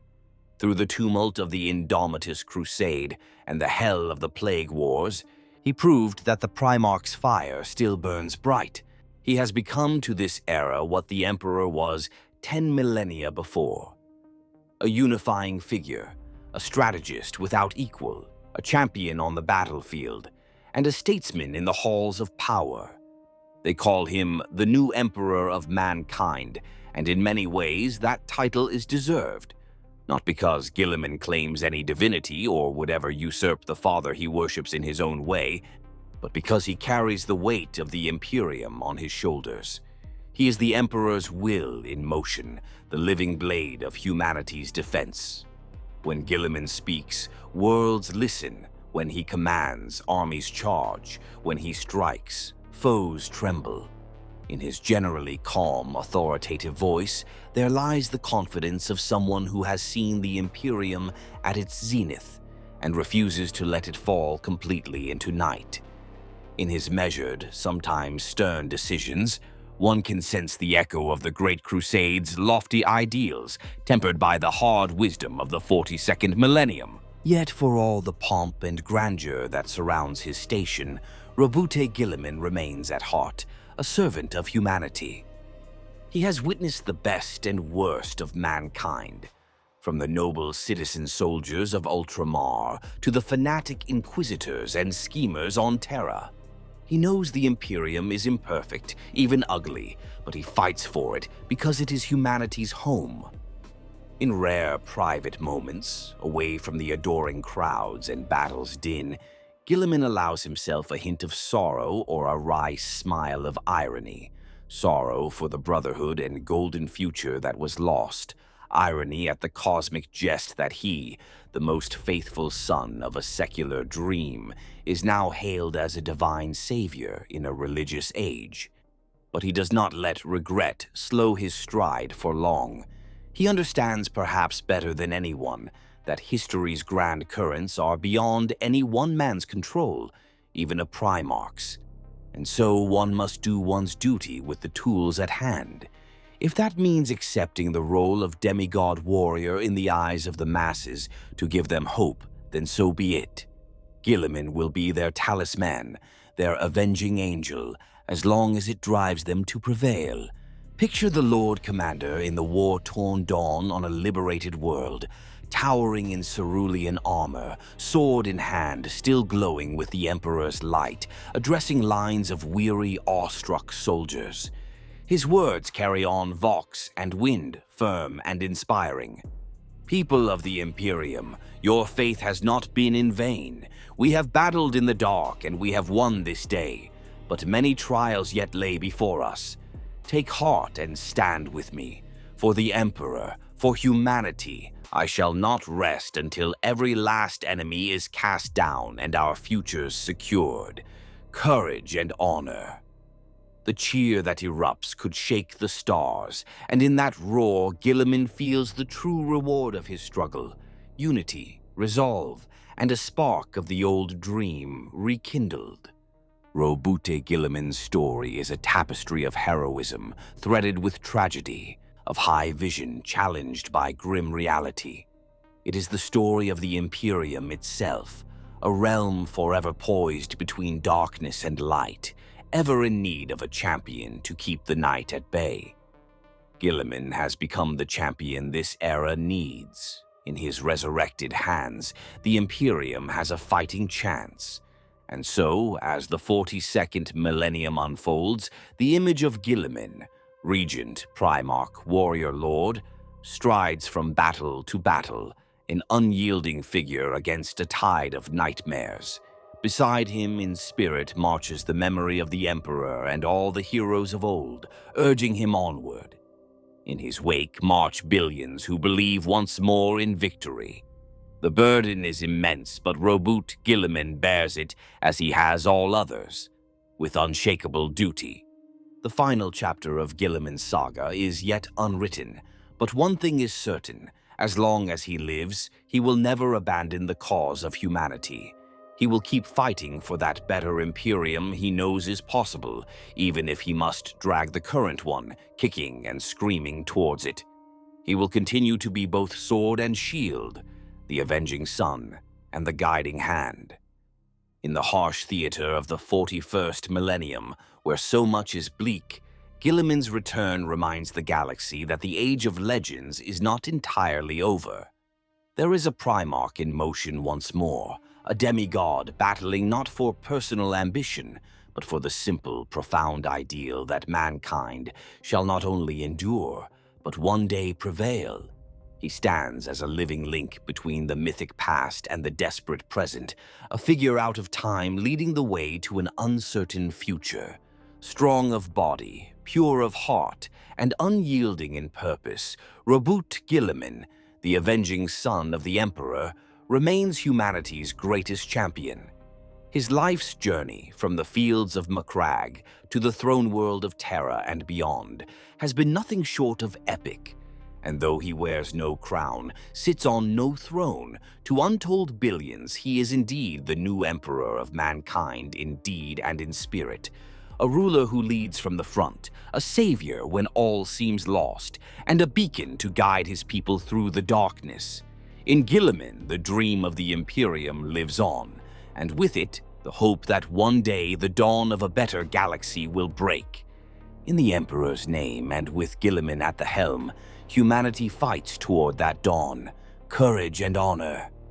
Through the tumult of the Indomitus Crusade and the hell of the Plague Wars, he proved that the Primarch's fire still burns bright. He has become to this era what the Emperor was 10 millennia before. A unifying figure, a strategist without equal, a champion on the battlefield, and a statesman in the halls of power. They call him the new Emperor of mankind, and in many ways that title is deserved. Not because Gilliman claims any divinity or would ever usurp the father he worships in his own way, but because he carries the weight of the Imperium on his shoulders. He is the Emperor's will in motion, the living blade of humanity's defense. When Gilliman speaks, worlds listen. When he commands, armies charge. When he strikes, foes tremble. In his generally calm, authoritative voice, there lies the confidence of someone who has seen the Imperium at its zenith and refuses to let it fall completely into night. In his measured, sometimes stern decisions, one can sense the echo of the Great Crusade's lofty ideals, tempered by the hard wisdom of the 42nd millennium. Yet for all the pomp and grandeur that surrounds his station, Roboute Guilliman remains at heart a servant of humanity. He has witnessed the best and worst of mankind, from the noble citizen soldiers of Ultramar to the fanatic inquisitors and schemers on Terra. He knows the Imperium is imperfect, even ugly, but he fights for it because it is humanity's home. In rare private moments, away from the adoring crowds and battle's din, Gilliman allows himself a hint of sorrow or a wry smile of irony. Sorrow for the brotherhood and golden future that was lost. Irony at the cosmic jest that he, the most faithful son of a secular dream, is now hailed as a divine savior in a religious age. But he does not let regret slow his stride for long. He understands perhaps better than anyone that history's grand currents are beyond any one man's control, even a Primarch's. And so one must do one's duty with the tools at hand. If that means accepting the role of demigod warrior in the eyes of the masses to give them hope, then so be it. Gilliman will be their talisman, their avenging angel, as long as it drives them to prevail. Picture the Lord Commander in the war-torn dawn on a liberated world, towering in cerulean armor, sword in hand, still glowing with the Emperor's light, addressing lines of weary, awestruck soldiers. His words carry on vox and wind, firm and inspiring. People of the Imperium, your faith has not been in vain. We have battled in the dark and we have won this day, but many trials yet lay before us. Take heart and stand with me. For the Emperor, for humanity, I shall not rest until every last enemy is cast down and our futures secured. Courage and honor. The cheer that erupts could shake the stars, and in that roar Gilliman feels the true reward of his struggle. Unity, resolve, and a spark of the old dream rekindled. Roboute Guilliman's story is a tapestry of heroism threaded with tragedy, of high vision challenged by grim reality. It is the story of the Imperium itself, a realm forever poised between darkness and light, ever in need of a champion to keep the night at bay. Gilliman has become the champion this era needs. In his resurrected hands, the Imperium has a fighting chance. And so, as the 42nd millennium unfolds, the image of Gilliman, Regent, Primarch, Warrior Lord, strides from battle to battle, an unyielding figure against a tide of nightmares. Beside him in spirit marches the memory of the Emperor and all the heroes of old, urging him onward. In his wake march billions who believe once more in victory. The burden is immense, but Roboute Guilliman bears it, as he has all others, with unshakable duty. The final chapter of Gilliman's saga is yet unwritten, but one thing is certain: as long as he lives, he will never abandon the cause of humanity. He will keep fighting for that better Imperium he knows is possible, even if he must drag the current one, kicking and screaming towards it. He will continue to be both sword and shield, the avenging sun and the guiding hand. In the harsh theater of the 41st millennium, where so much is bleak, Gilliman's return reminds the galaxy that the Age of Legends is not entirely over. There is a Primarch in motion once more, a demigod battling not for personal ambition, but for the simple, profound ideal that mankind shall not only endure, but one day prevail. He stands as a living link between the mythic past and the desperate present, a figure out of time leading the way to an uncertain future. Strong of body, pure of heart, and unyielding in purpose, Roboute Guilliman, the avenging son of the Emperor, remains humanity's greatest champion. His life's journey from the fields of Macragge to the throne world of Terra and beyond has been nothing short of epic. And though he wears no crown, sits on no throne, to untold billions he is indeed the new emperor of mankind in deed and in spirit. A ruler who leads from the front, a savior when all seems lost, and a beacon to guide his people through the darkness. In Gilliman, the dream of the Imperium lives on, and with it, the hope that one day the dawn of a better galaxy will break. In the Emperor's name, and with Gilliman at the helm, humanity fights toward that dawn. Courage and honor,